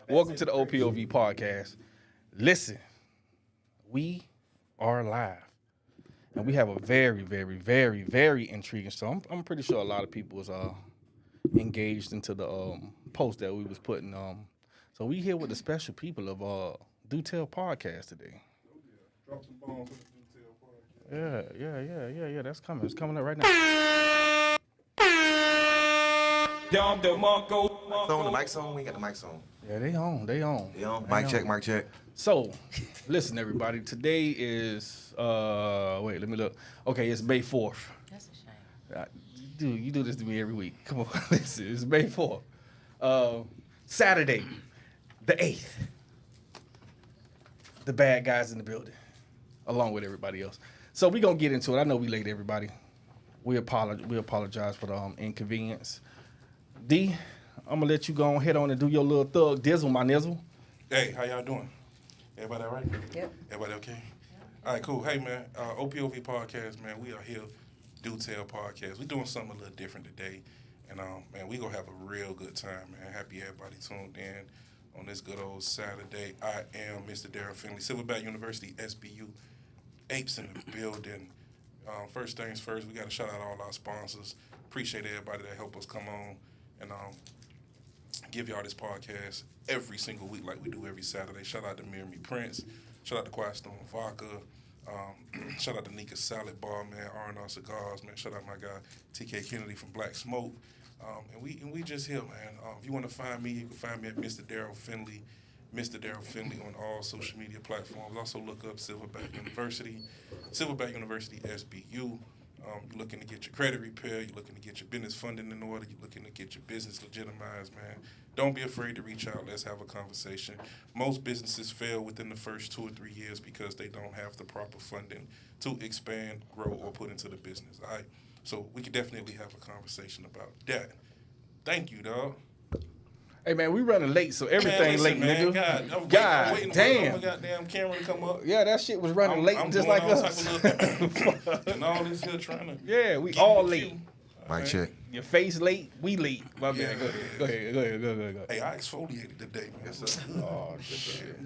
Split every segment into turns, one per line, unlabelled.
Welcome to the OPOV podcast. Listen, we are live. And we have a very, very, very, very intriguing show. I'm pretty sure a lot of people was engaged into the post that we was putting. So we here with the special people of Do Tell Podcast today.
Drop some bombs with the Do Tell Podcast.
Yeah. That's coming. It's coming up right now.
The mic's on. We ain't got the mics on.
Yeah, they on. They on.
Mic check.
So, listen, everybody. Today is wait, let me look. Okay, it's May 4th.
That's a shame.
Dude, you do this to me every week. Come on, listen. It's May 4th. Saturday, the 8th. The bad guys in the building, along with everybody else. So we gonna get into it. I know we late, everybody. We apologize for the inconvenience. D, I'm gonna let you go ahead on and do your little thug dizzle, my nizzle.
Hey, how y'all doing? Everybody all right?
Yep.
Everybody okay? Yep. All right, cool. Hey, man, OPOV podcast, man, we are here, Do Tell Podcast. We're doing something a little different today. And, man, we going to have a real good time, man. Happy everybody tuned in on this good old Saturday. I am Mr. Darrell Finley, Silverback University, SBU, Apes in the building. First things first, we got to shout out all our sponsors. Appreciate everybody that help us come on and give y'all this podcast every single week like we do every Saturday. Shout out to Mirami Prince. Shout out to Quiet Storm Vodka. Shout out to Nika Salad Bar, man. R&R Cigars, man. Shout out my guy TK Kennedy from Black Smoke. And we just here, man. If you want to find me, you can find me at Mr. Darrell Finley. Mr. Darrell Finley on all social media platforms. Also look up Silverback University SBU. You're looking to get your credit repaired. You're looking to get your business funding in order. You're looking to get your business legitimized, man. Don't be afraid to reach out. Let's have a conversation. Most businesses fail within the first 2 or 3 years because they don't have the proper funding to expand, grow, or put into the business, all right? So we could definitely have a conversation about that. Thank you, dog.
Hey, man, we running late, so everything late,
man,
nigga.
God,
damn.
For my goddamn camera to come up.
Yeah, that shit was running late
I'm
just
doing
like
all
us.
type of little and all this here trying to.
Yeah, we
get
all
with
late.
you.
Mic check.
Your face late, we late. My bad.
Yeah.
Go ahead.
Hey, I exfoliated today, man. So,
Oh, shit.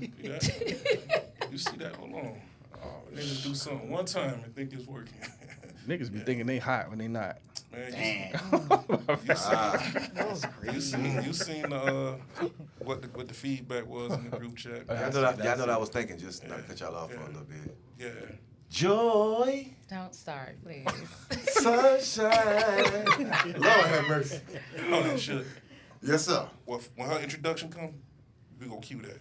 You see that? Hold on. Niggas do something one time and think it's working.
Niggas be thinking they hot when they not.
Man,
Damn.
you seen what the feedback was in the group chat?
Y'all know that I was thinking, just not cut y'all off for a little bit.
Yeah.
Joy,
Don't start, please.
sunshine. Lord have mercy.
Oh, that shit.
Yes, sir.
Well, when her introduction come, we gonna cue that.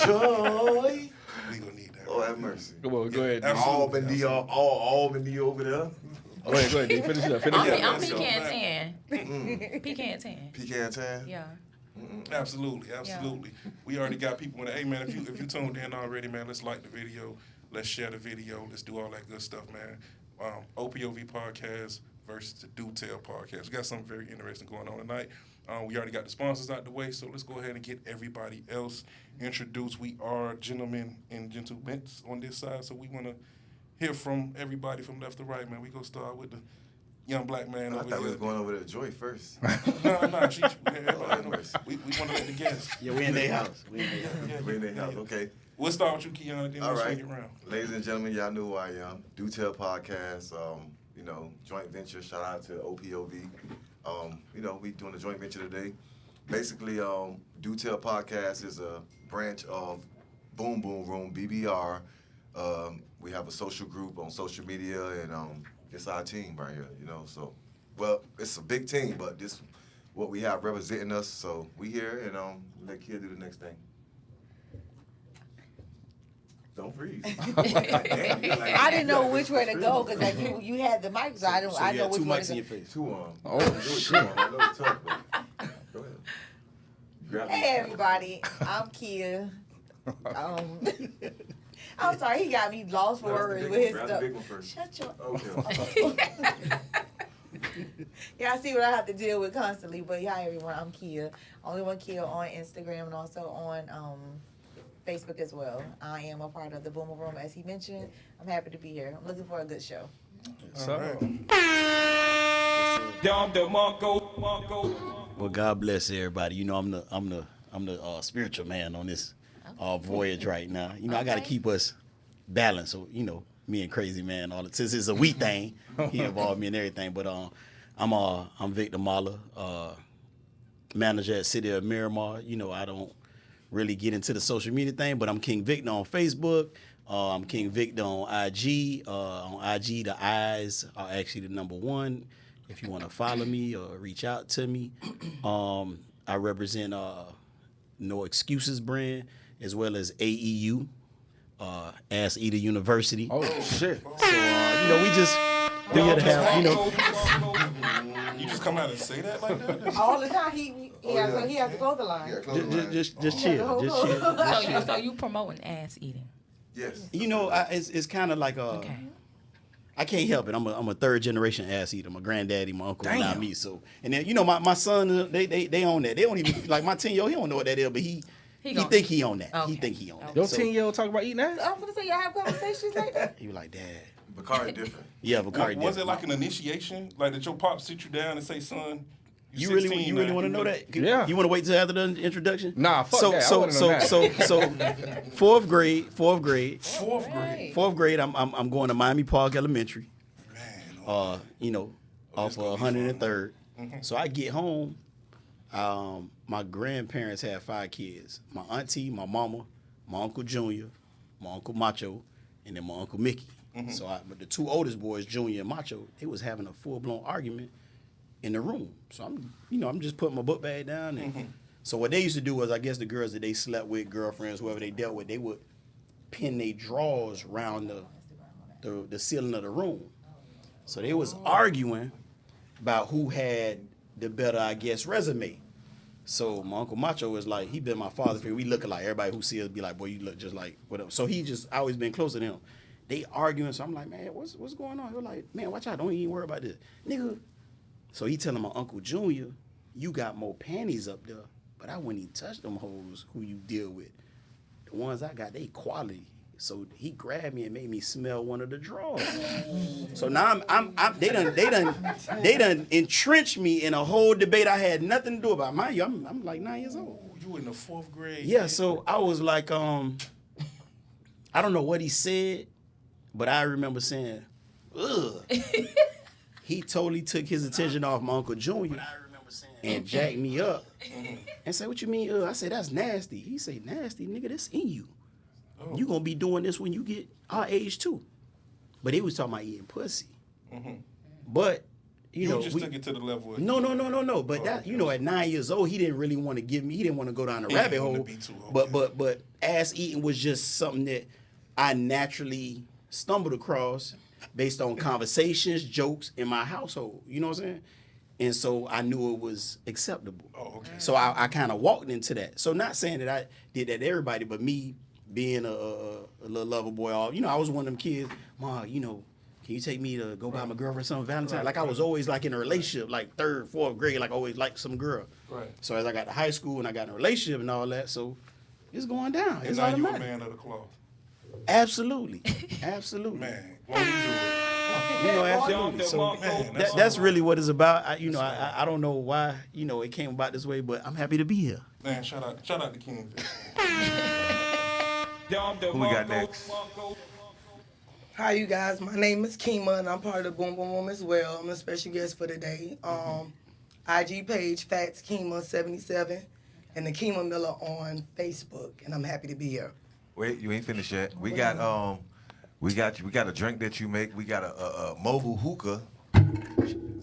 Joy.
We gonna need that.
Lord have mercy.
Come on, go ahead.
Absolutely.
Albany over there.
Go ahead, D. Finish it up.
I'm
so
pecan 10. Pecan 10.
Pecan tan.
Yeah.
Absolutely. We already got people in the, hey man, if you tuned in already, man, let's like the video, let's share the video, let's do all that good stuff, man. OPOV podcast versus the Do Tell podcast. We got something very interesting going on tonight. We already got the sponsors out the way, so let's go ahead and get everybody else introduced. We are gentlemen and gentlemen on this side, so we want to hear from everybody from left to right, man. We gonna start with the young black man
I
over
thought
here.
we was going over to Joy first.
No. We want to let the guests.
Yeah, we in their house.
We in their house, okay.
We'll start with you, Keon, then
All
we'll
right.
swing it around.
Ladies and gentlemen, y'all know who I am. Do Tell Podcast, joint venture. Shout out to OPOV. We doing a joint venture today. Basically, Do Tell Podcast is a branch of Boom Boom Room, BBR. We have a social group on social media, and it's our team right here, So, well, it's a big team, but this what we have representing us. So we here, and let Kid do the next thing. Don't freeze.
I didn't know which way to go because like you had the mic, so I know which
two
way
mics
to
in your
go.
face.
Two on.
Oh, shit.
I know it's tough, but go ahead. Grab me.
Hey everybody, I'm Kia. I'm sorry, he got me lost for words with his
Grab
stuff.
the big one first.
Shut your.
Okay.
Yeah, I see what I have to deal with constantly. But yeah, everyone, I'm Kia. Only one Kia on Instagram and also on Facebook as well. I am a part of the Boomer Room, as he mentioned. I'm happy to be here. I'm looking for a good show.
So,
Well, God bless everybody. You know, I'm the spiritual man on this voyage right now. You know, I got to
Okay.
keep us balanced. So, you know, me and Crazy Man, since it's a we thing, he involved me in everything. But I'm Victor Mahler, manager at City of Miramar. You know, I don't really get into the social media thing, but I'm King Victor on Facebook. I'm King Victor on IG. On IG, the eyes are actually the number one. If you want to follow me or reach out to me, I represent No Excuses brand as well as AEU, Ass Eater University.
oh shit.
So you know, we here to have, you know.
You just come out and say that like that?
All the time he has to close the line.
Yeah, close the line.
Just chill, just chill.
So you promoting ass eating?
Yes.
You know, it's kind of like
Okay.
I can't help it. I'm a third generation ass eater. My granddaddy, my uncle, and not me. So, and then you know my son, they own that. They don't even like my 10-year-old. He don't know what that is, but he think he on that. He
Okay.
think he on that.
Your
So,
10-year-old talk about eating ass?
I'm gonna say y'all have conversations like that.
he was like, Dad.
Bacardi different.
Yeah, Bacardi.
Was it like an initiation? Like that your pop sit you down and say, son,
You
16
really
now,
want to know that?
Yeah.
You want to wait till after the introduction?
Nah, fuck
so,
that. I
So,
wanna know
so,
that.
so, fourth grade.
Fourth grade.
Fourth grade. I'm going to Miami Park Elementary.
Man.
You know,
Oh,
off
this
of
gonna be
103rd. So I get home. My grandparents had 5 kids. My auntie, my mama, my uncle Junior, my uncle Macho, and then my uncle Mickey. So but the 2 oldest boys, Junior and Macho, they was having a full-blown argument in the room. So I'm just putting my book bag down. And so what they used to do was, I guess the girls that they slept with, girlfriends, whoever they dealt with, they would pin their drawers around the ceiling of the room. So they was arguing about who had the better, I guess, resume. So my Uncle Macho was like, he been my father figure. We look alike. Everybody who see us be like, boy, you look just like whatever. So he just always been close to them. They arguing, so I'm like, man, what's going on? They're like, man, watch out, don't even worry about this. Nigga. So he telling my Uncle Junior, you got more panties up there, but I wouldn't even touch them hoes who you deal with. The ones I got, they quality. So he grabbed me and made me smell one of the drawers. So now they done entrenched me in a whole debate I had nothing to do about. Mind you, I'm like 9 years old.
Oh, you in the 4th grade.
Yeah, so I was like, I don't know what he said, but I remember saying, ugh. He totally took his attention off my Uncle Junior and jacked me up and said, what you mean, ugh? I said, that's nasty. He said, nasty, nigga, that's in you. You gonna be doing this when you get our age too. But he was talking about eating pussy. But you know,
just took it to the level of
no. But that, you know, at 9 years old, he didn't really want to give me. He didn't want to go down the rabbit
wanted
hole.
to be too, okay.
But ass eating was just something that I naturally stumbled across based on conversations, jokes in my household. You know what I'm saying? And so I knew it was acceptable.
Oh, okay.
So I kind of walked into that. So not saying that I did that to everybody, but me being a little lover boy, I was one of them kids. Ma, you know, can you take me to go buy my girlfriend something Valentine?
Right,
like I was always like in a relationship, like 3rd, 4th grade, like always like some girl.
Right.
So as I got to high school and I got in a relationship and all that, so it's going down.
And
It's
now you a
automatic.
man of the cloth.
Absolutely.
Man, why you do it?
You know, absolutely. So
Man,
that's really what it's about. I don't know why, it came about this way, but I'm happy to be here.
Man, shout out to King Vic.
Who we got next?
Hi, you guys. My name is Kima, and I'm part of the Boom Boom Room as well. I'm a special guest for today. IG page, Fats Kima 77, and the Kima Miller on Facebook, and I'm happy to be here.
Wait, you ain't finished yet. We got a drink that you make. We got a mobile hookah.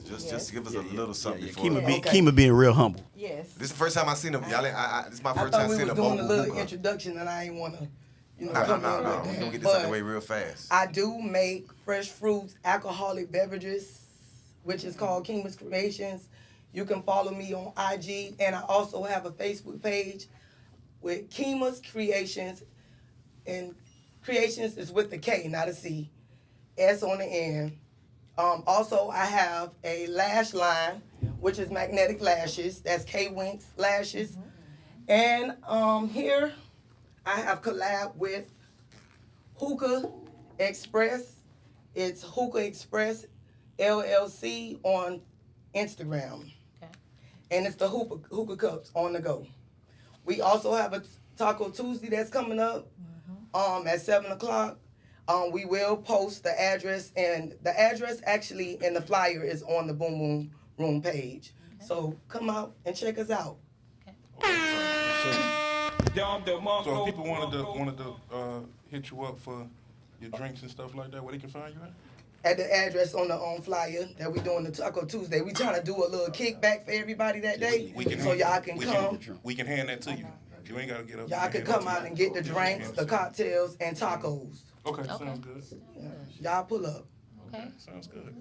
Just to give us a little something before.
Kima being real humble.
Yes.
This is the first time I seen him. Y'all, this is my
I
first
thought
time
we
seeing
was
a
doing
mobile
a little
hookah.
introduction, and I ain't want to,
No,
come in
we're
like
gonna
that.
get this out the
But
way real fast.
I do make fresh fruits, alcoholic beverages, which is called Kima's Creations. You can follow me on IG, and I also have a Facebook page with Kima's Creations, and Creations is with the K, not a C, S on the end. Also, I have a lash line, which is magnetic lashes. That's K-Winks lashes. And here, I have collabed with Hookah Express It's Hookah Express LLC on Instagram.
Okay.
And it's the hookah cups on the go. We also have a Taco Tuesday that's coming up at 7 o'clock. We will post the address, and the address actually in the flyer is on the Boom Boom Room page. Okay. So come out and check us out.
So if people wanted to hit you up for your drinks and stuff like that, where they can find you at?
At the address on the flyer that we doing the Taco Tuesday. We trying to do a little kickback for everybody that day, so y'all can come.
We can hand that to you. You ain't gotta get up.
Y'all can come out and get the drinks, the cocktails, and tacos.
Okay, sounds good.
Yeah. Y'all pull up.
Okay.
Sounds good.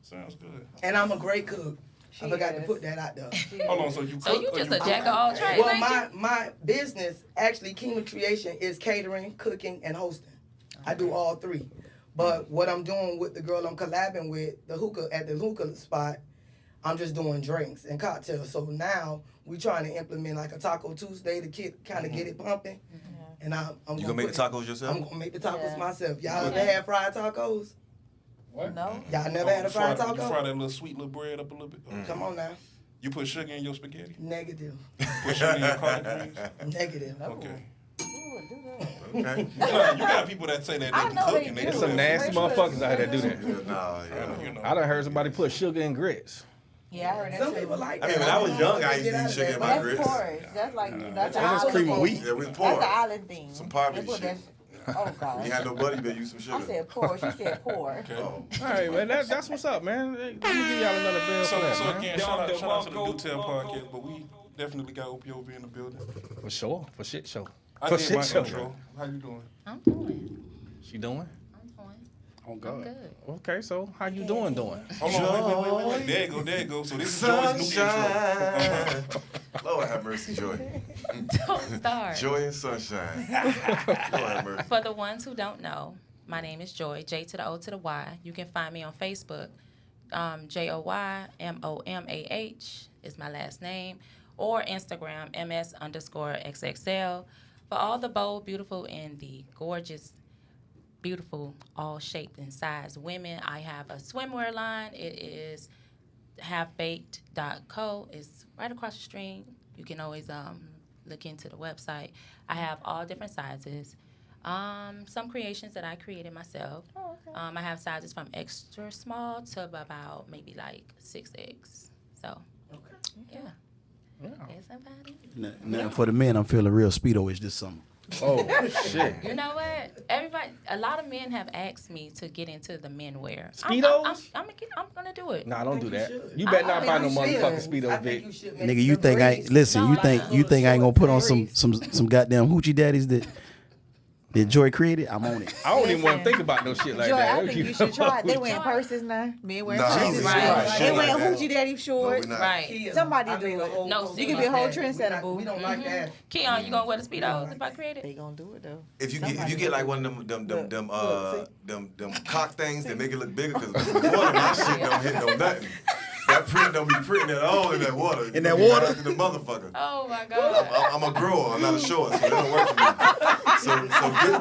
Sounds good.
And I'm a great cook. I forgot to put that out there.
Hold on, so you
just a jack of all trades,
Well,
ain't you?
my business, actually, Kingdom Creation, is catering, cooking, and hosting. I do all three. But what I'm doing with the girl I'm collabing with, at the hookah spot, I'm just doing drinks and cocktails. So now we trying to implement like a Taco Tuesday to kind of get it pumping. And I'm
You gonna make the tacos yourself?
I'm gonna make the tacos myself. Y'all ever had fried tacos?
What?
No.
Y'all never had a fried taco?
You fry that little sweet little bread up a little bit.
Come on now.
You put sugar in your spaghetti?
Negative.
Put sugar in your collard greens?
Negative.
Okay.
Okay.
You got people that say that they be cooking. They
There's
do
some
that.
nasty motherfuckers out here that do that.
You know.
I done heard somebody put sugar in grits.
Yeah, I heard that
Some
too.
people like
I
that.
mean, when I was young, I used
Get
to
out
eat
of
sugar
that,
in
but
my
That's
grits.
porridge. That's like that's an
That's cream of
island
wheat.
Yeah, we
That's
porridge.
an island thing.
Some poverty
They put
shit.
Oh
You
God.
had no buddy, you better use some
I
sugar.
said porridge. She said porridge.
Okay.
Oh.
All right, man, that's what's up, man. Let me give y'all another bill for that,
So
man.
again, shout out to the Do Tell podcast, but we definitely got OPOV in the building.
For sure, for shit show.
I
For
did
shit
my
show.
intro. How you doing?
I'm doing.
She doing?
I'm doing.
Oh
I'm
God.
good.
Okay, so how you doing?
Hold on, wait. There you go. So this is Joy's new intro.
Sunshine. Lord have mercy, Joy.
Don't start.
Joy and sunshine. Lord have mercy.
For the ones who don't know, my name is Joy, J to the O to the Y. You can find me on Facebook. JoyMomah is my last name. Or Instagram, MS_XXL. For all the bold, beautiful, and the gorgeous, beautiful, all shaped and sized women, I have a swimwear line. It is halfbaked.co. It's right across the street. You can always look into the website. I have all different sizes. Some creations that I created myself.
Oh, okay.
I have sizes from extra small to about maybe like 6X. So, yeah. That's about it.
Now for the men, I'm feeling real speedo-ish this summer.
Oh shit.
You know what? A lot of men have asked me to get into the men wear.
Speedos?
I'm gonna do it.
Nah, don't do that.
should.
You better not buy no
I think you
motherfucking
should.
Speedo,
I think
Vic.
you should.
Nigga, you think I listen?
No,
You
like
think
a
you think I ain't gonna put on some
short
goddamn hoochie daddies that Joy created? I'm on it.
I don't even want to think about no shit like
Joy,
that.
I think you should try it. They wearing
Try it.
purses now. Men wearing
Nah,
purses.
right.
They
Shit
wearing
like that.
hoochie daddy
No,
shorts.
we not.
Right.
Somebody
I
do
mean,
it.
No,
we
You can be a whole trendsetter, boo.
We don't like that.
Keon, you gonna wear the Speedos if I create
They
it?
gonna do it though.
If you get like one of them cock things that make it look bigger, because the water, my shit don't hit no nothing. That print don't be printing at all in that water.
In that water?
The motherfucker.
Oh my God.
I'm a grower. I'm not a short, so it don't work for me.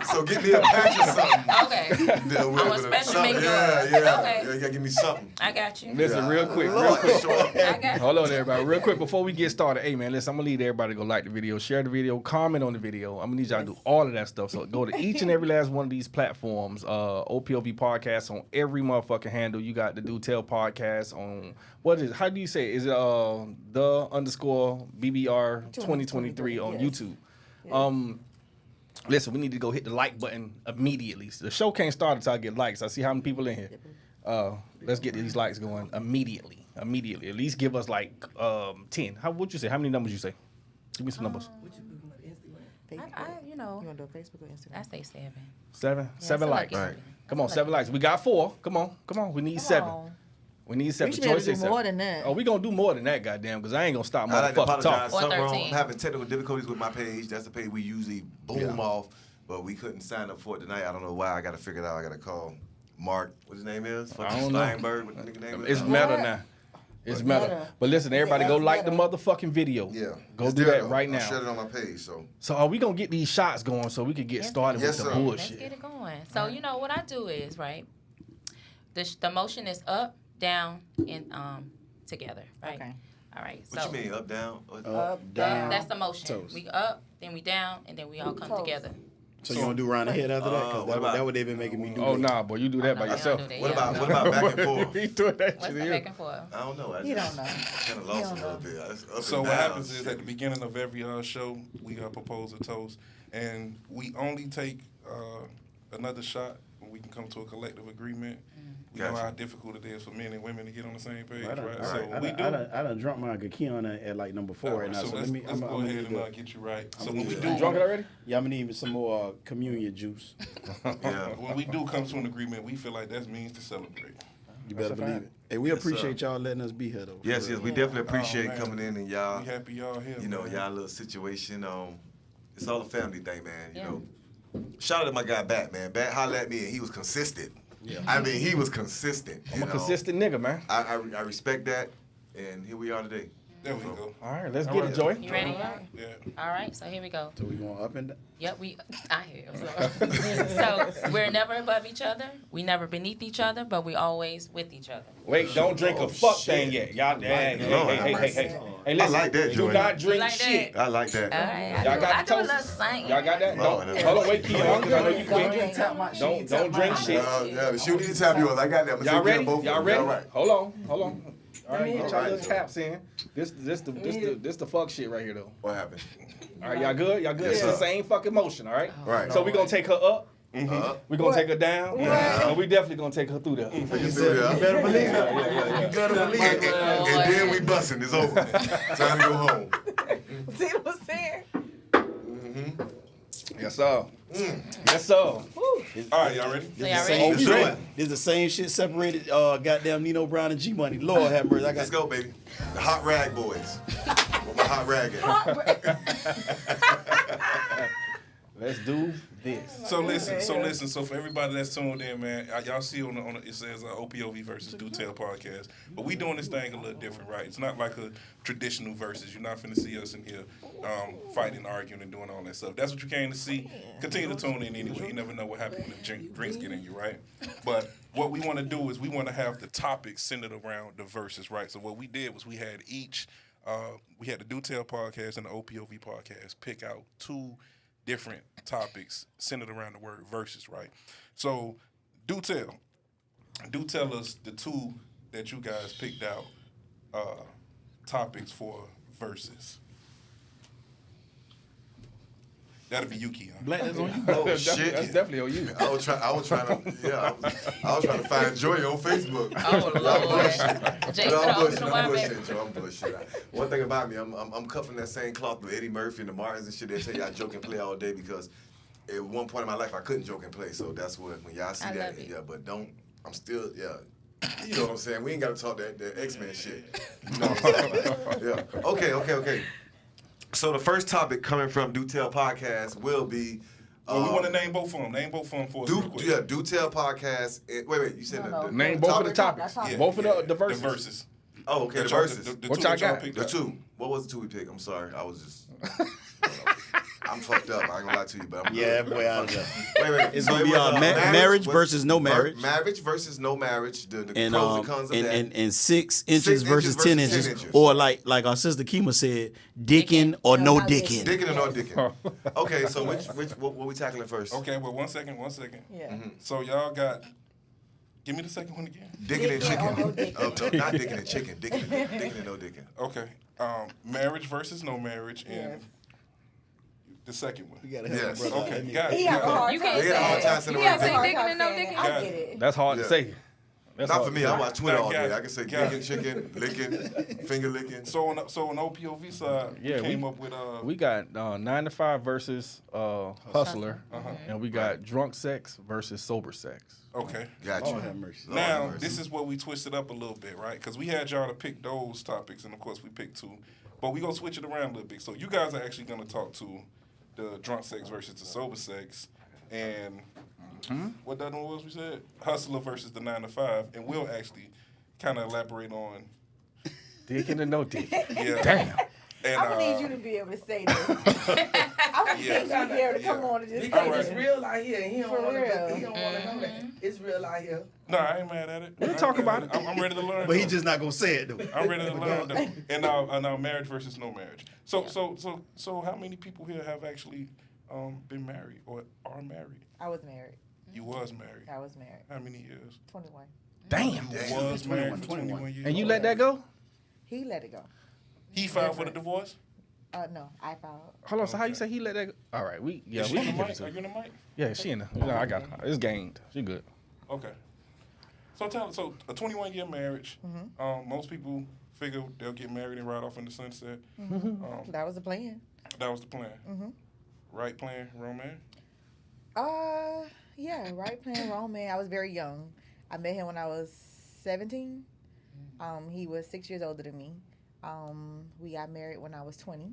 So get me a patch or something.
Okay.
I'm
a special make yours.
Yeah.
Okay.
You gotta give me something.
I got you.
Listen,
Yeah.
real quick.
I got you.
Hold on, everybody. Real quick before we get started. Hey, man, listen, I'm going to need everybody to go like the video, share the video, comment on the video. I'm going to need y'all to do all of that stuff. So go to each and every last one of these platforms. OPOV Podcast on every motherfucking handle. You got the Do Tell Podcast on, what is it? How do you say it? Is it _BBR 2023 on YouTube? Listen, we need to go hit the like button immediately. The show can't start until I get likes. I see how many people in here. Let's get these likes going immediately. At least give us like 10. How would you say? How many numbers you say? Give me some numbers.
You know,
You wanna do a Facebook or Instagram?
I say 7.
7?
Yeah,
7
so
likes.
like-
Right.
Come on, 7 likes. We got 4. Come on. We need 7. We need 7.
We should be able
Joy
to do
said
more
7.
than that.
Oh, we gonna do more than that, goddamn, because I ain't gonna stop
I like to
motherfucking
apologize.
talking.
Or
Something wrong.
13.
I'm having technical difficulties with my page. That's the page we usually boom off, but we couldn't sign up for it tonight. I don't know why. I got to figure it out. I got to call Mark. What his name is?
I don't know.
Steinberg. What the nigga name
It's
is?
meta now. It's meta.
Meta.
But listen, everybody go
that's
like the
meta.
motherfucking video.
Yeah.
Go
It's
do
there,
that
though.
right
I
now.
shared it on my page, so.
So are we gonna get these shots going so we could get started
Yes,
with the
sir.
Let's
bullshit?
get it going. So, you know, what I do is, right, The motion is up, down, and together, right?
Okay.
All right.
What
so
you mean, up, down?
Up, down.
that's the motion.
toes.
We up, then we down, and then we all come
Toes.
together.
So you want to do round the head after that? Because
what about-
that what they've been making me do.
Oh
lately.
nah, boy, you do that by
No, we
yourself.
don't do that.
What
Yeah,
about
we
what
don't.
about back and forth?
He doing that
What's
shit
the
here.
back and forth?
I don't know. I
You
just
don't know.
kind of
You
lost
don't
a little
know.
bit. It's up
So
and
what
down,
happens is
shit.
at the beginning of every show, we propose a toast, and we only take another shot when we can come to a collective agreement. We know
Gotcha.
how difficult it is for men and women to get on the same page,
I done,
right?
I
So
done-
we do.
I done drunk my Gakion at like number 4 right now.
so
So
let's,
let me.
let's
I'm
go
gonna
ahead
need
and
the-
get you right. So
I'm
when we
good.
do,
You drunk it already?
Yeah, I'm gonna need some more communion juice.
Yeah.
when we do come to an agreement, we feel like that means to celebrate.
You better
a
believe
fact.
it. Hey, we
Yes,
appreciate
sir.
y'all letting us be here though. for
Yes,
real.
yes, we definitely appreciate
man.
coming in and y'all.
We happy y'all here.
You know,
man.
y'all little situation. It's all a family thing, man. You
Yeah.
know, shout out to my guy Bat, man. Bat hollered at me and he was consistent.
Yeah.
I mean, he was consistent.
I'm
you
a
know.
consistent nigga, man.
I respect that, and here we are today.
There we go.
All right, let's
All
get
right.
it, Joy.
You ready?
Yeah.
All right. So here we go.
So we going up and down.
Yep, I hear. So we're never above each other. We never beneath each other, but we always with each other.
Wait, don't drink a fuck thing yet. Y'all, hey, hey, listen.
I like that,
Do
Joy.
not drink
like that?
shit.
I like that.
All right.
Y'all
I
got
do a
the
little
toast?
singing.
Y'all got that?
Lord,
Don't, hold on, wait, Keon, because I know you
Don't
quick.
drink.
Don't drink shit.
Yeah, shoot these tap yours. I got that.
Y'all ready? Y'all ready?
All right.
Hold on. All right, get
All
y'all
right,
little
Joy.
taps in. This the fuck shit right here though.
What happened?
All right, y'all good? Y'all good?
Yes,
It's the
sir.
same fucking motion, all right?
Right.
So we gonna take her up.
Uh-huh.
We gonna take her down.
Yeah.
And we definitely gonna take her through there.
You better believe it. You better believe it. And then we busting. It's over. Time to go home.
See what I'm saying?
Yes, sir. Yes, sir.
All right, y'all ready?
So y'all
Same
ready?
shit. This the same shit separated. Goddamn Nino Brown and G Money. Lord have mercy.
Let's go, baby. The hot rag boys. Where my hot rag at?
Let's do this.
So listen. So for everybody that's tuned in, man, y'all see on the it says OPOV versus Do Tell podcast, but we doing this thing a little different, right? It's not like a traditional versus. You're not finna see us in here fighting, arguing, and doing all that stuff. That's what you came to see. Continue to tune in anyway. You never know what happens when the drinks get in you, right? But what we want to do is we want to have the topics centered around the verses, right? So what we did was we had we had the Do Tell podcast and the OPOV podcast pick out two different topics centered around the word verses, right? So do tell us the two that you guys picked out topics for verses. That'll be you, Keon.
Black, that's on you.
Oh shit!
That's definitely on you.
I was trying to find Joy on Facebook.
Oh Lord. Jason,
No, I'm
open
bullshit.
the
I'm
wine,
bullshit,
baby.
Joe. I'm bullshit. One thing about me, I'm cut from that same cloth with Eddie Murphy and the Martins and shit. They say I joke and play all day because at one point in my life I couldn't joke and play. So that's what when y'all see
I
that,
love it.
yeah. But don't. I'm still, yeah. You know what I'm saying? We ain't got to talk that X-Men shit. You know what I'm saying? Yeah. Okay. So the first topic coming from Do Tell Podcast will be.
Well, we want to name both of them. Name both of them for us real quick.
Do Tell Podcast. Wait. You said
No.
the
Name both of the
topic?
topics.
Yeah.
Both of the verses.
The verses.
Oh, okay. The
That y'all-
verses.
The
What
two
y'all
that y'all
got?
picked
The
out.
two. What was the two we picked? I'm sorry. I was just. I'm fucked up. I ain't gonna lie to you, but I'm
Yeah,
good.
boy, out there.
Wait.
It's
So
gonna
it
be
was,
marriage
what-
versus no marriage.
Marriage versus no marriage. The
And
pros and cons of that.
and 6 inches
inches
versus
versus
10
10
inches,
inches.
or like our sister Kima said, dicking or no
not
dicking.
Dicking or no dicking? Okay, so what we tackling first?
Okay, well, one second.
Yeah.
So y'all got. Give me the second one again.
Dicking and
Dicking or no
chicken.
dicking.
No, not dicking and chicken. Dicking and no dicking.
Okay. Marriage versus no marriage, and
Yes.
the second one.
You gotta
Yes.
help my brother.
Okay, got it.
He have a
got it.
hard
You
time
can't
They got a hard
saying
time
it.
saying the
You
word
can't say
dicking.
dicking
Hard
and no
time
dicking.
saying it.
Got
I get
it.
it.
That's hard
Yeah.
to say. That's
Not
hard
for me.
to say.
I watch Twitter all
Got
day.
it.
I can say
Got
dicking, chicken, licking, finger licking.
So on OPOV side,
Yeah,
we came
we-
up with
We got 9 to 5 versus Hustler, and we got drunk sex versus sober sex.
okay.
Got you.
Lord have mercy.
Lord have
Now
mercy.
this is what we twisted up a little bit, right? Because we had y'all to pick those topics, and of course we picked two, but we gonna switch it around a little bit. So you guys are actually gonna talk to the drunk sex versus the sober sex, and what that one was we said? Hustler versus the 9 to 5, and we'll actually kind of elaborate on
Dicking or no dicking.
yeah.
Damn.
And,
I'm gonna need you to be able to say this. I'm gonna need you to be able to come on and just
Because
say
it's
this.
real out here, and he don't
For
want to.
real.
He don't want to know that it's real out here.
No, I ain't mad at it.
We'll
I ain't
talk
mad
about
at I'm ready to learn.
But he
though.
just not gonna say it though.
I'm ready to learn though. And now marriage versus no marriage. So how many people here have actually been married or are married?
I was married.
You was married.
I was married.
How many years?
21.
Damn.
You was married for 21 years.
And you let that go?
He let it go.
He filed for the divorce?
No, I filed.
Hold on. So how you say he let that go? All right. We
Is she
we
in the
can give it
mic?
to
Are
her.
you in the mic?
Yeah, she in the. No, I got her. It's gained. She good.
Okay. So a 21-year marriage. Most people figure they'll get married and ride off in the sunset.
That was the plan.
That was the plan. Right plan, wrong man?
Yeah, right plan, wrong man. I was very young. I met him when I was 17. He was 6 years older than me. We got married when I was 20.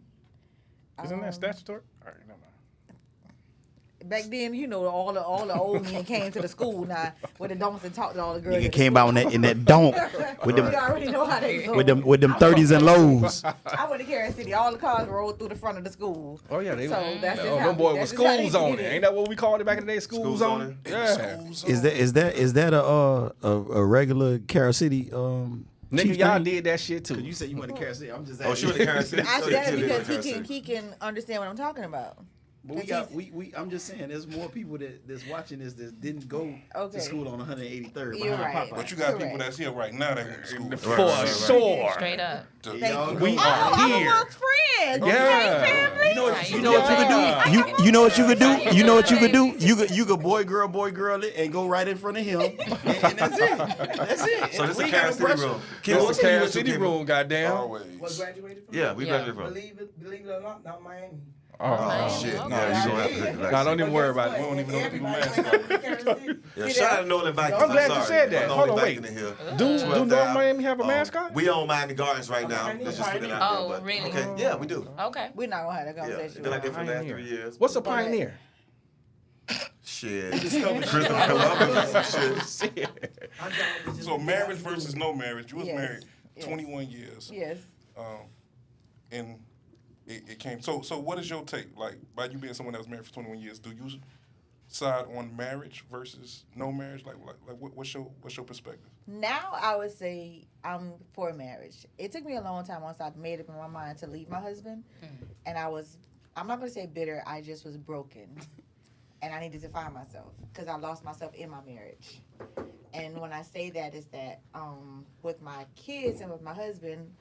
Isn't that statutory? All right, never mind.
Back then, you know, all the old men came to the school now with the donks and talked to all the girls.
Nigga
at the
came
school.
out in that donk with
We
them
already know how they go.
with them 30s and lows.
I went to Carroll City. All the cars rolled through the front of the school.
Oh yeah, they.
So that's just
oh,
how
them boys
that's
was
just how they
school zoning.
did it.
Ain't that what we called it back in the day? School
School
zoning.
zoning?
Yeah.
Is that a regular Carroll City
Nigga,
chief
y'all
thing?
did that shit too.
You said you went to Carroll City. I'm just
Oh, she went to Kansas City.
I
So
said
she
it
did
because
Kansas City.
he can understand what I'm talking about.
But I'm just saying, there's more people that's watching this that didn't go
Okay.
to school on 183rd.
You're
behind
right.
Popeye.
But you got people
Correct.
that's here right now that went to school.
For sure.
Straight up.
Thank
Y'all
you.
go-
We
Oh,
are
I'm
here.
amongst friends.
Yeah.
Hey, family.
You know what
How
you know what you could do? You know what you could do? You know what you could do? You could boy girl it and go right in front of him, and that's it. That's it.
So this is
We
a
ain't got
Kansas
no
City
pressure.
room.
This is Kansas
you
City
went to
room, goddamn.
Always.
What graduated from?
Yeah, we
Yeah.
graduated from.
Believe it or not Miami.
Oh,
Shit.
Okay.
Yeah, you gonna have to take it back.
Nah, don't even worry about
We
it.
don't even know the people
Everybody
Yeah, shout out to Northern Vikings.
I'm glad you
sorry.
said that.
I'm
Hold on,
Northern
wait.
Viking in here.
Do
Twelve
North
down.
Miami have a mascot?
We own Miami Gardens right now. Let's just put it out
Oh,
there. But,
really?
Okay, yeah, we do.
Okay.
We're not gonna have that
Yeah,
conversation.
been like that for the last
Pioneer.
3 years.
What's a pioneer?
Shit. Christopher Columbus and some shit.
So marriage versus no marriage. You was
Yes.
married
Yes.
21 years.
Yes.
And it came. So what is your take? Like, by you being someone that was married for 21 years, do you side on marriage versus no marriage? Like what's your perspective?
Now I would say I'm for marriage. It took me a long time once I made up in my mind to leave my husband, and I'm not gonna say bitter. I just was broken, and I needed to find myself because I lost myself in my marriage. And when I say that is that with my kids and with my husband,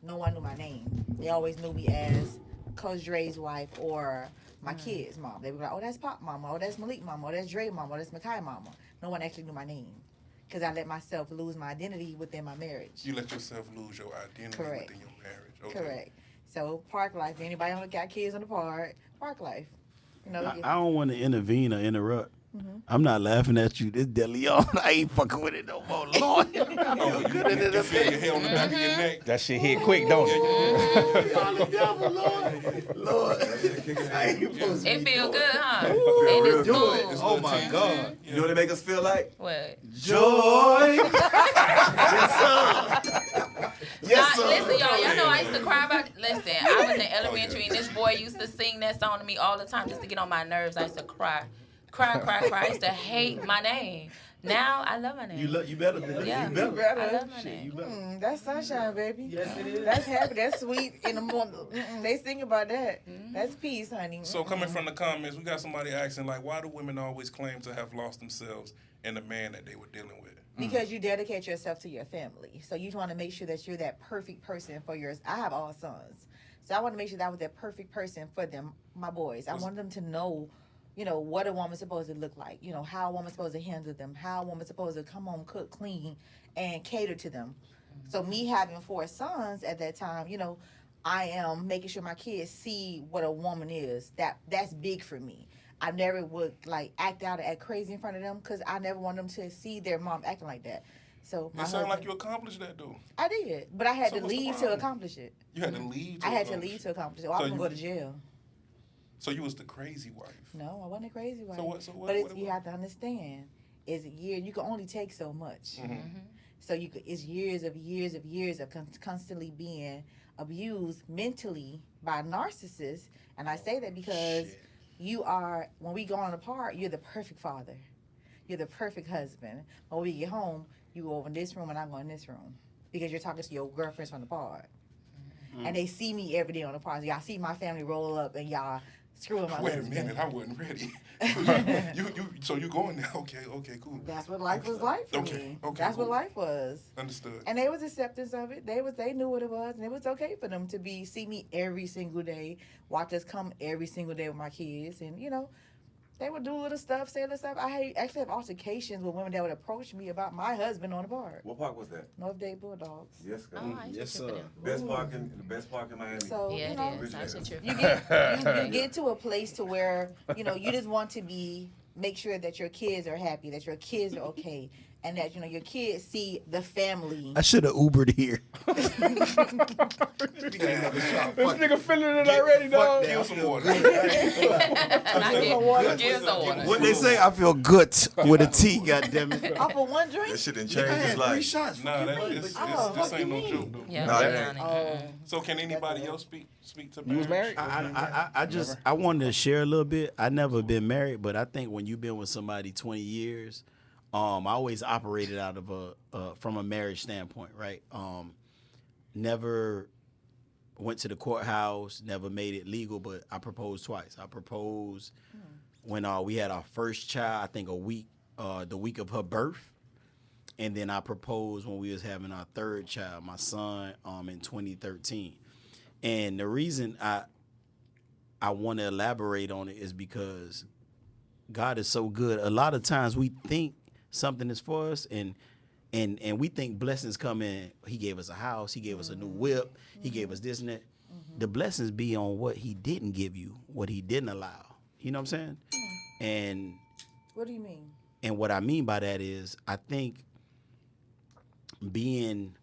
no one knew my name. They always knew me as Coach Dre's wife or my kids' mom. They were like, oh, that's Pop Mama, oh, that's Malik Mama, oh, that's Dre Mama, oh, that's Makai Mama. No one actually knew my name because I let myself lose my identity within my marriage.
You let yourself lose your identity
Correct.
within your marriage. Okay.
Correct. So park life. Anybody who got kids on the park life. You know,
I don't want to intervene or interrupt. I'm not laughing at you. This DeLeon, I ain't fucking with it no more. Lord,
Oh, you feel your hair on the back of your neck.
That shit hit quick, don't it?
y'all the devil, Lord. I ain't supposed to
It
be
feel
doing
good, huh?
feel
And
real
it's
good.
smooth.
Oh my God.
You know what they make us feel like?
What?
Joy.
Yes, sir.
Listen, y'all know I used to cry about. Listen, I was in elementary and this boy used to sing that song to me all the time just to get on my nerves. I used to cry. I used to hate my name. Now I love my name.
You better than that.
Yeah.
You better.
I love my
Shit,
name.
you better.
that's sunshine, baby.
Yes, it is.
That's happy. That's sweet in the morning. They sing about that. That's peace, honey.
So coming from the comments, we got somebody asking like, why do women always claim to have lost themselves in the man that they were dealing with?
Because you dedicate yourself to your family. So you want to make sure that you're that perfect person for yours. I have all sons. So I want to make sure that I was that perfect person for them, my boys. I want them to know, you know, what a woman's supposed to look like. You know, how a woman's supposed to handle them. How a woman's supposed to come home, cook, clean, and cater to them. So me having 4 sons at that time, you know, I am making sure my kids see what a woman is. That's big for me. I never would like act out or act crazy in front of them because I never want them to see their mom acting like that. So my
It sounds like
husband,
you accomplished that though.
I did, but I had
So
to
what's the
leave to
problem?
accomplish it.
You had to leave.
I had to leave to accomplish it. Or I
So
was gonna
you-
go to jail.
So you was the crazy wife.
No, I wasn't a crazy wife.
So what-
but
what-
you have to understand, is a year you can only take so much.
Mm-hmm.
So it's years of constantly being abused mentally by narcissists. And I say that because you are, when we go on apart, you're the perfect father. You're the perfect husband. When we get home, you go over in this room and I go in this room because you're talking to your girlfriends from the pod. And they see me every day on the pod. Y'all see my family roll up and y'all screwing my husband.
Wait a minute, I wasn't ready. So you going there? Okay, cool.
That's what life was like for me. That's
cool.
what life was.
Understood.
And they was acceptance of it. They knew what it was, and it was okay for them to see me every single day, watch us come every single day with my kids, and they would do little stuff, say little stuff. I actually have altercations with women that would approach me about my husband on the bar.
What park was that?
North Dade Bulldogs.
Yes, God.
Yes, sir.
Best park in Miami.
So
Yeah, it is.
Originators.
That's true.
you get to a place to where you just want to make sure that your kids are happy, that your kids are okay, and that your kids see the family.
I should have Ubered here.
This nigga feeling it already, dog.
Give some water.
Give some water.
What they say, I feel good with a T, goddammit.
Off of one drink.
That shit didn't change his life.
shots.
Nah, this ain't no joke, though.
Yeah,
Nah,
we're
that
on it.
So can anybody else speak to
You was married?
I wanted to share a little bit. I never been married, but I think when you've been with somebody 20 years, I always operated out of from a marriage standpoint, right? Never went to the courthouse, never made it legal, but I proposed twice. I proposed when we had our first child, I think the week of her birth. And then I proposed when we was having our third child, my son, in 2013. And the reason I want to elaborate on it is because God is so good. A lot of times we think something is for us, and we think blessings come in. He gave us a house. He gave us a new whip. He gave us this and that. The blessings be on what he didn't give you, what he didn't allow. You know what I'm saying? And
What do you mean?
and what I mean by that is I think being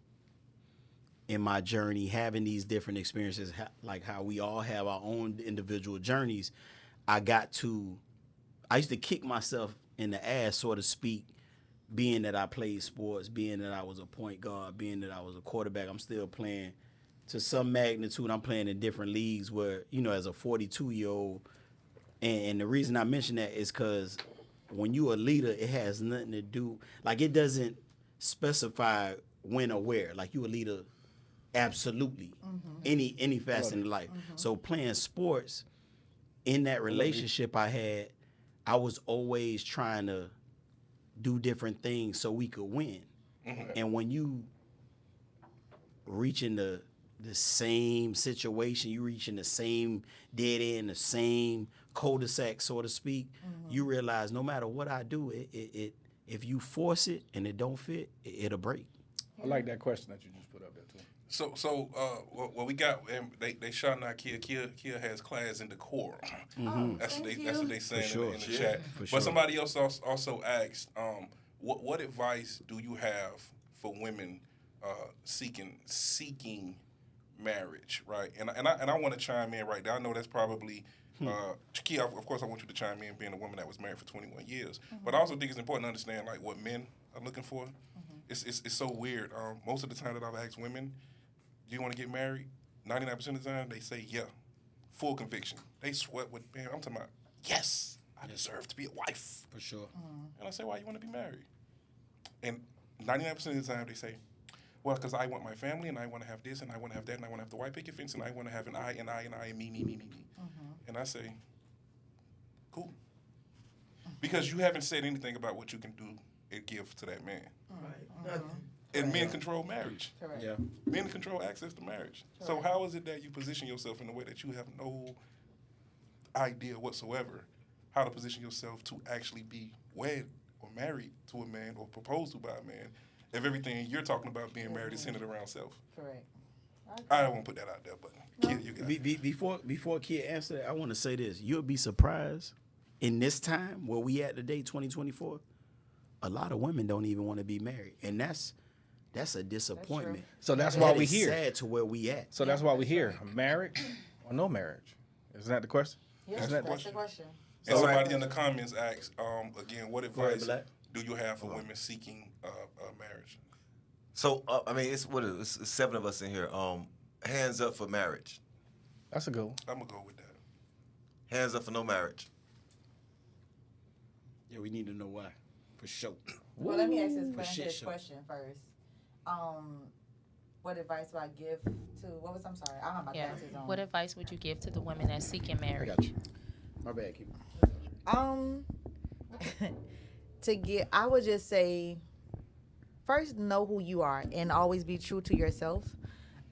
in my journey, having these different experiences, like how we all have our own individual journeys, I used to kick myself in the ass, so to speak, being that I played sports, being that I was a point guard, being that I was a quarterback. I'm still playing to some magnitude. I'm playing in different leagues where, as a 42-year-old. And the reason I mention that is because when you're a leader, it has nothing to do, like it doesn't specify when or where. Like you a leader, absolutely, any facet in life. So playing sports, in that relationship I had, I was always trying to do different things so we could win. And when you reach in the same situation, you reach in the same dead end, the same cul-de-sac, so to speak, you realize no matter what I do, it if you force it and it don't fit, it'll break.
I like that question that you just put up there too.
So what we got, they shot our Kia. Kia has class in decorum. That's what they saying in the chat.
For
But somebody else also asked, what advice do you have for women seeking marriage, right? And I want to chime in right now. I know that's probably Kia. Of course, I want you to chime in, being a woman that was married for 21 years. But I also think it's important to understand like what men are looking for. It's so weird. Most of the time that I've asked women, do you want to get married? 99% of the time, they say, yeah. Full conviction. They sweat with, man, I'm talking about, yes, I deserve to be a wife.
For sure.
And I say, why you want to be married? And 99% of the time, they say, well, because I want my family, and I want to have this, and I want to have that, and I want to have the white picket fence, and I want to have an I, and me. And I say, cool. Because you haven't said anything about what you can do and give to that man.
Right.
And men control marriage.
Correct.
Yeah.
Men control access to marriage. So how is it that you position yourself in a way that you have no idea whatsoever how to position yourself to actually be wed or married to a man or proposed to by a man if everything you're talking about being married is centered around self?
Correct.
I won't put that out there, but Kid, you got it.
Before Kid answer that, I want to say this. You'll be surprised in this time where we at today, 2024, a lot of women don't even want to be married. And that's a disappointment.
So that's why
That
we
is
here.
sad to where we at.
So that's why we here. Marriage or no marriage? Isn't that the question?
Yes,
Isn't that
that's the question.
And somebody in the comments asked, again, what
Go ahead,
advice
Black.
do you have for women seeking marriage?
So I mean, it's what it's 7 of us in here. Hands up for marriage.
That's a good one.
I'm gonna go with that.
Hands up for no marriage.
Yeah, we need to know why, for sure.
Well, let me ask
shit
this
show.
question first. What advice would I give to? What was? I'm sorry, I don't have my
Yeah.
glasses on.
What advice would you give to the women that's seeking
I
marriage?
got you. My bad, keep.
I would just say, first know who you are and always be true to yourself.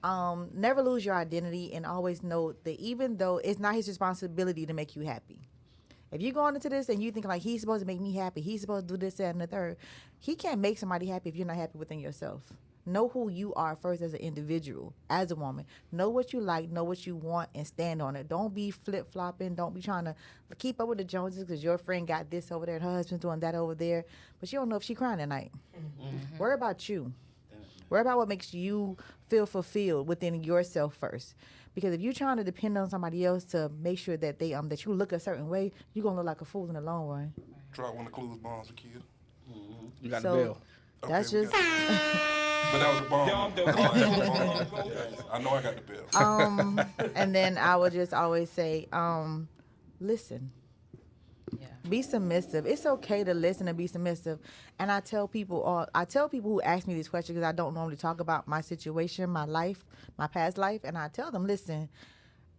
Never lose your identity and always know that even though it's not his responsibility to make you happy. If you're going into this and you think like he's supposed to make me happy, he's supposed to do this, that, and the third, he can't make somebody happy if you're not happy within yourself. Know who you are first as an individual, as a woman. Know what you like, know what you want, and stand on it. Don't be flip-flopping. Don't be trying to keep up with the Joneses because your friend got this over there and her husband's doing that over there, but you don't know if she crying at night. Mm-hmm. Worry about you. Worry about what makes you feel fulfilled within yourself first. Because if you're trying to depend on somebody else to make sure that they that you look a certain way, you're gonna look like a fool in the long run.
Drop one of Clue's bombs for kids.
You got
So-
the bill.
That's
Okay,
just
but that was a bomb. I know I got the bill.
and then I would just always say, listen.
Yeah.
Be submissive. It's okay to listen and be submissive. And I tell people who ask me these questions because I don't normally talk about my situation, my life, my past life, and I tell them, listen,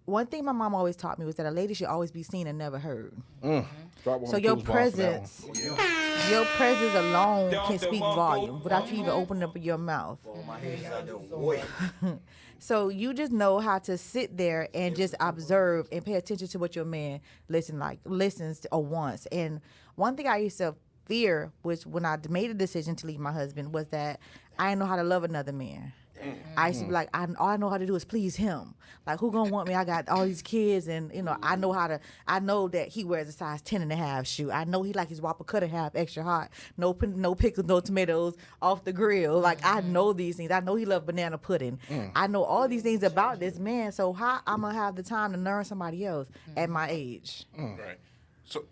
one thing my mom always taught me was that a lady should always be seen and never heard.
Drop one
So
of
your
Clue's bombs for that one.
your presence alone can speak volume without you even opening up your mouth.
My hands out there, boy.
So you just know how to sit there and just observe and pay attention to what your man listens to or wants. And one thing I used to fear, which when I made a decision to leave my husband, was that I didn't know how to love another man. I used to be like, all I know how to do is please him. Like, who gonna want me? I got all these kids, and I know that he wears a size 10.5 shoe. I know he like his Whopper cut in half extra hot. No pickles, no tomatoes off the grill. Like, I know these things. I know he loves banana pudding. I know all these things about this man. So how I'm gonna have the time to learn somebody else at my age?
Right. So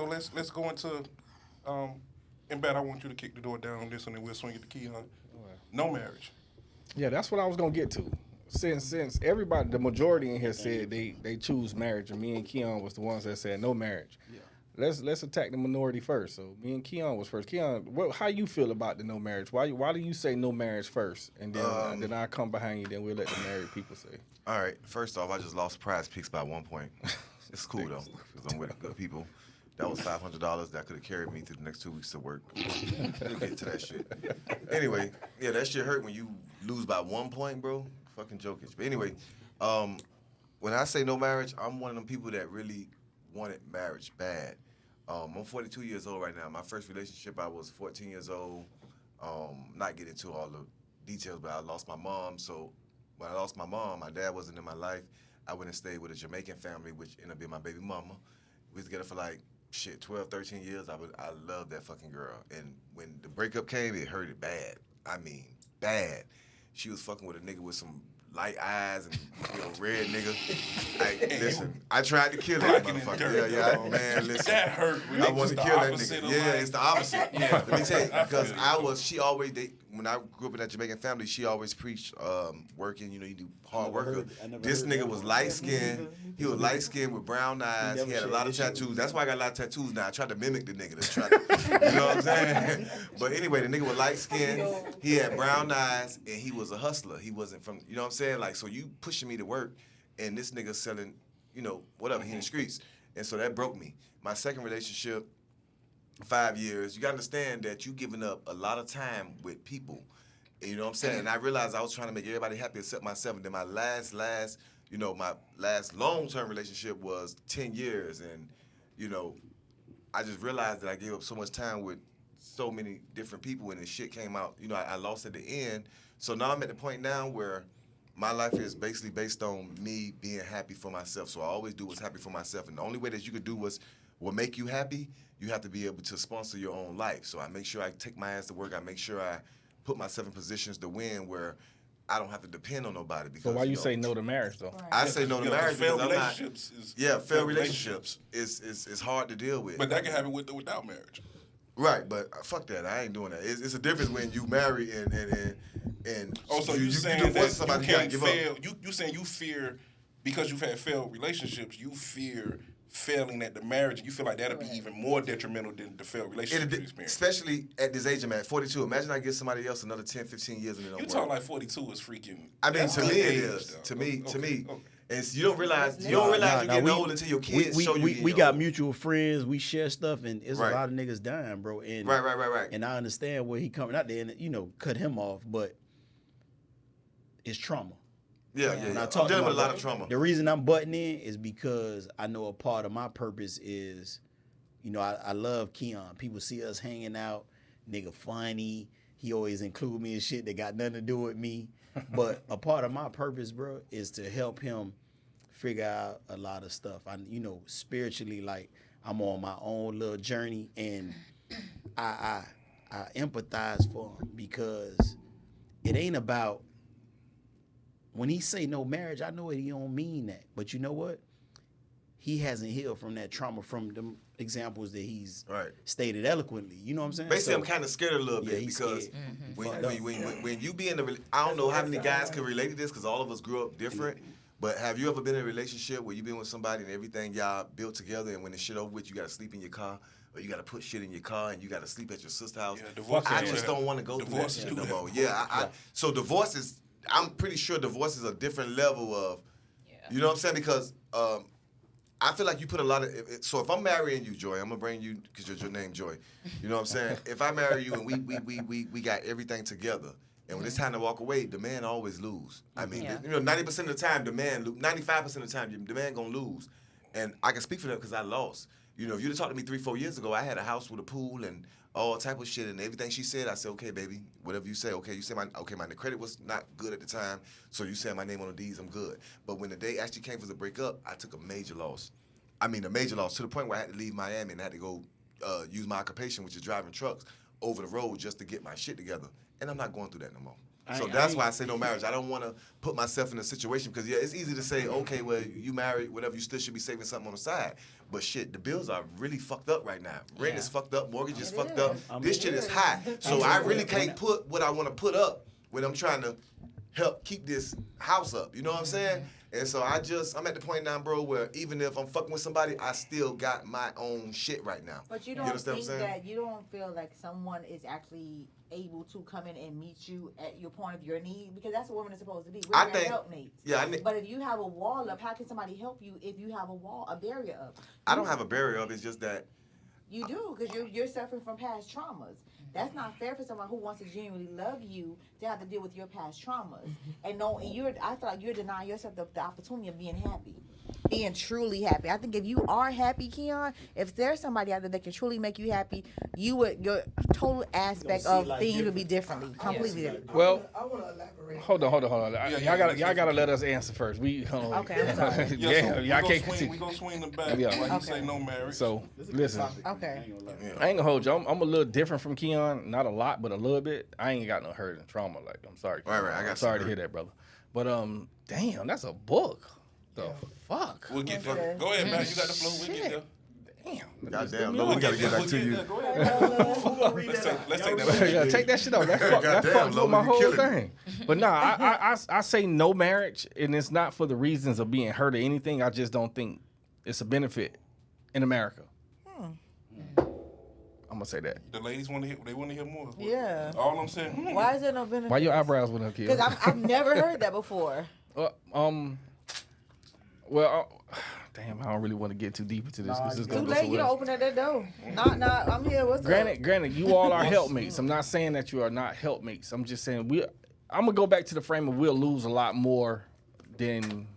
let's go into in bed. I want you to kick the door down on this one, and we'll swing it the key on. No marriage.
Yeah, that's what I was gonna get to. Since everybody, the majority in here said they choose marriage, and me and Keon was the ones that said no marriage. Yeah. Let's attack the minority first. So me and Keon was first. Keon, how you feel about the no marriage? Why do you say no marriage first, and then I come behind you, then we'll let the married people say.
All right. First off, I just lost Prize Picks by 1 point. It's cool though, because I'm with good people. That was $500 that could have carried me through the next 2 weeks of work. We'll get to that shit. Anyway, yeah, that shit hurt when you lose by 1 point, bro. Fucking jokish. But anyway, when I say no marriage, I'm one of them people that really wanted marriage bad. I'm 42 years old right now. My first relationship, I was 14 years old. Not get into all the details, but I lost my mom. So when I lost my mom, my dad wasn't in my life. I went and stayed with a Jamaican family, which ended up being my baby mama. We was together for 12, 13 years. I loved that fucking girl. And when the breakup came, it hurted bad. I mean, bad. She was fucking with a nigga with some light eyes and red nigga. Listen, I tried to kill that motherfucker. Yeah, man, listen.
That hurt.
I wanted to kill that nigga. Yeah, it's the opposite. Yeah. Let me tell you, because she always, when I grew up in that Jamaican family, she always preached working, you do hard work. This nigga was light-skinned. He was light-skinned with brown eyes. He had a lot of tattoos. That's why I got a lot of tattoos now. I tried to mimic the nigga. You know what I'm saying? But anyway, the nigga was light-skinned. He had brown eyes, and he was a hustler. He wasn't from, you know what I'm saying? So you pushing me to work, and this nigga selling, whatever, he in the streets. And so that broke me. My second relationship, 5 years, you got to understand that you giving up a lot of time with people. You know what I'm saying? And I realized I was trying to make everybody happy except myself. And then my last long-term relationship was 10 years. And, I just realized that I gave up so much time with so many different people and the shit came out. I lost at the end. So now I'm at the point now where my life is basically based on me being happy for myself. So I always do what's happy for myself. And the only way that you could do what make you happy, you have to be able to sponsor your own life. So I make sure I take my ass to work. I make sure I put myself in positions to win where I don't have to depend on nobody. Because,
So why you say no to marriage though?
I say no to marriage because I'm not.
Relationships
Failed relationships is hard to deal with.
But that can happen without marriage.
Right, but fuck that. I ain't doing that. It's a difference when you marry and
So you saying
divorce
that
somebody,
you can't
give up.
fail? You saying you fear because you've had failed relationships? You fear failing at the marriage. You feel like that'll be even more detrimental than the failed relationship experience.
Especially at this age I'm at, 42. Imagine I get somebody else another 10, 15 years and it don't
You
work.
talk like 42 is freaking.
I mean,
that's
to
good
me it
age,
is.
though.
To me.
Okay.
And you don't realize you're getting old until your kids show you.
We got mutual friends. We share stuff, and it's
Right.
a lot of niggas dying, bro. And
Right.
And I understand where he coming out there, and cut him off, but it's trauma.
Yeah.
When I
I'm
talk to
dealing
my
with a lot
brother,
of trauma.
The reason I'm butting in is because I know a part of my purpose is, I love Keon. People see us hanging out, nigga funny. He always include me in shit that got nothing to do with me. But a part of my purpose, bro, is to help him figure out a lot of stuff. Spiritually, like I'm on my own little journey, and I empathize for him because it ain't about when he say no marriage. I know he don't mean that, but you know what? He hasn't healed from that trauma from the examples that he's stated eloquently. You know what I'm saying?
Basically, I'm kind of scared a little bit
he's
because
scared.
when you be in I don't know how many guys can relate to this because all of us grew up different. But have you ever been in a relationship where you've been with somebody and everything y'all built together, and when the shit over with, you got to sleep in your car, or you got to put shit in your car, and you got to sleep at your sister's house?
Yeah,
I just don't want to go through that shit no more. Yeah, so divorce is, I'm pretty sure divorce is a different level of, you know what I'm saying? Because I feel like you put a lot of, so if I'm marrying you, Joy, I'm going to bring you, because your name Joy, you know what I'm saying? If I marry you and we got everything together, and when it's time to walk away, the man always lose. I mean, 90% of the time, the man, 95% of the time, the man gonna lose. And I can speak for them because I lost. If you'd have talked to me 3-4 years ago, I had a house with a pool and all type of shit, and everything she said, I said, okay, baby, whatever you say. Okay, you say my credit was not good at the time, so you said my name on the deeds, I'm good. But when the day actually came for us to break up, I took a major loss. I mean, a major loss to the point where I had to leave Miami and I had to go use my occupation, which is driving trucks, over the road just to get my shit together. And I'm not going through that no more. So that's why I say no marriage. I don't want to put myself in a situation because, it's easy to say, okay, well, you married, whatever, you still should be saving something on the side. But shit, the bills are really fucked up right now. Rent is fucked up. Mortgage is fucked up. This shit is high. So I really can't put what I want to put up when I'm trying to help keep this house up. You know what I'm saying? And so I'm at the point now, bro, where even if I'm fucking with somebody, I still got my own shit right now.
But you don't you don't feel like someone is actually able to come in and meet you at your point of your need, because that's what women are supposed to be. We're your helpmates. But if you have a wall up, how can somebody help you if you have a barrier up?
I don't have a barrier up. It's just that
you do, because you're suffering from past traumas. That's not fair for someone who wants to genuinely love you to have to deal with your past traumas. And I feel like you're denying yourself the opportunity of being happy. Being truly happy. I think if you are happy, Keon, if there's somebody out there that can truly make you happy, your total aspect of things would be completely different.
Well,
I want to elaborate.
hold on. Y'all gotta let us answer first. Okay,
I'm sorry.
Y'all can't
We
continue.
gonna swing the back while you say no marriage.
So listen,
Okay.
I ain't gonna hold you. I'm a little different from Keon, not a lot, but a little bit. I ain't got no hurt and trauma. Like, I'm sorry.
Right.
I'm sorry to hear that, brother. But damn, that's a book. The fuck.
We'll get Go ahead, man. You got the flow. We'll get there.
Damn.
goddamn, no, we gotta get back to you.
Let's take that.
Yeah, take that shit off. That fucked up my whole thing. But nah, I say no marriage, and it's not for the reasons of being hurt or anything. I just don't think it's a benefit in America. I'm gonna say that.
The ladies want to hear. They want to hear more.
Yeah.
All I'm saying.
Why is there no benefit?
Why your eyebrows went up, kid?
Because I've never heard that before.
Damn, I don't really want to get too deep into this because it's
Too
gonna go
late.
so
You don't
well.
open that door. Nah. I'm here. What's up?
Granted, you all are helpmates. I'm not saying that you are not helpmates. I'm just saying I'm gonna go back to the frame of we'll lose a lot more than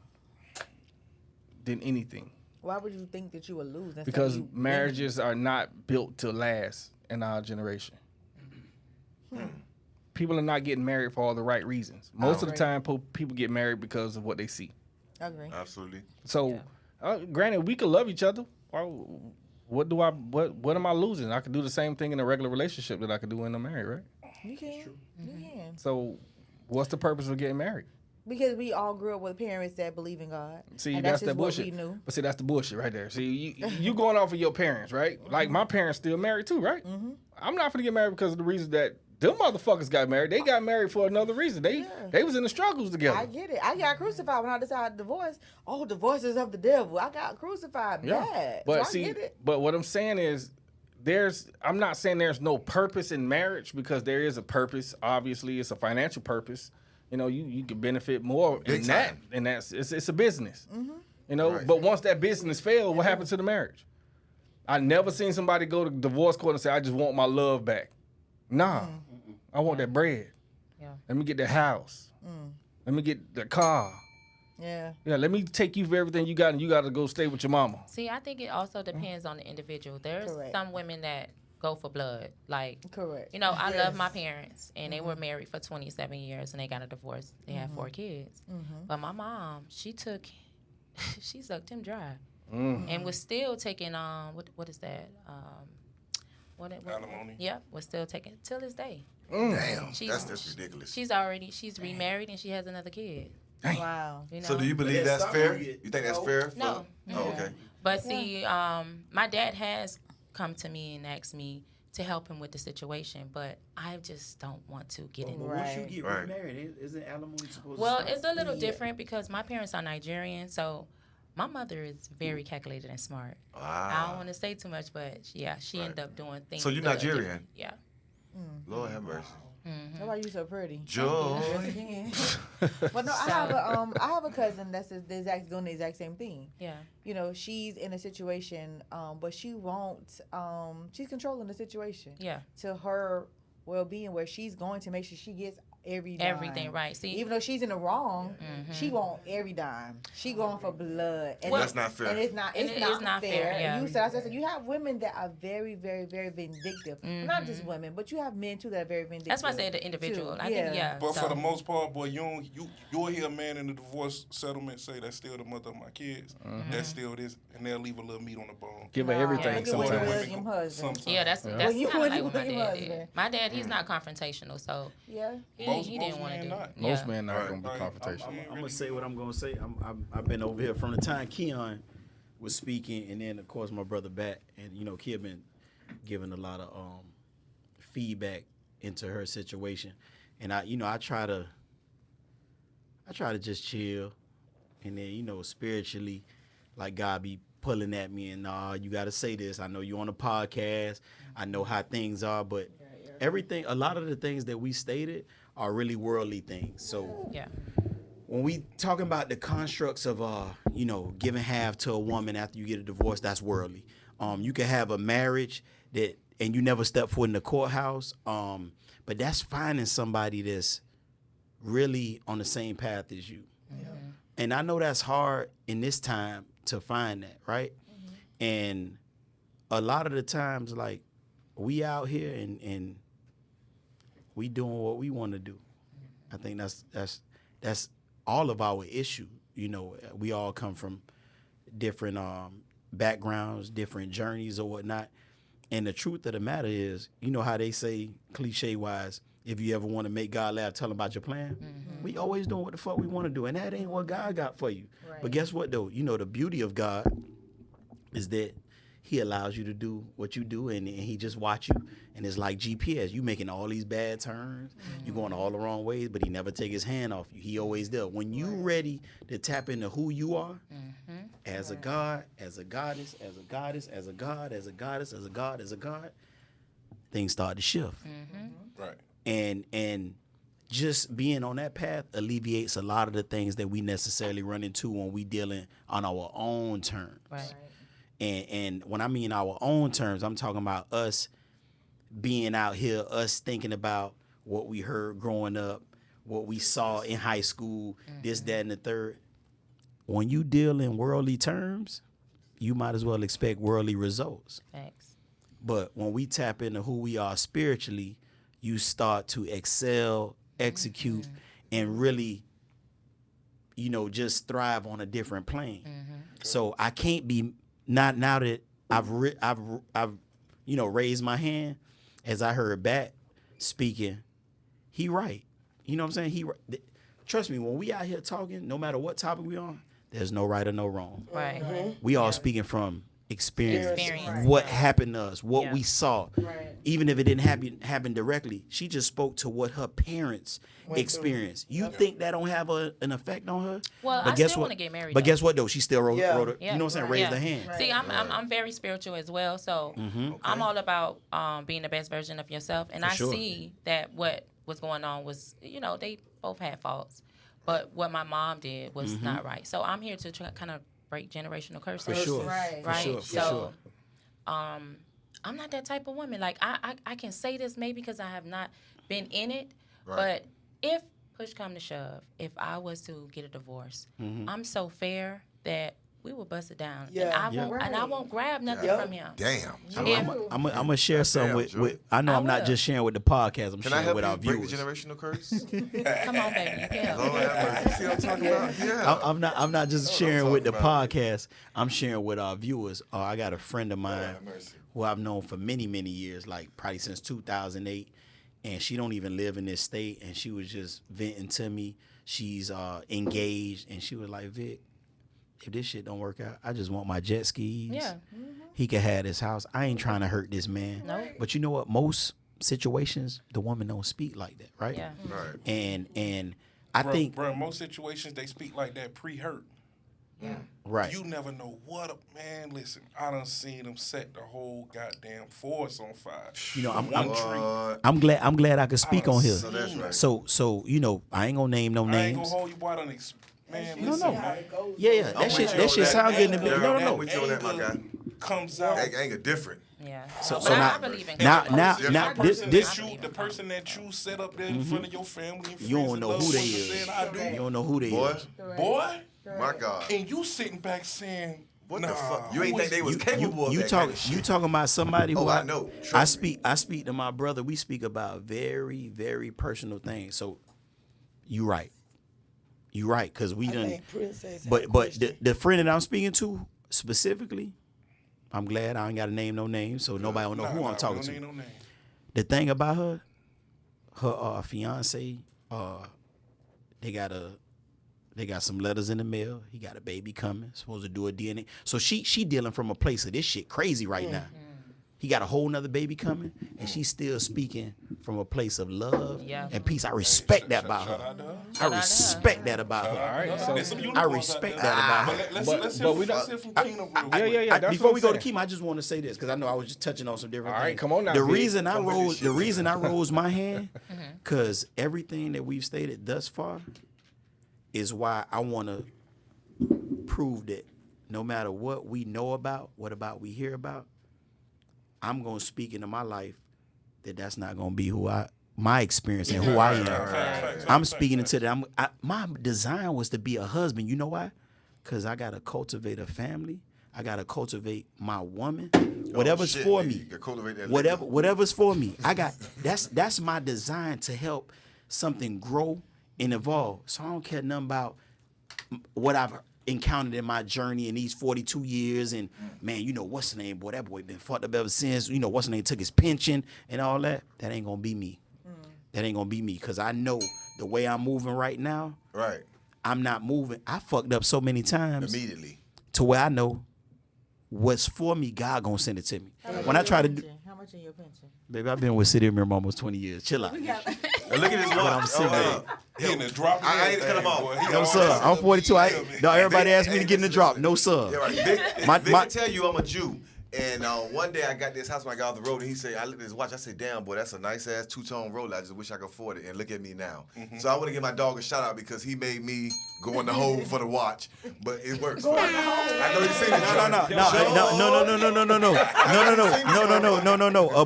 anything.
Why would you think that you would lose?
Because marriages are not built to last in our generation. People are not getting married for all the right reasons. Most of the time, people get married because of what they see.
I agree.
Absolutely.
So, granted, we could love each other. What am I losing? I could do the same thing in a regular relationship that I could do in a married, right?
You can. You can.
So, what's the purpose of getting married?
Because we all grew up with parents that believe in God.
See,
and
that's
just
that
what
bullshit.
we knew.
But see, that's the bullshit right there. See, you going off of your parents, right? Like my parents still married too, right?
Mm-hmm.
I'm not gonna get married because of the reason that them motherfuckers got married. They got married for another reason. They was in the struggles together.
I get it. I got crucified when I decided to divorce. Oh, divorce is of the devil. I got crucified bad.
But
so
see,
I get it.
but what I'm saying is, I'm not saying there's no purpose in marriage, because there is a purpose. Obviously, it's a financial purpose. You know, you can benefit more in that, and it's a business.
Mm-hmm.
You know,
Right.
but once that business failed, what happened to the marriage? I never seen somebody go to divorce court and say, "I just want my love back." Nah, I want that bread.
Yeah.
Let me get the house. Let me get the car.
Yeah.
Yeah, let me take you for everything you got, and you got to go stay with your mama.
See, I think it also depends on the individual. There's
Correct.
some women that go for blood. Like,
Correct.
you know, I
Yes.
love my parents, and they were married for 27 years, and they got a divorce. They had 4 kids. But my mom, she sucked him dry, and was still taking what is that? What
Alimony?
Yep, was still taking till this day.
Damn,
She's-
that's ridiculous.
She's remarried and she has another kid.
Wow.
You know?
So do you believe
that's
that's fair?
something
You think that's fair?
No.
Oh, okay.
But see, my dad has come to me and asked me to help him with the situation, but I just don't want to get in.
But once you
Right.
get
Right.
remarried, isn't alimony supposed
Well,
to stop?
it's a little different because my parents are Nigerian, so my mother is very calculated and smart. I don't want to say too much, but yeah, she ended up doing things.
So you
a little
Nigerian?
different. Yeah.
Lord have mercy.
That's why you so pretty.
Joy.
But no, I have a cousin that's doing the exact same thing.
Yeah.
You know, she's in a situation, but she won't. She's controlling the situation
Yeah.
to her well-being, where she's going to make sure she gets every dime.
Everything right. See,
Even though she's in the wrong, she want every dime. She going for blood, and
That's not fair.
And it's not.
And
It's
it is
not
not
fair.
fair, yeah.
You said you have women that are very, very, very vindictive. Not just women, but you have men too that are very vindictive.
that's why I said the individual.
too.
I think, yeah.
But
so,
for the most part, boy, you'll hear a man in the divorce settlement say that's still the mother of my kids. That's still this, and they'll leave a little meat on the bone.
Give her everything
Look at William
sometimes.
William husband.
yeah, that's
When
kind
you-
of
when
like
you-
what my
when you
dad
husband.
did. My dad, he's not confrontational, so
Yeah.
he
Most
didn't want to
men
do.
not.
Most
Yeah.
men not
Right.
gonna be
Right.
confrontational.
I'm gonna say what I'm gonna say. I've been over here from the time Keon was speaking, and then of course my brother back, and you know Kid been giving a lot of feedback into her situation, and I try to just chill, and then spiritually, like God be pulling at me, and you got to say this. I know you on a podcast. I know how things are, but everything, a lot of the things that we stated are really worldly things. So
Yeah.
when we talking about the constructs of giving half to a woman after you get a divorce, that's worldly. You can have a marriage and you never step foot in the courthouse, but that's finding somebody that's really on the same path as you. And I know that's hard in this time to find that, right? And a lot of the times, like, we out here and we doing what we want to do. I think that's all of our issue. You know, we all come from different backgrounds, different journeys or whatnot. And the truth of the matter is, you know how they say, cliche wise, if you ever want to make God laugh, tell him about your plan. We always doing what the fuck we want to do, and that ain't what God got for you.
Right.
But guess what though? You know, the beauty of God is that he allows you to do what you do, and he just watch you. And it's like GPS. You making all these bad turns. You going all the wrong ways, but he never take his hand off you. He always there. When you ready to tap into who you are, as a God, as a goddess, as a goddess, as a God, as a goddess, as a God, as a God, things start to shift.
Right.
And just being on that path alleviates a lot of the things that we necessarily run into when we dealing on our own terms.
Right.
And when I mean our own terms, I'm talking about us being out here, us thinking about what we heard growing up, what we saw in high school, this, that, and the third. When you deal in worldly terms, you might as well expect worldly results.
Thanks.
But when we tap into who we are spiritually, you start to excel, execute, and really, just thrive on a different plane. So I can't be not now that I've raised my hand as I heard Bat speaking. He right. You know what I'm saying? trust me, when we out here talking, no matter what topic we on, there's no right or no wrong.
Right.
We all speaking from experience.
Experience.
What happened to us, what
Yeah.
we saw.
Right.
Even if it didn't happen directly, she just spoke to what her parents experienced. You think that don't have an effect on her?
Well,
But
I
guess
still
what?
want to get married.
But
though.
guess what though? She still wrote,
Yeah.
you know what I'm saying? Raised
Yeah.
her hand.
Right.
See, I'm very spiritual as well, so I'm all about being the best version of yourself. And I
sure.
see that what was going on was, they both had faults, but what my mom did was not right. So I'm here to try kind of break generational curses.
For sure.
Right.
Right.
sure, for
so,
sure.
I'm not that type of woman. Like I can say this maybe because I have not been in it,
Right.
but if push come to shove, if I was to get a divorce, I'm so fair that we will bust it down.
Yeah.
And I won't grab nothing
Yeah.
from him.
Damn.
If-
I'm gonna share some
Damn,
with,
Joe.
with. I know
I
I'm not
will.
just sharing with the podcast. I'm
Can I
sharing
help
with
you
our
break
viewers.
the generational curse?
Come on, baby. Yeah.
Lord have mercy. See what I'm talking about? Yeah.
I'm not just
That's what
sharing
I'm
with the
talking about.
podcast. I'm sharing with our viewers. I got a friend of mine
have mercy.
who I've known for many years, like probably since 2008, and she don't even live in this state. And she was just venting to me. She's engaged, and she was like, Vic, if this shit don't work out, I just want my jet skis.
Yeah.
He could have this house. I ain't trying to hurt this man.
Nope.
But you know what? Most situations, the woman don't speak like that, right?
Yeah.
Right.
And I
Bro,
think
bro, most situations they speak like that pre-hurt.
right.
You never know what man. Listen, I done seen them set the whole goddamn forest on fire.
You know, I'm
One tree.
I'm glad I could speak on here.
So that's right.
So you know, I ain't gonna name no
I ain't
names.
gonna hold you, boy. Man,
No,
listen,
no.
man.
Yeah,
I'm
that
with
shit
you
that
on
shit
that.
sound good in the
Yeah,
no,
I'm
no.
with you on that, my guy.
Comes out.
Anger different.
Yeah.
So
But I
now
believe in
now
God.
now
The
now
The
this
person
this
that the person that you set up there in front of your family and friends
you don't
and
know
loved
who they
ones
is.
saying, I do.
You don't know who they
Boy,
is.
Boy,
my God.
and you sitting back saying,
What
nah,
the fuck? You
who
ain't think
is-
they was capable of
You
that
talk
kind of shit.
you talking about somebody who
Oh, I know.
I
Trust me.
speak to my brother. We speak about very personal things. So you right. You right, cause we
I
done.
think Princess had a
But
question.
the friend that I'm speaking to specifically, I'm glad I ain't got to name no names, so nobody don't know who I'm talking to.
No name.
The thing about her fiance, they got some letters in the mail. He got a baby coming, supposed to do a DNA. So she dealing from a place of this shit crazy right now. He got a whole nother baby coming, and she's still speaking from a place of love
Yeah.
and peace. I respect that about
Shout
her.
out to her.
I respect that about
All
her.
right, so
There's some
I
unicorns
respect
out
that
there.
about
But
her.
let's
but
hear
we
from-
don't-
let's hear from Keenan real quick.
Yeah, that's
Before
what
we
I'm
go to
saying.
Keem, I just want to say this because I know I was just touching on some different
All right,
things.
come on now,
The
Vic.
reason I
Come with
rose,
this
the
shit.
reason I rose my hand, because everything that we've stated thus far is why I want to prove that no matter what we know about, what about we hear about, I'm gonna speak into my life that's not gonna be my experience and who I am.
Facts,
I'm speaking into that. My design was to be a husband. You know why? Because I gotta cultivate a family. I gotta cultivate my woman. Whatever's
shit,
for
nigga.
me.
You can cultivate that
Whatever's for me. That's my design to help something grow and evolve. So I don't care nothing about what I've encountered in my journey in these 42 years. And man, you know what's the name, boy? That boy been fucked up ever since. You know what's the name? Took his pension and all that. That ain't gonna be me. That ain't gonna be me because I know the way I'm moving right now.
Right.
I'm not moving. I fucked up so many times
Immediately.
to where I know what's for me. God gonna send it to me. When I try to do,
How much in your pension?
baby, I've been with City of Miriam almost 20 years. Chill out.
And look at this watch.
I'm saying.
He in the drop.
I ain't cut him off.
No sir, I'm 42. No, everybody asked me to get in the drop. No
Yeah,
sir.
right. Vic,
My-
Vic
my-
can tell you I'm a Jew. And one day I got this house when I got off the road, and he said, I looked at his watch. I said, damn, boy, that's a nice ass two-tone Rolex. I just wish I could afford it. And look at me now. So I want to give my dog a shout out because he made me go in the hole for the watch. But it works. I know you seen it.
No.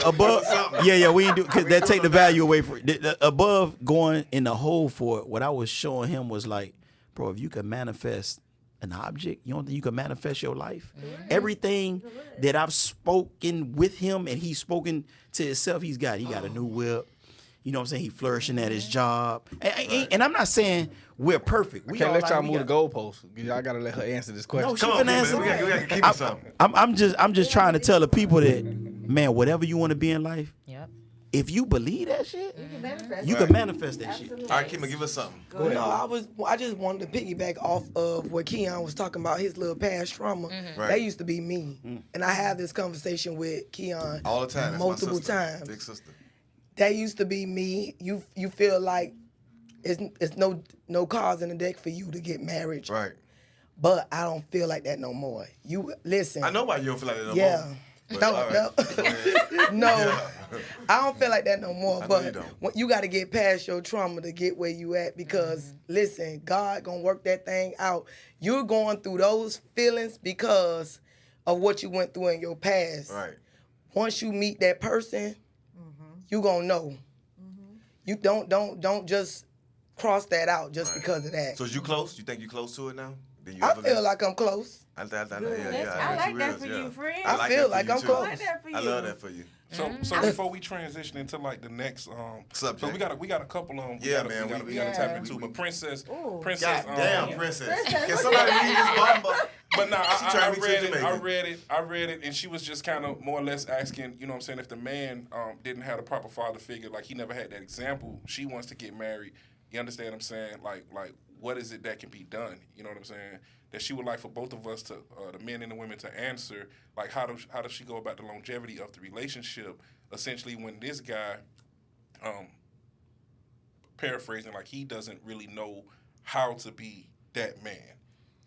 Above. Yeah, we ain't do because that take the value away from it. Above going in the hole for it. What I was showing him was like, bro, if you can manifest an object, you don't think you can manifest your life? Everything that I've spoken with him and he's spoken to himself, he got a new whip. You know what I'm saying? He flourishing at his job. And I'm not saying we're perfect. We
Can't
all
let
like-
y'all
we
move the
got-
goalposts. Y'all gotta let her answer this question.
No, she
Come on,
finna answer.
man. We got to keep it something.
I'm just trying to tell the people that, man, whatever you want to be in life,
Yep.
if you believe that shit,
You can manifest.
you can manifest that shit.
Absolutely.
All right, Kima, give us something.
Go ahead.
No, I just wanted to piggyback off of what Keon was talking about, his little past trauma.
Right.
That used to be me. And I have this conversation with Keon
All the time. That's
multiple
my sister.
times.
Big sister.
That used to be me. You feel like it's no cause in the deck for you to get married.
Right.
But I don't feel like that no more. You listen.
I know why you don't feel like that no
Yeah.
more.
No,
But, all right.
no.
Go ahead.
No,
Yeah.
I don't feel like that no more.
I know
But
you don't.
you got to get past your trauma to get where you at. Because listen, God gonna work that thing out. You're going through those feelings because of what you went through in your past.
Right.
Once you meet that person, you gonna know. You don't just cross that out just
Right.
because of that.
So is you close? You think you close to it now? Did you
I
ever
feel
let-
like I'm close.
I know, yeah,
That's-
yeah.
I
bet
like
you
that
is,
for
yeah.
you, friend.
I
like
feel
that for
like
you,
I'm
too.
close.
I like that for
I
you.
love that for you.
So before we transition into like the next
Subject.
so we got a couple of them.
Yeah,
we
man,
gotta,
we-
we gotta
yeah.
tap into. But Princess,
Ooh.
Princess,
God damn,
um,
princess.
Princess,
Can
what
somebody
you
read this bumper?
But no,
She
I
trying to be
read
too
it. I
Jamaican.
read it, and she was just kind of more or less asking, you know what I'm saying, if the man didn't have a proper father figure, like he never had that example. She wants to get married. You understand what I'm saying? Like what is it that can be done? You know what I'm saying? That she would like for both of us to, the men and the women, to answer. Like how does she go about the longevity of the relationship? Essentially, when this guy, paraphrasing, like he doesn't really know how to be that man.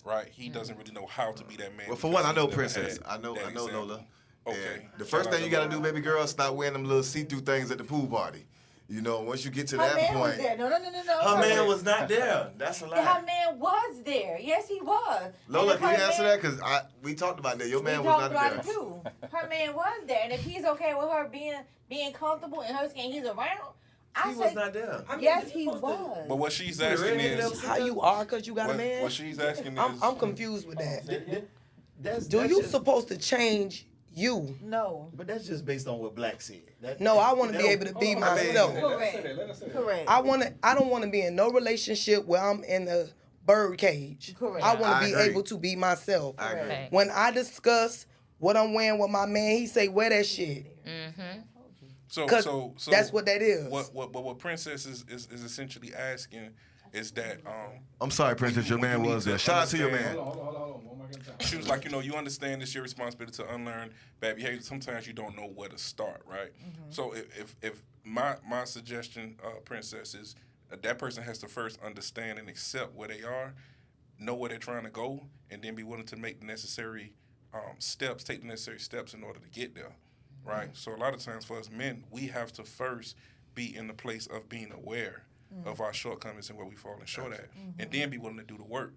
Right, he doesn't really know how to be that man.
Well, for
because
one, I know
he's never
princess.
had
I know
that example.
Lola.
Okay.
And the first
Shout out
thing you
to
gotta do,
Lola.
baby girl, is stop wearing them little see-through things at the pool party. You know, once you get to
Her
that
man was
point,
there. No.
her man was not there. That's a
Her
lie.
man was there. Yes, he was.
Lola,
And if
can you
her
answer
man-
that? Because we talked about that. Your man
we
was
talked
not
about
there.
it too. Her man was there, and if he's okay with her being comfortable in her skin, he's around. I
He
say
was not there.
yes, he was.
But what she's asking is,
How you are because you got a man?
what she's asking is,
I'm confused with that.
That's
Do you
just,
supposed to change you?
No.
But that's just based on what Black said.
No, I want to be able to be myself.
Correct.
I don't want to be in no relationship where I'm in a bird cage.
Correct.
I want
I
to be
agree.
able to be myself.
I agree.
Right.
When I discuss what I'm wearing with my man, he say wear that shit.
so
Cause that's what that is.
What Princess is essentially asking is that
I'm sorry, princess. Your man was there. Shout out to your man.
Hold on. One more time.
she was like, you understand it's your responsibility to unlearn bad behavior. Sometimes you don't know where to start, right? So if my suggestion, Princess, is that person has to first understand and accept where they are, know where they're trying to go, and then be willing to make the necessary steps, take the necessary steps in order to get there, right? So a lot of times for us men, we have to first be in the place of being aware of our shortcomings and where we falling short at, and then be willing to do the work.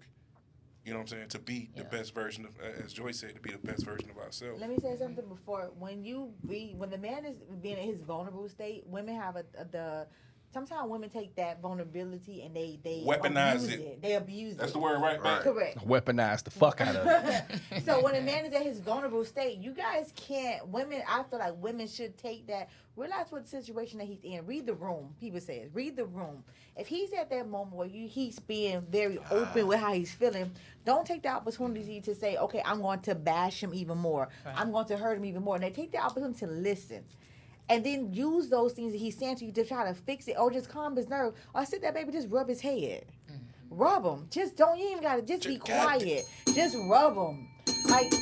You know what I'm saying? To be the best version of, as Joyce said, to be the best version of ourselves.
Let me say something before. When the man is being in his vulnerable state, women have sometimes women take that vulnerability and they
Weaponize
abuse
it.
They abuse
That's
it.
the word, right?
Right.
Correct.
Weaponize the fuck out of it.
So when a man is at his vulnerable state, you guys can't. Women, I feel like women should take that. Realize what situation that he's in. Read the room. People say, read the room. If he's at that moment where he's being very open with how he's feeling, don't take the opportunity to say, okay, I'm going to bash him even more.
Right.
I'm going to hurt him even more. And they take the opportunity to listen. And then use those things that he's saying to you to try to fix it, or just calm his nerve. Or sit there, baby, just rub his head. Rub him. Just don't. You even gotta just be quiet. Just rub him. Like.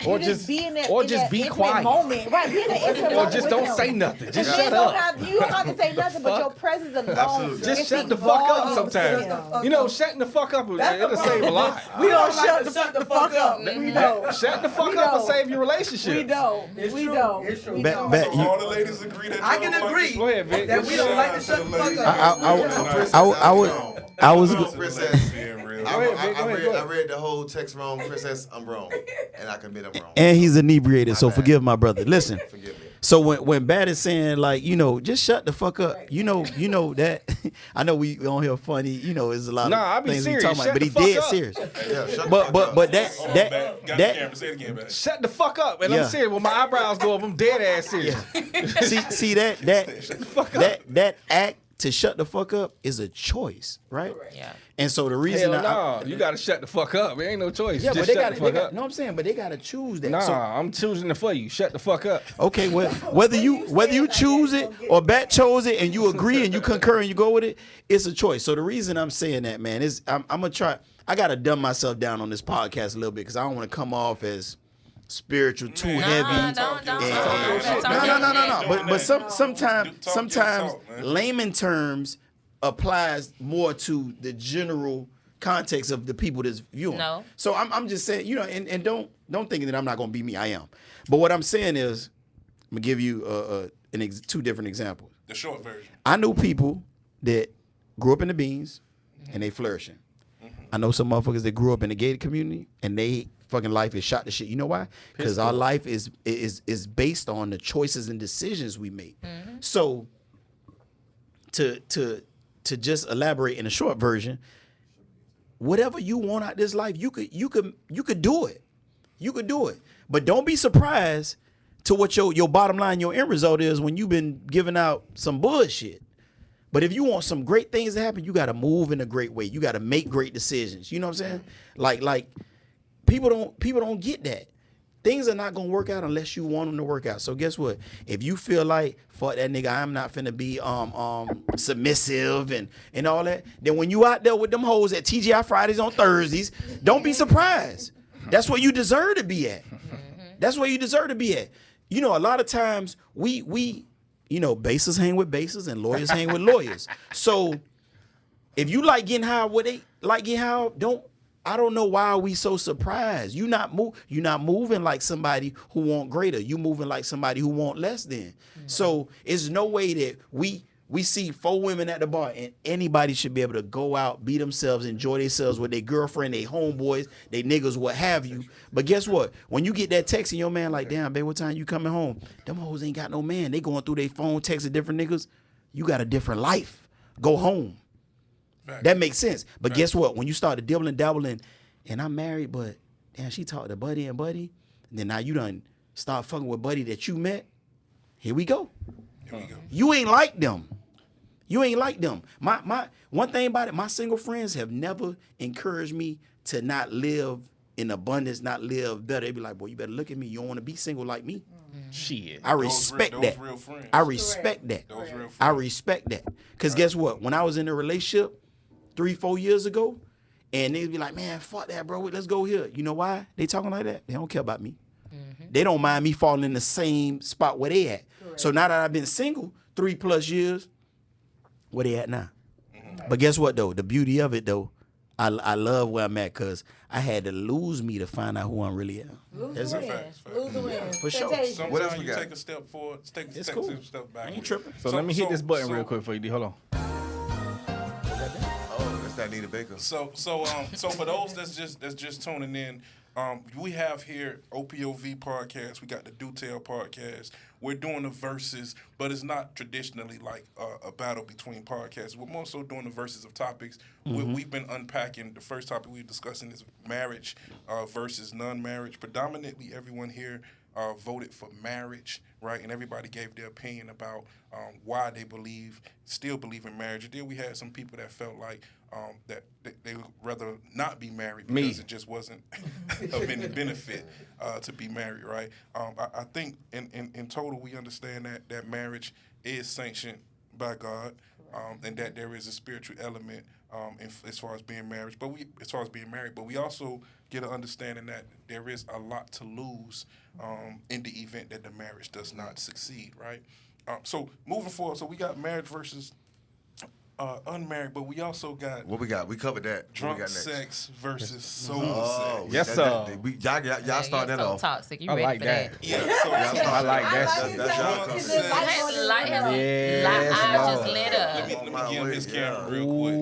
Or
you
just-
be in that,
or
in
just
that
be
intimate
quiet.
moment. Right, be in that intimate
Or
moment
just
with
don't
him.
say nothing. Just
And
shut
then
up.
you don't have to say nothing, but
Fuck.
your presence alone.
Absolutely.
Just
it
shut the
speaks
fuck up
volumes.
sometimes.
Yeah.
You know, shutting the fuck up,
That's the
it'll save a lot.
We don't shut the fuck up. We don't.
Shut the fuck
We
up and
don't.
save your relationship.
We don't.
It's
We
true.
don't.
It's true.
We
Bet-
don't.
bet-
So all the ladies agree that
I
you
can
don't
agree
like
Go ahead, Vic.
that we don't like to shut the fuck up.
I was
Princess.
being real.
Go ahead, Vic, go ahead.
I read the whole text wrong. Princess, I'm wrong. And I can admit I'm wrong.
and he's inebriated, so
bad.
forgive my brother. Listen.
Forgive me.
So when Bad is saying, like, just shut the fuck up, you know that I know we on here funny, there's a lot
Nah, I
of
be
things
serious.
we talking
Shut
about, but
the
he
fuck
dead
up.
serious.
Yeah, shut the
But
fuck
but
up.
but
Hold on,
that
Got the
that
camera. Say it again, man.
Shut the fuck up. And
Yeah.
I'm serious. When my eyebrows go up, I'm dead ass serious.
see that act to shut the fuck up is a choice, right?
Yeah.
And so the reason
Hell no, you gotta shut the fuck up. It ain't no choice.
yeah,
Just
but they
shut
got
the fuck up.
no, I'm saying, but they gotta choose that.
Nah,
So,
I'm choosing it for you. Shut the fuck up.
okay, well, whether you choose it or Bat chose it and you agree and you concur and you go with it, it's a choice. So the reason I'm saying that, man, is I'm gonna try. I gotta dumb myself down on this podcast a little bit because I don't want to come off as spiritual too heavy.
Don't.
But sometimes
Talk man.
layman terms applies more to the general context of the people that's viewing.
No.
So I'm just saying, and don't think that I'm not gonna be me. I am. But what I'm saying is, I'm gonna give you two different examples.
The short version.
I know people that grew up in the beans and they flourishing. I know some motherfuckers that grew up in the gated community and they fucking life is shot to shit. You know why? Because our life is based on the choices and decisions we make. So to just elaborate in a short version, whatever you want out this life, you could do it. You could do it. But don't be surprised to what your bottom line, your end result is when you've been giving out some bullshit. But if you want some great things to happen, you got to move in a great way. You got to make great decisions. You know what I'm saying? Like people don't get that. Things are not gonna work out unless you want them to work out. So guess what? If you feel like fuck that nigga, I'm not finna be submissive and all that, then when you out there with them hoes at TGI Fridays on Thursdays, don't be surprised. That's where you deserve to be at. That's where you deserve to be at. You know, a lot of times we bases hang with bases and lawyers hang with lawyers. So if you like getting high where they like getting high, I don't know why are we so surprised. You're not moving like somebody who want greater. You moving like somebody who want less than. So it's no way that we see 4 women at the bar and anybody should be able to go out, be themselves, enjoy themselves with their girlfriend, their homeboys, their niggas, what have you. But guess what? When you get that text and your man like, damn, babe, what time you coming home? Them hoes ain't got no man. They going through their phone, texting different niggas. You got a different life. Go home. That makes sense. But guess what? When you start to dibble and dabble in, and I'm married, but damn, she talked to buddy, and then now you done start fucking with buddy that you met. Here we go. You ain't like them. You ain't like them. My one thing about it, my single friends have never encouraged me to not live in abundance, not live better. They be like, boy, you better look at me. You don't want to be single like me.
Shit.
I respect that.
Real friends.
I respect that.
Those real friends.
I respect that. Because guess what? When I was in a relationship 3-4 years ago, and they'd be like, man, fuck that, bro. Let's go here. You know why they talking like that? They don't care about me. They don't mind me falling in the same spot where they at. Correct. So now that I've been single 3+ years, where they at now? But guess what, though? The beauty of it, though, I love where I'm at because I had to lose me to find out who I'm really at.
Lose the win.
For sure.
Sometimes
What else we
you
got?
take a step forward, take
It's
a
cool.
step back.
I ain't tripping.
So let me hit this button real quick for you, D. Hold on.
Oh, that's that Nita Baker.
So for those that's just tuning in, we have here OPOV podcast. We got the Do Tell podcast. We're doing the verses, but it's not traditionally like a battle between podcasts. We're more so doing the verses of topics. We've been unpacking. The first topic we're discussing is marriage versus non-marriage. Predominantly, everyone here voted for marriage, right? And everybody gave their opinion about why they still believe in marriage. And then we had some people that felt like that they would rather not be married because it just wasn't of any benefit to be married, right? I think in total we understand that marriage is sanctioned by God, and that there is a spiritual element as far as being married. But we also get an understanding that there is a lot to lose in the event that the marriage does not succeed, right? So moving forward, so we got marriage versus unmarried, but we also got
What we got? We covered that.
drunk
what we got next?
sex versus sober
Oh,
sex.
Yes, sir.
Y'all start that
so
off.
toxic. You
I
ready
like
for
that.
Yeah,
I like that shit.
That's y'all
Drunk
covered.
sex.
Light
Yes,
eyes
Lord.
just lit up.
Let me give him his camera real quick.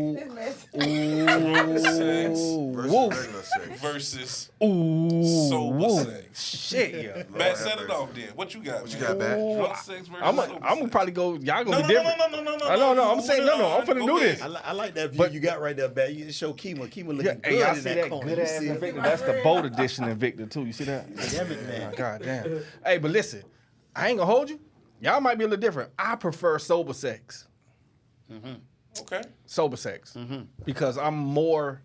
Versus regular sex.
Versus
Ooh,
sober
woo.
sex.
Shit, yeah.
Lord
Bat,
have
set it
mercy.
off then. What you got?
What you
man?
got, Bat?
Drunk sex versus
I'm
sober
gonna
sex.
probably go. Y'all gonna
No,
be
no,
different.
no.
I'm saying no. I'm finna do this.
I like that view
But-
you got right there, Bat. You show Kima. Kima looking
Yeah,
good
hey, y'all
in
see
that
that
corner.
good
You
ass
see it?
Invicta? That's the bold edition Invicta too. You see that?
Damn it, man.
God damn. Hey, but listen, I ain't gonna hold you. Y'all might be a little different. I prefer sober sex.
Okay.
sober sex because I'm more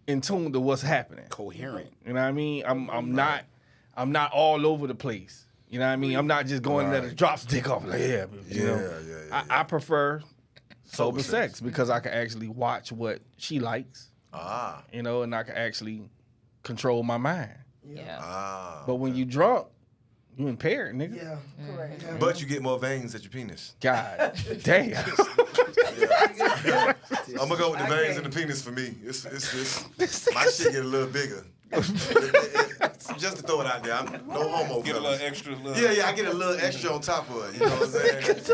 in tune to what's happening.
Coherent.
You know what I mean? I'm not all over the place. You know what I mean? I'm not just going there to drop stick off like you know. I prefer sober sex because I can actually watch what she likes. You know, and I can actually control my mind.
Yeah.
But when you drunk, you impaired, nigga.
Yeah.
Correct.
But you get more veins at your penis.
God damn.
I'm gonna go with the veins and the penis for me. It's my shit get a little bigger. Just to throw it out there, I'm no homo.
Get a
fellas.
little extra.
Yeah, I get a little extra on top of it. You know what I'm saying?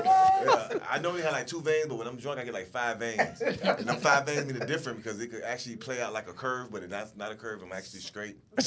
Yeah, I normally have like 2 veins, but when I'm drunk, I get like 5 veins. And them 5 veins mean different because it could actually play out like a curve, but that's not a curve. I'm actually straight.
But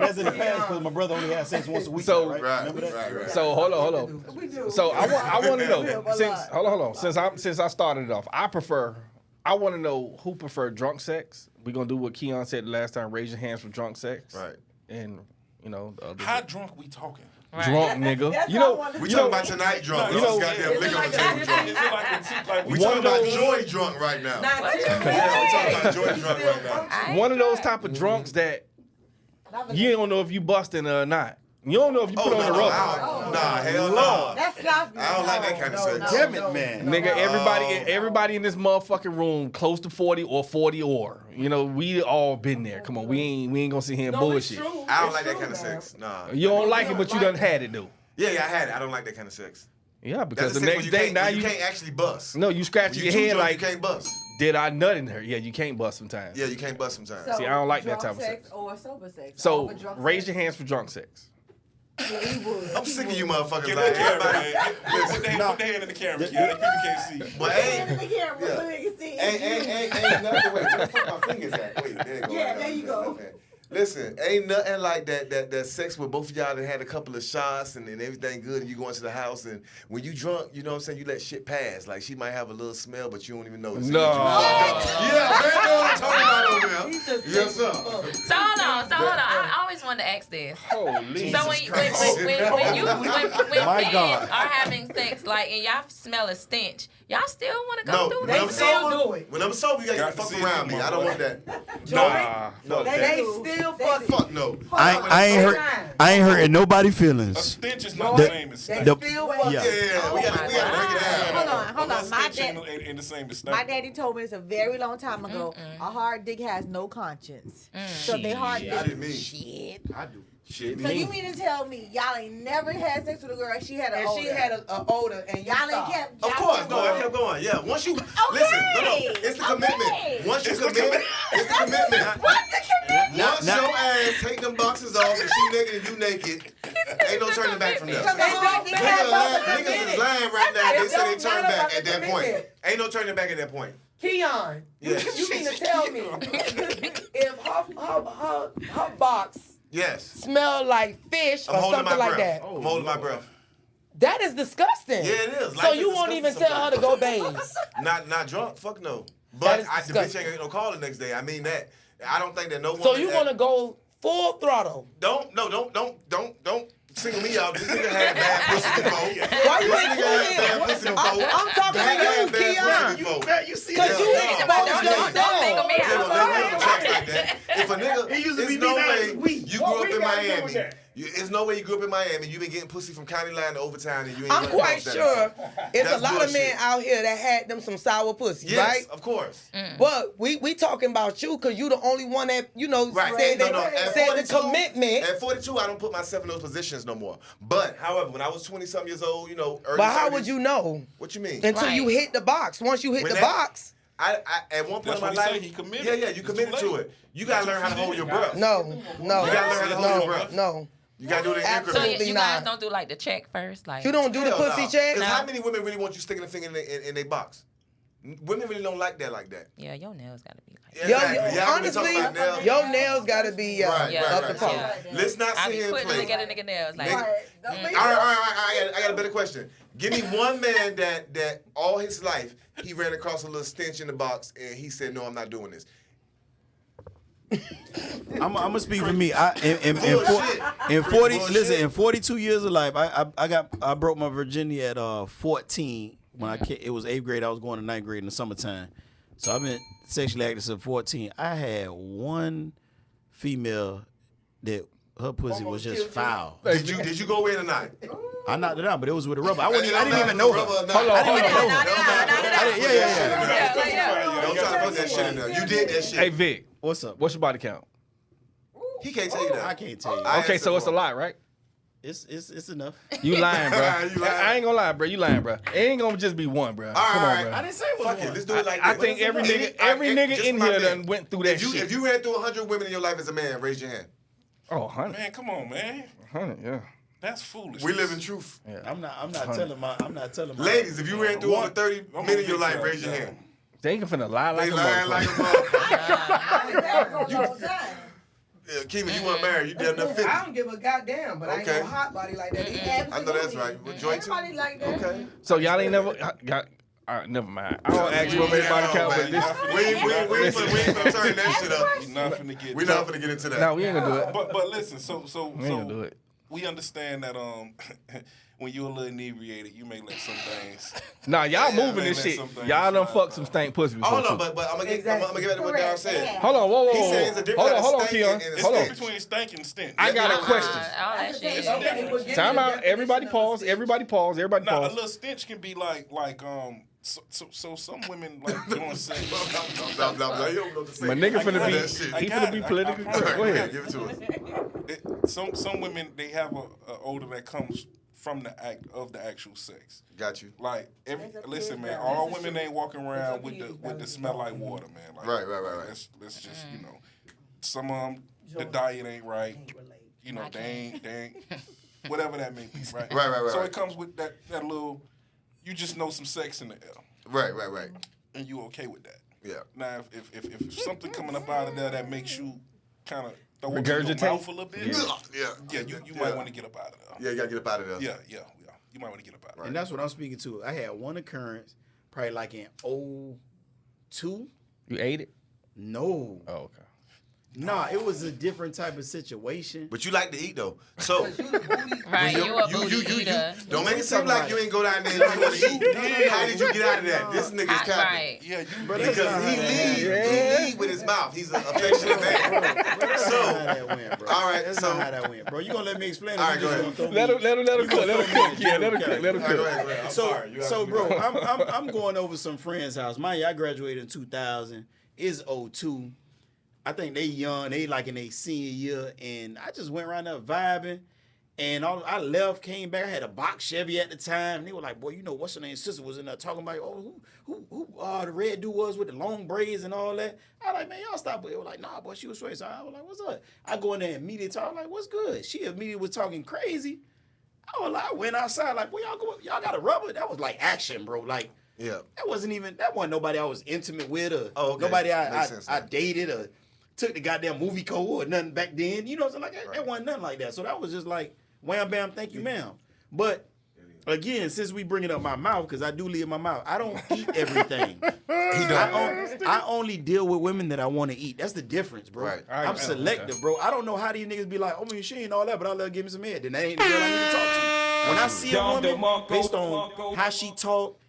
that's in the past because my brother only had sex once a week.
So-
right?
Right,
Remember that?
right.
So hold on.
We do.
So I want to know
A
since
lot.
hold on. Since I started it off, I want to know who prefer drunk sex. We're gonna do what Keon said the last time. Raise your hands for drunk sex.
Right.
And you know the other
How drunk we talking?
drunk nigga.
That's
You
what I
know
wanted
We
to
talking
know.
about tonight drunk.
You
This
know-
is goddamn liquor on the table drunk.
Is it like
We
One
talking
of
about
those-
joy drunk right now.
Not
Yeah, we talking about joy drunk right now.
one of those type of drunks that you don't know if you busting or not. You don't know if you put on the rubber.
Nah, hell no.
That's sloppy.
I don't like that kind of sex.
Damn it, man.
Nigga, everybody in this motherfucking room close to 40 or. You know, we all been there. Come on, we ain't gonna sit here and bullshit.
I don't like that kind of sex. Nah.
You don't like it, but you done had it though.
Yeah, I had it. I don't like that kind of sex.
Yeah,
That's
because the
sex
next
where
day
can't-
now
where
you
can't actually bust.
no, you scratching
You
your
too
head
drunk,
like,
you can't bust.
did I nut in her? Yeah, you can't bust sometimes.
Yeah, you can't bust sometimes.
So,
See, I don't like that
drunk
type of sex.
or sober sex.
So
All for drunk
raise
sex?
your hands for drunk sex.
Yeah, he would.
I'm
He
sick of
would.
you motherfuckers.
Get
Like,
in the camera,
everybody,
man. Put their hand in the camera, kid. People can't see.
but
Hand in
ain't,
the camera
Yeah.
so they can see.
ain't nothing. Wait, where the fuck my fingers at? Wait, there you go.
Yeah, there you go.
Listen, ain't nothing like that sex where both of y'all done had a couple of shots and everything good and you go into the house and when you drunk, you know what I'm saying, you let shit pass. Like she might have a little smell, but you don't even notice.
No.
Yeah, man, know what I'm talking about over there.
He's just
Yes, sir.
So hold on. I always wanted to ask this.
Holy.
So when
My
men
God.
are having sex, like, and y'all smell a stench, y'all still want to go
No,
do
when
They
I'm
that?
still
sober,
do it.
when I'm sober, you gotta
Got
get the
to
fuck
see it,
around me. I don't want that.
Nah.
No,
They
do.
still
They
fucking.
fuck no.
I ain't hurting nobody's
A
feelings.
stench is not the same as
They
stench.
still
Yeah.
fucking.
Yeah, we gotta break it down.
Hold on. My
Stench
dad.
ain't the same as
My
stench.
daddy told me this a very long time ago. A hard dick has no conscience. So they hard
I
dick.
didn't mean.
Shit.
I do.
Shit.
So you mean to tell me y'all ain't never had sex with a girl? She had an
And she had a older and you
Y'all ain't
stopped.
kept.
Of course, no, I kept going. Yeah, once you listen, no, it's the commitment.
Okay.
Once you commit, it's the commitment.
What's the commitment?
Once
Now-
your ass take them boxes off and she naked and you naked, ain't no turning back from there.
Because a hard dick has no
Niggas is
commitment.
lying right now. They
It
say they
don't
turn
matter
back
about
at
the
that point.
commitment.
Ain't no turning back at that point.
Keon,
Yeah.
you mean to tell me if her box
Yes.
smell like fish
I'm
or
holding my
something like
breath.
that?
I'm holding my breath.
That is disgusting.
Yeah, it is.
So
Life
you
is
won't even
disgusting
tell her to go bathe.
Not drunk. Fuck no.
That
But
is
the bitch
disgusting.
ain't gonna get no call the next day. I mean that. I don't think that no woman.
So you want to go full throttle?
Don't single me out. This nigga had bad pussy before.
Why you
This
ain't
nigga had bad pussy before.
I'm talking to you, Keon.
You see
Because you
Yeah.
exposed
Don't single me
yourself.
They
out.
gonna let me on the tracks like that. If a nigga,
He used to
there's
be
no
beat
way
down. We.
you
What
grew
we
up in
gotta do
Miami.
with that?
There's no way you grew up in Miami. You been getting pussy from county line to overtime and you ain't.
I'm
running
quite
across that.
sure it's a
That's
lot of men
bullshit.
out here that had them some sour pussy,
Yes,
right?
of course.
But we talking about you because you the only one that
Right.
said,
No, no. At
said the
42
commitment.
At 42, I don't put myself in those positions no more. But, however, when I was 20-something years old, you know, early
But how
30s,
would you know
What you mean?
until you
Right.
hit the box? Once you hit
When
the
that-
box,
I at one point
That's
in my
what he
life,
said, he committed.
Yeah, you
It's
committed
too
to
late.
it. You gotta learn how to hold your breath.
no.
You gotta learn how to hold your breath.
No.
You gotta do it in
So
increments.
Absolutely
you guys
not.
don't do like the check first, like
You don't do the
Hell
pussy
no.
check?
'Cause
No.
how many women really want you sticking a finger in their box? Women really don't like that like that.
Yeah, your nails gotta be like.
Yo,
Exactly. Y'all been
honestly,
talking about nails.
your nails gotta be
Right,
Yeah,
up
right,
the
right.
pole.
yeah.
Let's not
I
sit
be
here and
putting
play.
together nigga nails like.
Nigga. All right. I got a better question. Give me one man that all his life he ran across a little stench in the box and he said, "No, I'm not doing this."
I'm gonna speak for me. In
Bullshit.
40,
Bullshit.
listen, in 42 years of life, I broke my virginity at 14 it was 8th grade. I was going to 9th grade in the summertime. So I've been sexually active since 14. I had one female that her pussy was just foul.
Did you go in or not?
I knocked it out, but it was with a rubber. I didn't even know her.
Hold
on. I didn't even know her.
Yeah. Don't try to put that shit in there. You did that shit.
Hey Vic,
What's up?
what's your body count?
He can't tell you that.
I can't tell you.
Okay, so it's a lot, right?
It's enough.
You lying, bro.
You lying.
I ain't gonna lie, bro. You lying, bro. It ain't gonna just be one, bro.
All
Come
right.
on, bro.
I didn't say it was
Fuck
one.
it. Let's do it like
I
this.
think every nigga in here done went through that shit.
If you ran through 100 women in your life as a man, raise your hand.
Oh, 100.
Man, come on, man.
100, yeah.
That's foolish.
We live in truth.
Yeah.
I'm not telling my.
Ladies, if you ran through over 30
I'm
men in your
gonna
life,
fix
raise
that.
your hand.
They ain't finna lie like
They
a
lying like a
motherfucker.
motherfucker. Yeah, Keema, you weren't married. You done enough 50.
I don't give a goddamn, but I ain't
Okay.
no hot body like that.
I know that's right. Well, joint too.
Everybody like that.
Okay.
So y'all ain't never got. All right, never mind. I don't ask you what everybody count, but this.
We ain't finna turn that shit up.
We not finna get.
We're not finna get into that.
No, we ain't gonna do it.
But listen, so
We ain't gonna do it.
we understand that when you're a little inebriated, you may let some things.
Nah, y'all moving
they
this
let
shit.
some things
Y'all done
slide.
fucked some stank pussy before.
Hold on,
too.
but I'm gonna get back to what Don said.
Hold on, whoa.
He said it's a difference
Hold on,
between
Keon.
stank and
It's
Hold
different
on.
between stank and stink.
I got a question.
All that shit.
Okay,
Time out. Everybody pause. Everybody pause. Everybody
Nah, a
pause.
little stench can be like so some women like doing sex.
Blah, blah, blah. You don't know what to say.
My nigga finna
got
be.
that shit.
He
I got
finna be
it. I
politically
promise.
correct. Go ahead.
Give it to us.
Some women they have a odor that comes from the act of the actual sex.
Got you.
Like listen, man, all women ain't walking around with the smell like water, man. Like,
Right.
Let's just some of them the diet ain't right. They ain't whatever that may be, right?
Right.
So it comes with that little. You just know some sex in the air,
Right.
and you okay with that.
Yeah.
Now, if something coming up out of there that makes you kind of throw it in your
Regurgitate?
mouth a little bit,
Yeah.
you might want to get up out of there.
Yeah, you gotta get up out of there.
Yeah. You might want to get up out of there.
And that's what I'm speaking to. I had one occurrence, probably like in 02.
You ate it?
No.
Oh, okay.
Nah, it was a different type of situation.
But you like to eat though. So
Right, you a booty eater.
don't make it seem like you ain't go down there and you want to eat. How did you get out of that? This nigga's capping.
Right.
Yeah,
Because he lead with his mouth. He's an affectionate man.
That's not how that went, bro.
all right,
That's
so-
not how that went, bro. You gonna let me explain it?
All right,
You
go
just
ahead.
gonna throw me-
Let him cook. Yeah, let him cook. Let him
All right, go
cook.
ahead. I'm sorry. You
So,
have-
bro, I'm going over some friend's house. Mind you, I graduated in 2000. It's 02. I think they young. They like in their senior year, and I just went around there vibing. And I left, came back. I had a box Chevy at the time. And they were like, "Boy, you know what's her name?" Sister was in there talking about, "Oh, who the red dude was with the long braids and all that." I was like, "Man, y'all stop." But they were like, "Nah, boy, she was straight." So I was like, "What's up?" I go in there and immediately talk. I'm like, "What's good?" She immediately was talking crazy. I went outside like, "Boy, y'all got a rubber?" That was like action, bro. Like.
Yeah.
That wasn't nobody I was intimate with or
Oh, okay.
nobody
Makes
I
sense
I
now.
dated or took the goddamn movie code or nothing back then. You know what I'm saying? Like that wasn't nothing like that. So that was just like wham bam, thank you, ma'am. But again, since we bring it up my mouth, because I do leave my mouth, I don't eat everything. I only deal with women that I want to eat. That's the difference, bro.
Right.
I'm selective, bro. I don't know how these niggas be like, oh, man, she ain't all that, but I love give me some head. Then that ain't the girl I need to talk to. When I see a woman, based on how she talk,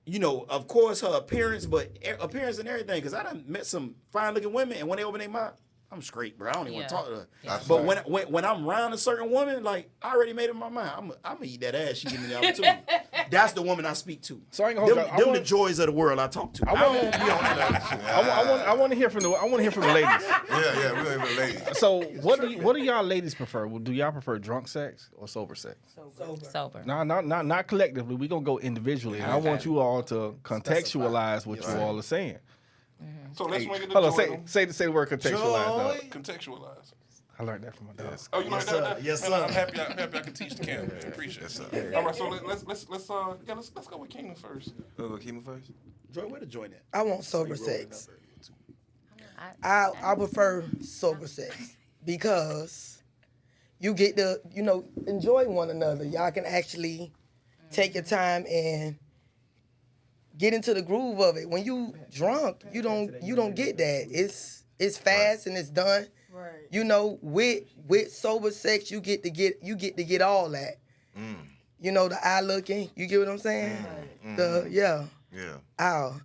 you know, of course her appearance, but appearance and everything. Because I done met some fine looking women, and when they open their mouth, I'm straight, bro. I don't even want to talk to her.
That's
But
right.
when I'm around a certain woman, like I already made up my mind. I'm gonna eat that ass. She give me the opportunity. That's the woman I speak to.
So I ain't gonna hold you.
Them the joys of the world I talk to. I don't be on that.
I want to hear from the ladies.
Yeah, we don't even ladies.
So what do y'all ladies prefer? Well, do y'all prefer drunk sex or sober sex?
Sober.
No, not collectively. We gonna go individually. And I want you all to contextualize what you all are saying.
So let's make it
Hold on,
joy.
say the word contextualize.
Joy.
Contextualize.
I learned that from my dog.
Oh, you
Yes,
learned
sir.
that?
Yes,
Man,
sir.
I'm happy I can teach the camp. I appreciate it. All right, so let's go with Kingdom first.
We'll go Keema first.
Joy, where the joint at?
I want sober sex. I prefer sober sex because you get to, enjoy one another. Y'all can actually take your time and get into the groove of it. When you drunk, you don't get that. It's fast and it's done. Right. With sober sex, you get to get all that. You know, the eye looking. You get what I'm saying? Yeah. Ow.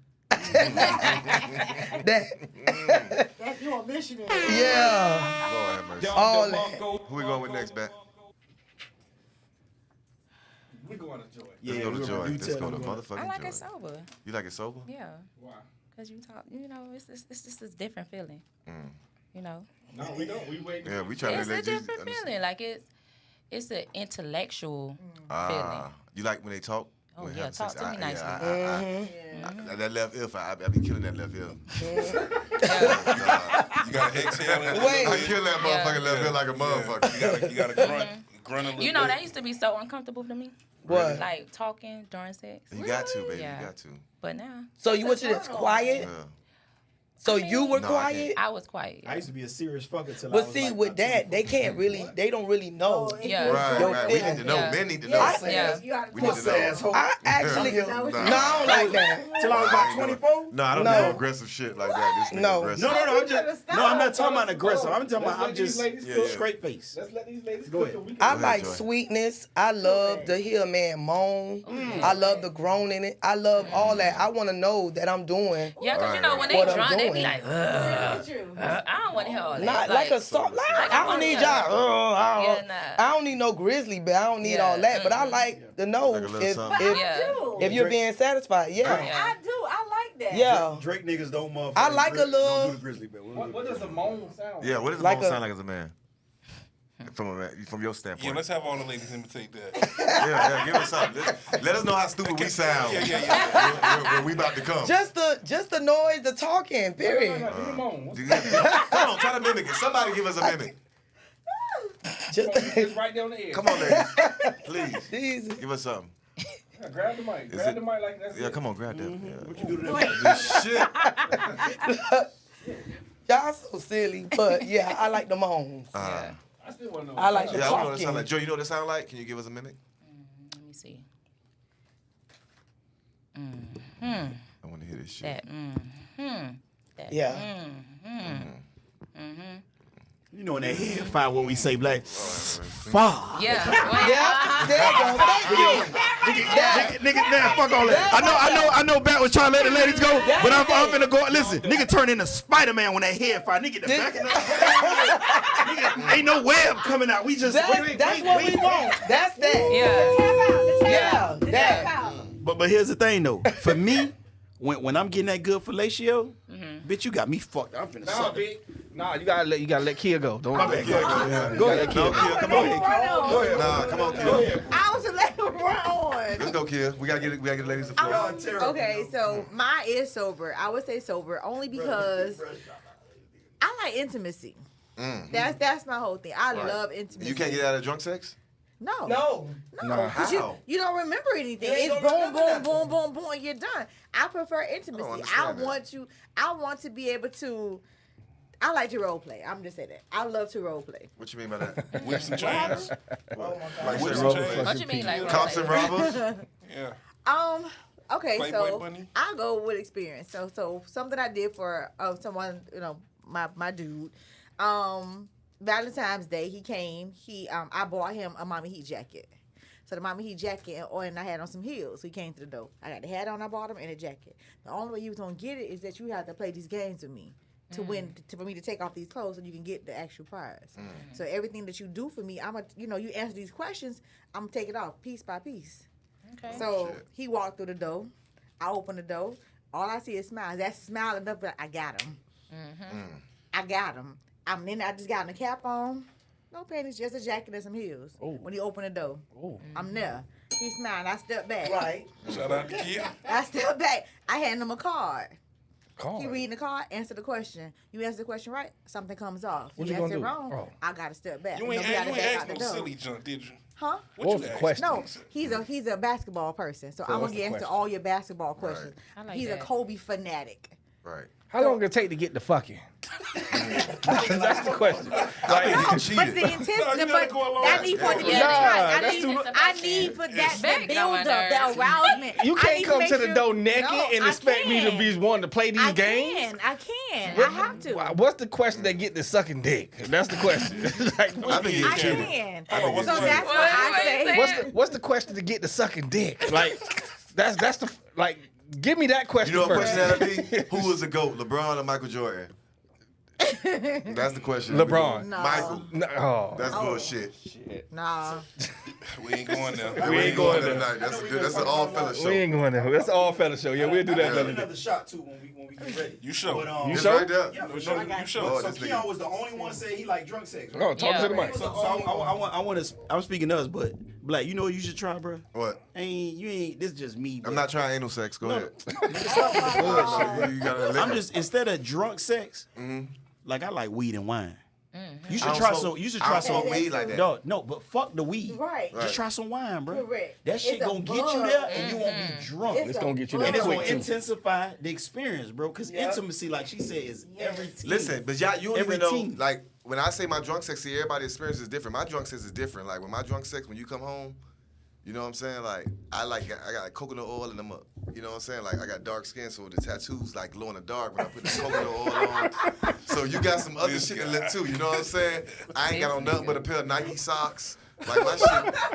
That.
That's your missionary.
Yeah.
Lord have mercy.
All that.
Who we going with next, Bat?
We going to Joy.
Let's go to Joy. Let's go to motherfucking Joy.
I like it sober.
You like it sober?
Yeah.
Why?
Because you talk, you know, it's just a different feeling. You know?
No, we don't. We wait.
Yeah, we trying
It's
to
a
let you
different feeling. Like it's an intellectual feeling.
You like when they talk?
Oh,
When
yeah,
having
talk
sex?
to me nicely.
That left ear, I be killing that left ear.
You gotta exhale. And
Wait.
I kill that motherfucking left ear like a motherfucker.
You gotta grunt a little
You know,
bit.
that used to be so uncomfortable to me.
What?
Like talking during sex.
You got to, baby.
Yeah.
You got to.
But now,
So you want you that's quiet?
Yeah.
So you were
No, I
quiet?
I was quiet.
I used to be a serious fucker till I
But
was
see,
like,
with that, they can't really, they don't really know.
Yeah.
Right. We need to know.
Yeah.
Men need to know.
Yeah.
We need to know.
I actually,
Yeah.
no, I don't like that.
till I was about 24.
No, I don't
No.
do aggressive shit like that. This nigga
No.
aggressive.
I'm not talking about aggressive. I'm talking about, I'm
Let's let these
just
ladies
cook.
straight face.
Let's let these ladies
Go
cook.
ahead.
and we can-
I
ahead,
like
Joy.
sweetness. I love to hear a man moan. I love the groan in it. I love all that. I want to know that I'm doing.
Yeah, because you know, when they
What I'm
drunk, they be
doing.
like, ugh. I don't want to hear all that.
Not like a soft. Like, I don't need y'all.
Yeah, nah.
I don't need no grizzly, but I don't need
Yeah,
all that. But I like to know
Like a little
if
something.
if,
Yeah.
if you're being satisfied. Yeah.
Yeah.
I do. I like that.
Yeah.
Drake niggas don't motherfucking.
I like a little-
Don't do the grizzly bear.
What does a moan sound?
Yeah, what does
Like
the moan
a-
sound like as a man? From a man, from your
Yeah,
standpoint.
let's have all the ladies imitate that.
Yeah, give us something. Let us know how stupid we sound when we about to come.
Just the noise, the talking. Period.
Do the moan. What's
Come on, try to mimic it. Somebody give us a mimic.
Just,
It's right there on the edge.
Come on, ladies. Please,
Jesus.
give us something.
Yeah, grab the mic.
Is
Grab
it-
the mic like that's
Yeah,
it.
come on, grab that.
What you do to them?
Shit.
Y'all so silly, but yeah, I like the moans.
Yeah.
I still want to know.
I like the
Yeah, I don't know what it sound
talking.
like. Joe, you know what it sound like? Can you give us a mimic?
Let me see.
I want to hear this shit.
That, that,
Yeah.
You know in that head fire what we say, black. Fuck.
Yeah. Well,
Yeah. There you go. Thank you.
Nigga, man, fuck all that. I know Bat was trying to let the ladies go, but I'm finna go. Listen, nigga turn into Spider-Man when that head fire. Nigga, the back of the nigga, ain't no web coming out. We just
That's what we want. That's that.
yeah.
Yeah. That.
But here's the thing though. For me, when I'm getting that good fellatio, bitch, you got me fucked. I'm finna
Nah,
suck it.
big. Nah, you gotta let Kia go. Don't
Go ahead. No, Kia, come on.
Go ahead.
Nah, come on, Kia.
I was just letting him run on.
Let's go, Kia. We gotta get the ladies the floor.
Okay, so mine is sober. I would say sober only because I like intimacy. That's my whole thing. I love intimacy.
You can't get out of drunk sex?
No.
No.
No, because
How?
you don't remember anything.
You ain't
It's
gonna
boom,
remember
boom, boom, boom, boom, and you're done. I prefer intimacy.
understand that.
I want to be able to. I like to role play. I'm just saying that. I love to role play.
What you mean by that?
Whips and chains.
Like
Whips
say
and
roll-
chains.
What you mean, like?
Cops and robbers?
Yeah.
Okay,
Playboy
so
bunny?
I'll go with experience. So something I did for someone, my dude. Valentine's Day, he came. I bought him a mommy heat jacket. So the mommy heat jacket, and I had on some heels. So he came to the door. I got the hat on, I bought him, and a jacket. The only way you was gonna get it is that you have to play these games with me to win, for me to take off these clothes so you can get the actual prize. So everything that you do for me, you answer these questions, I'm gonna take it off piece by piece.
Okay.
So he walked through the door. I opened the door. All I see is smiles. That smile enough, but I got him. I got him. Then I just got the cap on. No panties, just a jacket and some heels. When he opened the door, I'm there. He smiled. I stepped back.
Right.
Shout out to Kia.
I stepped back. I hand him a card.
Call.
He reading the card, answer the question. You answer the question right, something comes off.
What
you
you
answer
gonna
it
do?
wrong,
Oh.
I gotta step back.
You ain't
we gotta back
asked
out
no
the door.
silly junk, did you?
Huh?
What was
you
the
asked?
question?
No, he's a basketball person. So I'm
what's
gonna
the
get into
question?
all your basketball questions.
I like
He's
that.
a Kobe fanatic.
Right.
How long did it take to get the fucking? That's the question.
I
Like,
think he
But
cheated.
the intensity,
No, you
but
gotta go along
that
with
need
it.
for it to be
Yeah,
trust.
that's
I
too
need,
much.
I need for that
very
the build up, the
nerves.
arousement.
you
I
can't
need
come
make
to the
sure-
door naked
No,
and
I
expect me to
can.
be wanting to play these
I
games.
I have to.
What's the question that get the sucking dick? That's the question. Like,
I think
I
he cheated.
can.
Hold on, what's
So
the
that's
question?
what I say.
what's the question to get the sucking dick? Like, that's the like. Give me that question
You know what
first.
question that'll be? Who was the GOAT, LeBron or Michael Jordan? That's the question.
LeBron.
No.
Michael.
No, oh,
That's bullshit.
Nah.
We ain't going there.
We ain't going there.
tonight. That's an all fella show.
we ain't going there. That's all fella show. Yeah, we'll do that another day.
Another shot too when we get ready.
You show.
But,
You
It's
sure?
right there.
Yeah, for
You
sure.
show.
Oh,
So
this nigga.
Keon was the only one say he like drunk sex. Right?
No, talk
Yeah.
to the mic.
So I want to. I'm speaking to us, but Black, you know what you should try, bro?
What?
You ain't. This is just me.
I'm not trying anal sex. Go
No.
ahead. You gotta
I'm just instead of drunk sex. Like I like weed and wine. You should try some. You should try
I don't
some.
weed like that.
No, but fuck the weed.
Right.
Just try some wine, bro.
Correct.
That shit
It's a
gonna get you
bug.
there, and you won't be drunk.
It's
It's
a
gonna get you
bug.
there
And it's
quick
gonna
too.
intensify the experience, bro. Because
Yeah.
intimacy, like she said, is everything.
Listen, but y'all, you don't
Every
even know.
team.
Like when I say my drunk sex, see, everybody's experience is different. My drunk sex is different. Like when my drunk sex, when you come home, you know what I'm saying? Like I got like coconut oil and I'm up. You know what I'm saying? Like I got dark skin, so the tattoos like glow in the dark when I put the coconut oil on. So you got some other shit to look too. You know what I'm saying? I ain't got on nothing but a pair of Nike socks. Like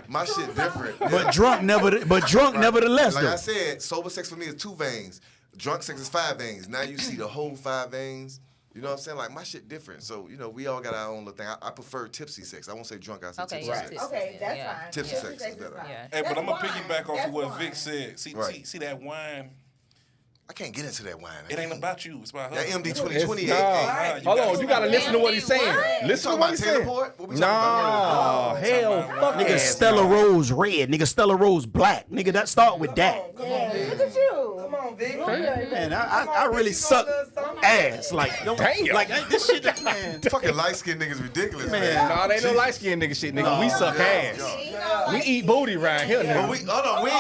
my shit different.
But drunk nevertheless,
Like
though.
I said, sober sex for me is 2 veins. Drunk sex is 5 veins. Now you see the whole 5 veins. You know what I'm saying? Like my shit different. So you know we all got our own little thing. I prefer tipsy sex. I won't say drunk. I say
Okay,
tipsy
yeah,
sex.
tipsy.
Okay, that's
Yeah.
fine.
Tipsy sex is
is
better.
fine.
Yeah.
Hey, but
That's
I'm gonna
wine.
piggyback off
That's
of what
wine.
Vic said.
Right.
See that wine.
I can't get into that wine.
It ain't about you. It's about her.
that MD
It's
2020.
nah.
Right.
Hold on, you gotta listen to what he's saying.
What?
Listen to
Talking
what
about
he's
Taylor
saying.
Port? What we talking
Nah,
about?
hell, fuck
Nigga,
ass.
Stella Rose red. Nigga, Stella Rose black. Nigga, that start with that.
Yeah, look at you.
Come on, Vic.
Man, I really suck ass. Like, don't,
Damn.
like this shit, man.
Fucking light skinned niggas ridiculous,
Man.
man.
Nah, they ain't no light skinned nigga shit, nigga. We suck ass. We eat booty right here,
But
nigga.
hold on, wait.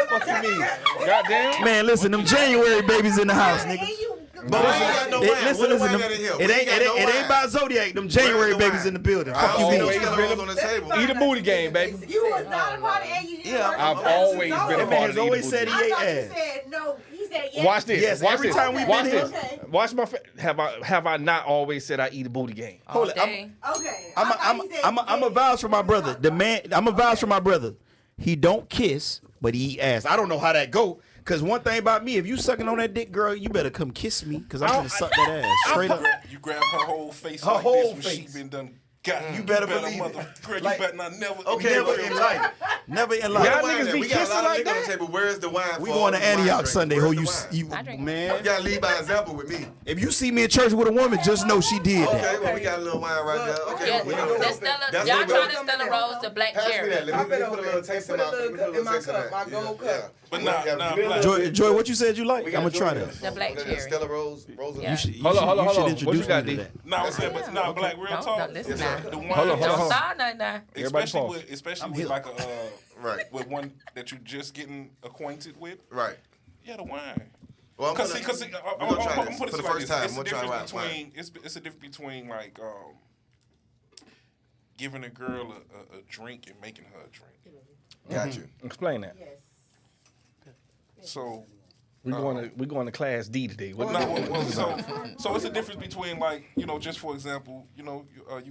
Fuck you mean? Goddamn.
Man, listen, them January babies in the house, nigga.
But we ain't got no wine.
Listen,
What the
listen,
wine got in here?
it
We
ain't
got no
it ain't
wine.
about Zodiac. Them January
Where's the
babies
wine?
in the building.
I
Fuck you,
don't see no
mean.
Stella Rose on the table.
Eat a booty game, baby.
You was not a part of it.
Yeah,
I've always been a
That man
part
has
of the
always
eat a
said
booty.
he ate
I thought you
ass.
said no. He said yes.
Watch this.
Yes,
Watch
every
this.
time we
Watch
been
this.
here.
Okay.
Watch my. Have I not always said I eat a booty game?
Hold it.
Okay.
I'm a vouch for my brother. The man, I'm a vouch for my brother. He don't kiss, but he eat ass. I don't know how that go. Cause one thing about me, if you sucking on that dick, girl, you better come kiss me. Cause I'm gonna suck that ass straight up.
You grab her whole face
Her
like
whole
this when
face.
she been done. Got
You better believe
mother,
it.
Girl,
Like-
you better not never.
Okay,
Never
well,
in life. Never in
Y'all
life.
niggas be
we got a
kissing
lot of
like
niggas on the
that?
table. Where's the wine?
We
for
going to
all the wine
Antioch
drinking?
Sunday.
Where's
Who
the
you,
wine?
you
I drink
man?
You gotta lead by example with me.
If you see me in church with a woman, just know she did that.
Okay, well we got a little wine right there. Okay,
Yeah,
we know.
the Stella,
That's
y'all
what we-
trying to Stella Rose, the black
Pass me
cherry.
that. Let
Pop
me
it
put a
over
little
there.
taste
Put
in
a
my.
little
Put a
cup in
little
my
taste in
cup,
that.
my gold
Yeah.
cup.
But
We
nah,
got
nah,
vanilla.
black.
Joy, what you said you like?
We
I'm
got
gonna try
Joy.
that.
The black
What is that,
cherry.
Stella Rose.
Yeah.
You should, you
Hold on,
should,
hold on,
you should
hold on. What
introduce
you got,
me to
D?
that.
Nah, I'm saying, but nah, black. Real
Don't,
talk.
don't listen
Yes,
now.
sir.
The wine.
Hold on, hold
Don't
on.
start nothing now.
Everybody
Especially
pause.
with, especially
I'm
with
here.
like a
Right.
with one that you just getting acquainted with.
Right.
Yeah, the wine.
Well, I'm
Cause
gonna,
see, cause
we're gonna try this for the first time.
It's a
We're gonna try
difference
wine.
between it's a difference between like giving a girl a drink and making her a drink.
Got you.
Explain that.
Yes.
So
We going to class D today. What
so it's a difference between like just for example you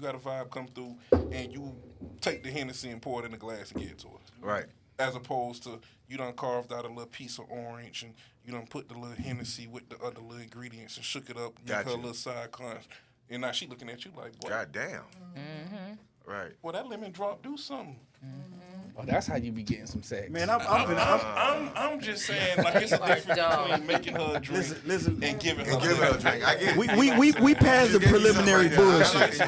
got a vibe come through and you take the Hennessy and pour it in a glass and give it to her.
Right.
As opposed to you done carved out a little piece of orange and you done put the little Hennessy with the other little ingredients and shook it up, make
Gotcha.
her a little side crunch, and now she looking at you like, boy,
God damn.
Mm-hmm.
Right.
well that lemon drop do something.
Oh, that's how you be getting some sex.
Man,
I'm just saying like it's a
You are
difference
dumb.
between making her a drink
listen.
and giving her
And give her a drink. I get it.
We passed the preliminary bullshit.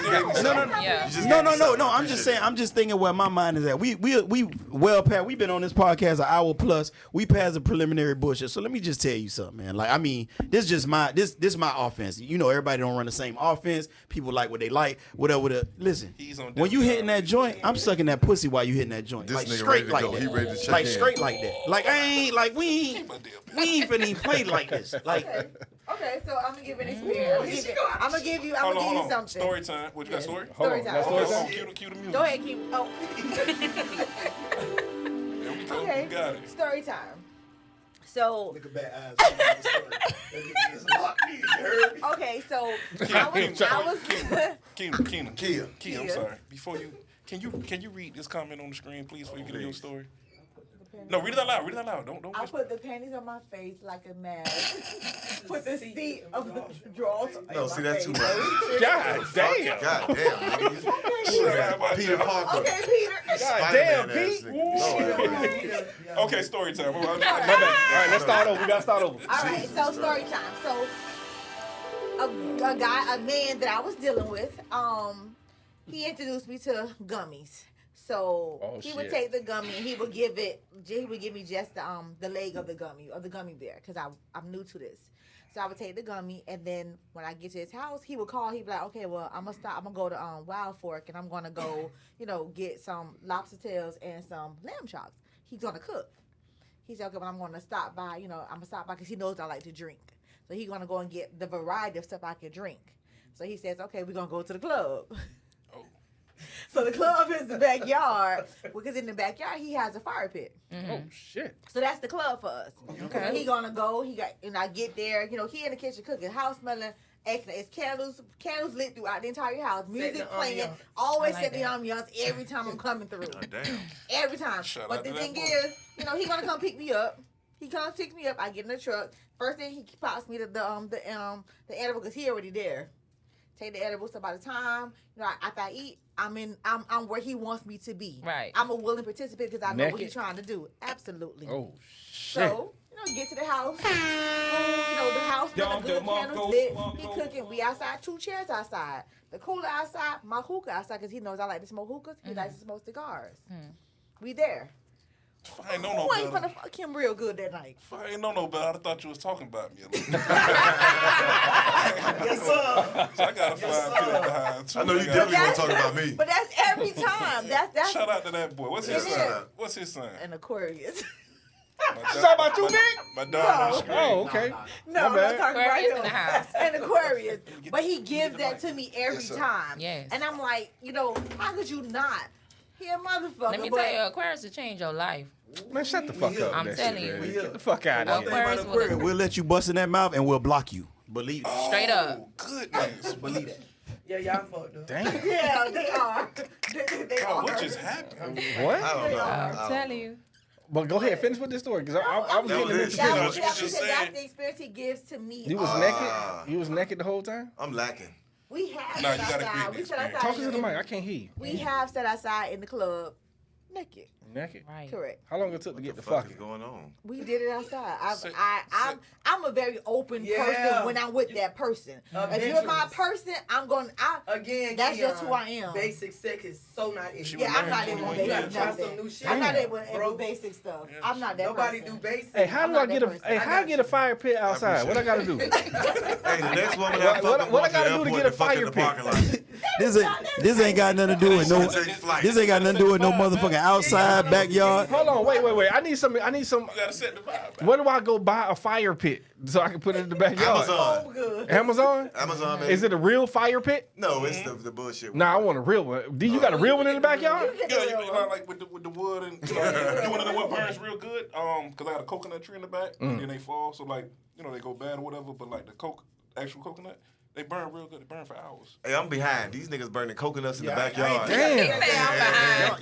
No.
Yeah.
No. I'm just saying. I'm just thinking where my mind is at. We well past. We've been on this podcast an hour plus. We passed the preliminary bullshit. So let me just tell you something, man. Like I mean, this just my my offense. Everybody don't run the same offense. People like what they like. Whatever. Listen,
He's on
when you
different
hitting that joint, I'm sucking that pussy while you hitting that joint.
This
Like
nigga
straight
ready to
like
go.
that.
He ready to check
like
in.
straight like that. Like I ain't like we ain't finna even play like this. Like
Okay, so I'm gonna give an experience. I'm gonna give you something.
Story time. What you got? Story?
Hold on.
Story
That's
time.
story time?
Cue the music.
Go ahead, keep. Oh.
There we go.
Okay.
You got it.
Story time. So.
Look at bad eyes.
Okay, so I was.
Kia, I'm sorry. Before you, can you read this comment on the screen, please, before you get into your story? No, read it out loud. Read it out loud. Don't.
I put the panties on my face like a mask. Put the seat of the drawers.
No, see, that's too much.
God damn.
God damn. Nigga. Peter Parker.
Okay, Peter.
God damn,
Spider-Man
Pete.
ass nigga. No,
Okay, story time.
My bad. All right, let's start over. We gotta start over.
All right, so story time. So a man that I was dealing with, he introduced me to gummies. So he would take the gummy and he would give me just the leg of the gummy bear, because I'm new to this. So I would take the gummy, and then when I get to his house, he would call. He'd be like, okay, well, I'm gonna go to Wild Fork, and I'm gonna go, get some lobster tails and some lamb chops. He's gonna cook. He said, okay, well, I'm gonna stop by. I'm gonna stop by because he knows I like to drink. So he's gonna go and get the variety of stuff I can drink. So he says, okay, we're gonna go to the club. So the club is the backyard, because in the backyard he has a fire pit.
Mm-hmm.
Oh shit.
So that's the club for us. Okay. So he gonna go. I get there. He in the kitchen cooking, house smelling. It's candles lit throughout the entire house. Music playing. Always set the ambiance every time I'm coming through.
Oh, damn.
Every time. But the thing is, he gonna come pick me up. He comes pick me up. I get in the truck. First thing he pops me the edible, because he already there. Take the edible. So by the time after I eat, I'm where he wants me to be.
Right.
I'm a willing participant because I know what
Naked?
he's trying to do. Absolutely.
Oh shit.
So get to the house. Food, the house smelling good, candles lit. He cooking. We outside, 2 chairs outside. The cooler outside, my hookah outside, because he knows I like to smoke hookahs. He likes to smoke cigars. We there.
I ain't know no
Who ain't
better.
finna fuck him real good that night?
I ain't know no better. I thought you was talking about me a little bit.
Yes, sir.
So I got a 5 kid behind too.
I know you definitely want to talk about me.
But that's every time. That's
Shout out to that boy. What's his
It
sign?
is.
What's his sign?
an Aquarius.
You talking about you, Nick?
My dog on the screen.
Oh, okay.
No,
My
I'm
bad.
not talking
Aquarius
about
in the
him.
house.
An Aquarius. But he gives that to me every
Yes, sir.
time.
Yes.
And I'm like, how could you not? He a motherfucker.
Let me
but
tell you, Aquarius will change your life.
Man, shut the fuck up.
I'm
with that
telling
shit,
you.
man. Get the fuck out of here.
Aquarius will
We'll let you bust in that mouth and we'll block you. Believe it.
straight up.
Oh, goodness.
Believe it.
Yeah, y'all fucked up.
Damn.
Yeah, they are. They
Oh,
are.
what just happened?
What?
I don't know.
I'm telling you.
But go ahead, finish with this story, because I was
That
getting
was
into
it.
That
this.
was,
You
that's
just
because that's
saying.
the experience he gives to me.
You was naked? You was naked the whole time?
I'm lacking.
We have
Nah,
set
you gotta
outside.
create the
We set
experience.
outside.
Talk to the mic. I can't hear you.
We have set outside in the club naked.
Naked?
Right.
Correct.
How long it took to get
What
the
the fuck
fucking?
is going on?
We did it outside.
Sit-
I'm a very open
Yeah.
person when I'm with that person. If you're my
Adventurous.
person, I'm going.
Again,
That's just
Keon,
who I am.
Basic sex is so not in.
She
Yeah,
was
I'm not
married
in
21
basic
years.
Try
nothing.
some new shit.
I'm not
Damn.
able
Bro.
in basic stuff.
Yeah,
I'm not that
Nobody
person.
do basic.
Hey, how
I'm
do I
not
get
that
a?
person.
Hey,
I
how I
got
get a fire pit outside? What I gotta do?
Hey, the next woman
What-
I
what-
fucking
what I
going
gotta
to
do
the
to
airport
get a
and fuck in the
fire
parking lot.
This ain't got nothing to do with no.
Take flight.
This ain't got nothing to do with no motherfucking outside backyard.
Hold on, wait. I need some.
You gotta set the vibe.
Where do I go buy a fire pit so I can put it in the backyard?
Amazon.
Good.
Amazon?
Amazon, baby.
Is it a real fire pit?
No, it's the bullshit.
Nah, I want a real one. Do you got a real one in the backyard?
Yeah, you know, like with the wood and you want to know what burns real good? Cause I got a coconut tree in the back, and then they fall, so like they go bad or whatever. But like the actual coconut, they burn real good. They burn for hours.
Hey, I'm behind. These niggas burning coconuts in the backyard.
Damn.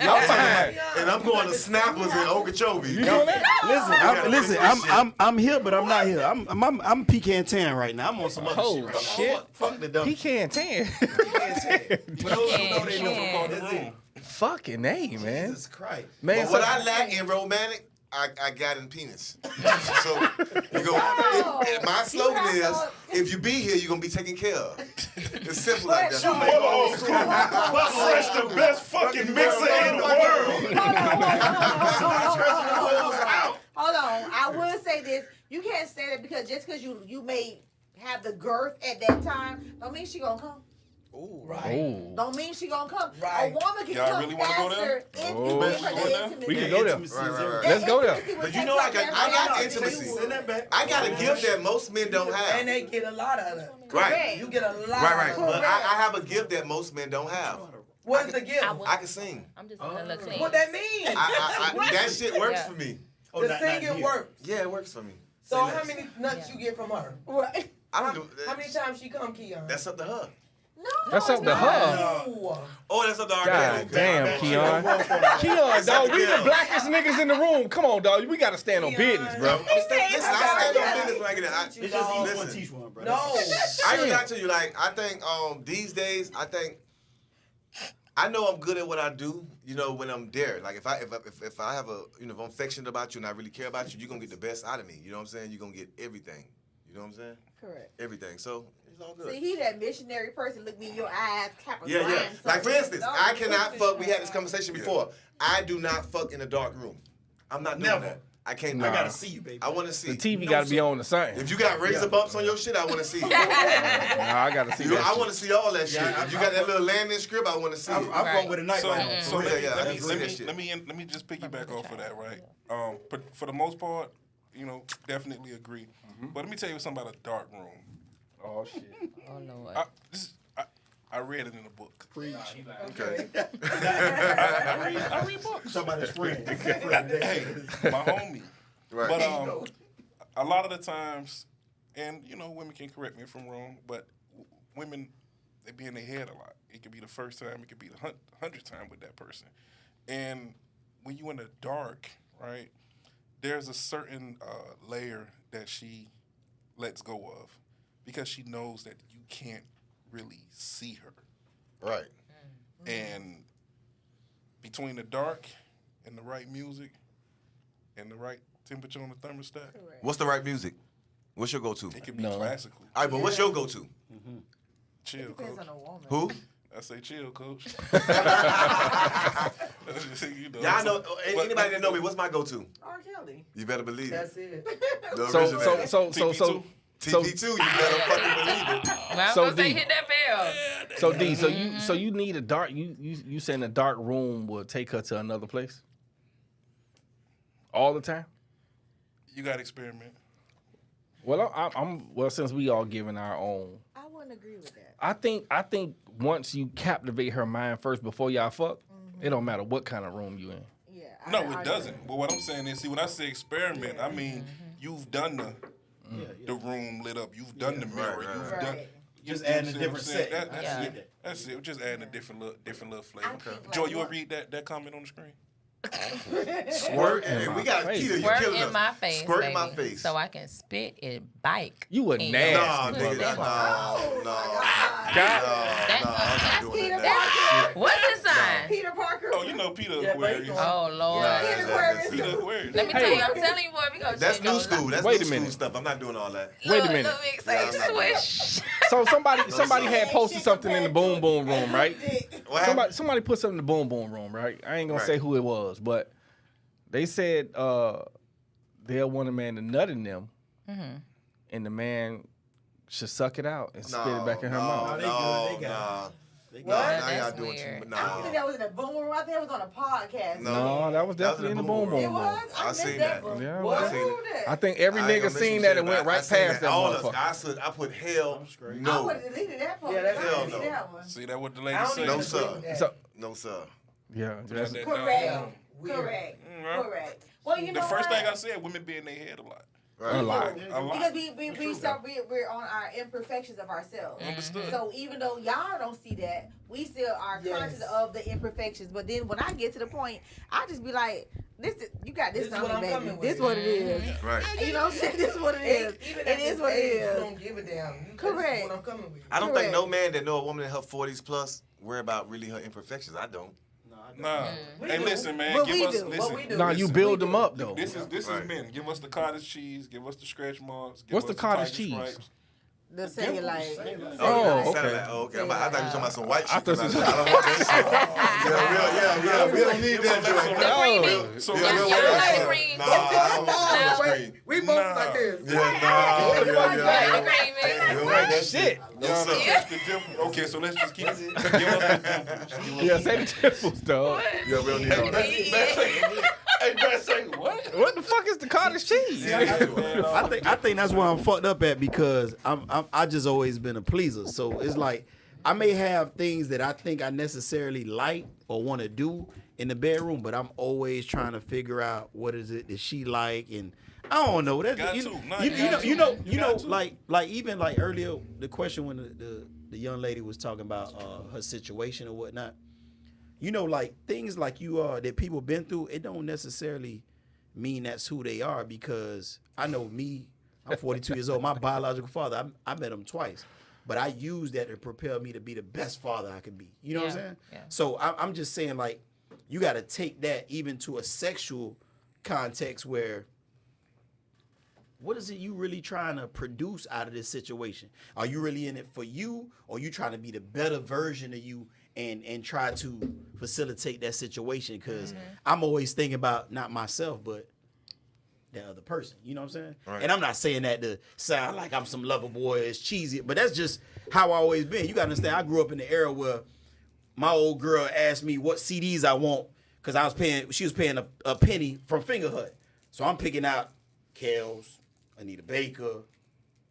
Y'all behind. And I'm going to Snappers in Okeechobee.
You doing that?
I'm here, but I'm not here. I'm pecan tan right now. I'm on some other
Oh,
shit. Right
shit.
now. Fuck the dumb.
Pecan tan.
For those who know, they know.
Yeah.
That's it.
Fucking A, man.
Jesus Christ.
Man,
But what I lack in romantic, I got in penis. So you go. My slogan is: if you be here, you're gonna be taken care of. It's simple like that.
Fresh, the best fucking mixer in the world.
Hold on. I will say this. You can't say that because just because you may have the girth at that time, don't mean she gonna come.
Right.
Oh.
Don't mean she gonna come.
Right.
A woman can
Y'all
come
really wanna go there?
faster in
Oh.
deeper
Go
than
there?
intimacy.
We can go there.
Right.
Let's go there.
Intimacy would
But you
take
know, I
place
got
faster.
intimacy.
Send that back.
I got a gift that most men don't
And
have.
they get a lot of it.
Right.
You get a lot
Right.
of
But
it.
I have a gift that most men don't have.
What's the gift?
I can sing.
I'm just gonna look clean.
What that mean?
That shit works
Yeah.
for me.
The singing works.
Yeah, it works for me.
So how many nuts you get from her?
Right.
I don't do.
How many times she come, Keon?
That's up to her.
No,
That's up to her.
No.
Oh, that's up to our
God damn, Keon. Keon, dog, we the blackest niggas in the room. Come on, dog. We gotta stand on business, bro.
Listen, I stand on business when I get it.
Teach you,
It's just
dog.
each one
Listen.
teach one, bro.
No.
I can lie to you, like, I think these days, I know I'm good at what I do, you know, when I'm there. Like, if I have if I'm affectionate about you and I really care about you, you're going to get the best out of me. You know what I'm saying? You're going to get everything. You know what I'm saying?
Correct.
Everything. So, it's all good.
See, he that missionary person. Look me in your eyes,
Yeah. Like, for instance, I cannot fuck. We had this conversation before. I do not fuck in a dark room. I'm not doing
Never.
that. I can't.
Nah.
I gotta see you, baby.
I want to see.
The TV gotta be on the something.
If you got razor bumps on your shit, I want to see.
Nah, I gotta see that.
I want to see all that shit.
Yeah,
If you got that little landing script, I want to see it.
I fuck with a night
So,
light.
so
Yeah,
let,
yeah, I
let,
can see that
me,
shit.
let me just piggyback off of that, right? For the most part, you know, definitely agree. But let me tell you something about a dark room.
Oh shit.
Oh Lord.
I read it in a book.
Okay.
I read books.
Somebody's friend.
Hey, my homie.
Right.
But a lot of the times, and you know, women can correct me if I'm wrong, but women, they be in their head a lot. It could be the first time, it could be the 100th time with that person. And when you in the dark, right, there's a certain layer that she lets go of because she knows that you can't really see her.
Right.
And between the dark and the right music and the right temperature on the thermostat,
What's the right music? What's your go-to?
it could be
No.
classical.
All right, but what's your go-to?
Chill,
Depends
coach.
on a woman.
Who?
I say chill, coach. You know,
Y'all know,
but-
anybody that know me, what's my go-to?
R. Kelly.
You better believe it.
That's it.
The
So
originator.
TP2,
TP2, you better fucking believe it.
Well,
So
I'm gonna say
deep.
hit that bell.
so you need a dark. You saying a dark room will take her to another place? All the time?
You got to experiment.
Well, well since we all giving our own.
I wouldn't agree with that.
I think once you captivate her mind first before y'all fuck, it don't matter what kind of room you in.
Yeah.
No, it doesn't. But what I'm saying is, see, when I say experiment, I mean you've done the room lit up. You've done the mirror.
right,
You've
right.
done.
Right.
Just
you know
adding a
what I'm
different
saying?
set.
That's
Yeah.
it. That's it. We're just adding a different little flavor.
I think, like,
Joy, you
what-
ever read that comment on the screen?
Squirt in
And
my
we got
face.
Keita, you
Squirt
killing
in
us.
my face,
Squirt
baby,
in my face.
so I can spit and bike.
You a
in your
nasty
Nah,
pussy.
nigga,
Oh,
no.
God.
I'm not doing
Peter
that.
Parker.
What's his sign?
Peter Parker.
Oh, you know Peter
Yeah,
Aquarius.
but-
Oh Lord.
Peter Aquarius.
Peter Aquarius.
Let me tell you, I'm telling you, boy, we gonna
That's
change
new
your
school.
life.
That's
Wait a
new school
minute.
stuff. I'm not doing all that.
Wait a
Look,
minute.
Look, mixtape
Yeah, I'm not
swish.
So somebody had posted something in the boom boom room, right?
What happened?
Somebody put something in the boom boom room, right? I ain't gonna
Right.
say who it was, but they said they'll want a man to nut in them, and the man should suck it out and spit it back in her mouth.
they good. They got
Nah.
it. They
Nah,
got it.
now y'all
That's
doing
weird.
too
I don't think
much.
that was in the boom room. I think it was on a podcast.
No.
No, that was definitely in the boom boom
It
room.
was? I
I seen
missed
that.
one.
Yeah,
What?
I seen it.
I think every
I ain't
nigga
gonna mention
seen that
shit,
and went
but I
right
seen
past that
All us,
motherfucker.
I put hell
straight.
I
no.
would have deleted that part.
Yeah, that's
I
hell
didn't see
no.
that one.
See that what the
I
lady
don't
said?
even
No,
agree
sir.
with that.
So
No, sir.
yeah, that's,
That
Correct.
down.
Weird.
Correct.
right.
Correct. Well, you
The
know
first
what?
thing I said, women be in their head a lot.
a lot.
A lot.
Because we're on our imperfections of ourselves.
Understood.
So even though y'all don't see that, we still are
Yes.
conscious of the imperfections. But then when I get to the point, I just be like, you got this
This is
on
what
me,
I'm
baby.
coming
This
with.
what it is.
Right.
You know what I'm saying? This is what it is.
Even
It
at
is
this
what it
age, you
is.
don't give a damn. You
Correct.
That's what I'm coming with.
I don't
Correct.
think no man that know a woman in her 40s plus worry about really her imperfections. I don't.
Nah.
We
Hey,
do.
listen, man.
But
Give
we
us.
do.
But
Listen.
we do.
Nah, you
Listen.
build them up though.
This is
Right.
men. Give us the cottage cheese. Give us the scratch marks. Give
What's
us
the cottage
tiger
cheese?
stripes.
The cellulite.
Oh, okay.
Okay. I thought you were talking about some white shit.
thought you
I don't want that shit. Yeah, we don't need that joint.
So
Y'all like green.
Nah, I don't want that screen.
We both like this.
Yeah.
Like shit.
Okay, so let's just keep it. Give us the dimples.
Yeah, say the temples, dog.
Yeah, we don't need all that.
Hey, man, say what?
What the fuck is the cottage cheese?
I think that's where I'm fucked up at because I just always been a pleaser. So it's like I may have things that I think I necessarily like or want to do in the bedroom, but I'm always trying to figure out what is it that she like, and I don't know. That's you know, like even like earlier the question when the young lady was talking about her situation or whatnot. You know, like things like you are that people been through, it don't necessarily mean that's who they are because I know me, I'm 42 years old. My biological father, I met him twice, but I used that to propel me to be the best father I could be. You know what I'm saying?
Yeah.
So I'm just saying, like, you got to take that even to a sexual context where what is it you really trying to produce out of this situation? Are you really in it for you, or you trying to be the better version of you and try to facilitate that situation? Because I'm always thinking about not myself, but the other person. You know what I'm saying?
Right.
And I'm not saying that to sound like I'm some lover boy, it's cheesy, but that's just how I always been. You got to understand, I grew up in the era where my old girl asked me what CDs I want because she was paying a penny from Finger Hut. So I'm picking out Kels, Anita Baker,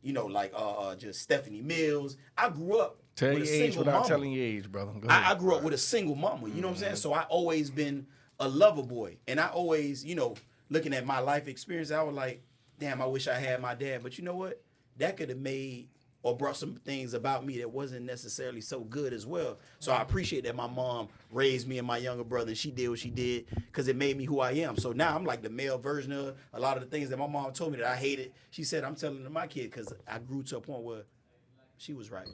you know, like just Stephanie Mills. I grew up
Tell
with
your
a
age
single
without
mama.
telling your age, brother. Go ahead.
I grew up with a single mama, you know what I'm saying? So I always been a lover boy. And I always, you know, looking at my life experience, I was like, damn, I wish I had my dad. But you know what? That could have made or brought some things about me that wasn't necessarily so good as well. So I appreciate that my mom raised me and my younger brother, and she did what she did because it made me who I am. So now I'm like the male version of a lot of the things that my mom told me that I hated. She said, I'm telling to my kid because I grew to a point where she was right.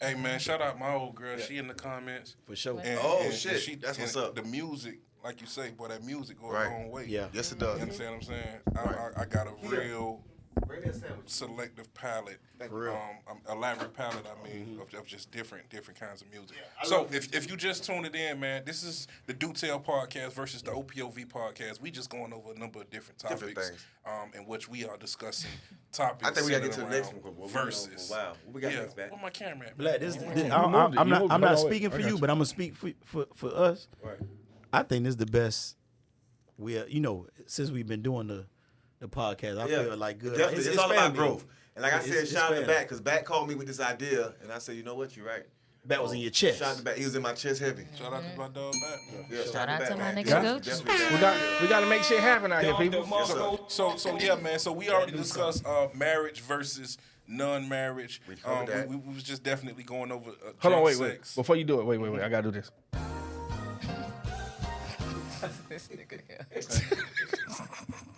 Hey, man, shout out my old girl. She in the comments.
For sure.
And
Shit. That's what's up.
The music, like you say, boy, that music goes
Right.
a long way.
Yeah.
Yes, it does.
You understand what I'm saying? I got a real selective palette,
For real.
elaborate palette. I mean, of just different kinds of music. So if you just tuned it in, man, this is the Do Tell podcast versus the OPOV podcast. We just going over a number of different topics,
things.
In which we are discussing topics.
I think we got to get to the
centered
next
around
one.
versus.
Wow. What we got next, man?
Where my camera at?
Black,
moved it.
I'm
You moved it.
not
Hold on,
speaking
wait.
for
I got
you,
you.
but I'm gonna speak for us.
Right.
I think this is the best. We are, you know, since we've been doing the podcast, I feel like good.
Definitely. It's all about
family.
growth. And like I said,
It's
shout out to
family.
Bat, because Bat called me with this idea, and I said, you know what, you're right.
That was in your chest.
Shout out to Bat. He was in my chest heavy.
Shout out to my dog, Matt.
Yeah,
Shout out to my
man.
nigga
Yeah,
Gooch.
definitely.
We got to make shit happen out here, people.
So yeah, man. So we already discussed marriage versus non-marriage.
We covered that.
We was just definitely going over.
Hold on,
drunk
wait.
sex.
Before you do it, wait. I got to do this.
This nigga here.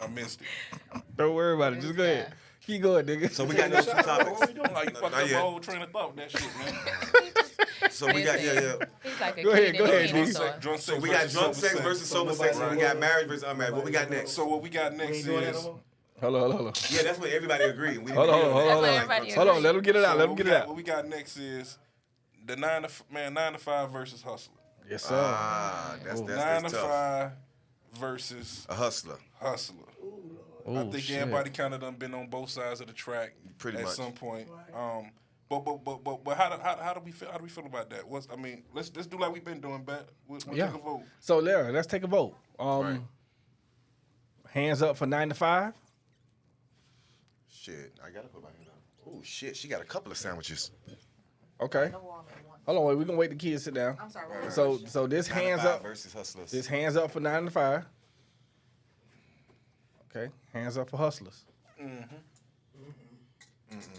I missed it.
Don't worry about it. Just go ahead. Keep going, nigga.
So we got those two topics.
Like you fucked
Not
up my
yet.
whole train of thought with that shit, man.
So we got, yeah.
He's like a
Go
kid
ahead, go
in a
ahead,
candy
nigga.
store.
Drunk
So
sex
we got
versus
drunk
sober
sex versus sober sex, and we got marriage versus unmarried. What we got next?
So what we got next is.
Hold on.
Yeah, that's what everybody agreed. We
Hold
didn't
on.
agree on that.
That's what everybody
Hold on.
agreed.
Let him get it out.
so
Let him
what
get
we
it
got-
out.
What we got next is the 9 to 5 versus hustler.
Yes, sir.
Ah,
9
that's
to
tough.
5 versus
A hustler.
hustler. I
Oh,
think
shit.
everybody kind of done been on both sides of the track
Pretty
at
much.
some point. But how do we feel? How do we feel about that? Let's do like we've been doing. Bet we'll
Yeah.
take a vote.
So, Larry, let's take a vote.
Right.
Hands up for 9 to 5.
Shit, I gotta put my hand up. Oh shit, she got a couple of sandwiches.
Okay. Hold on, wait. We're gonna wait the kids to sit down.
I'm sorry.
So this
9 to
hands
5
up.
versus hustlers.
This hands up for 9 to 5. Okay. Hands up for hustlers.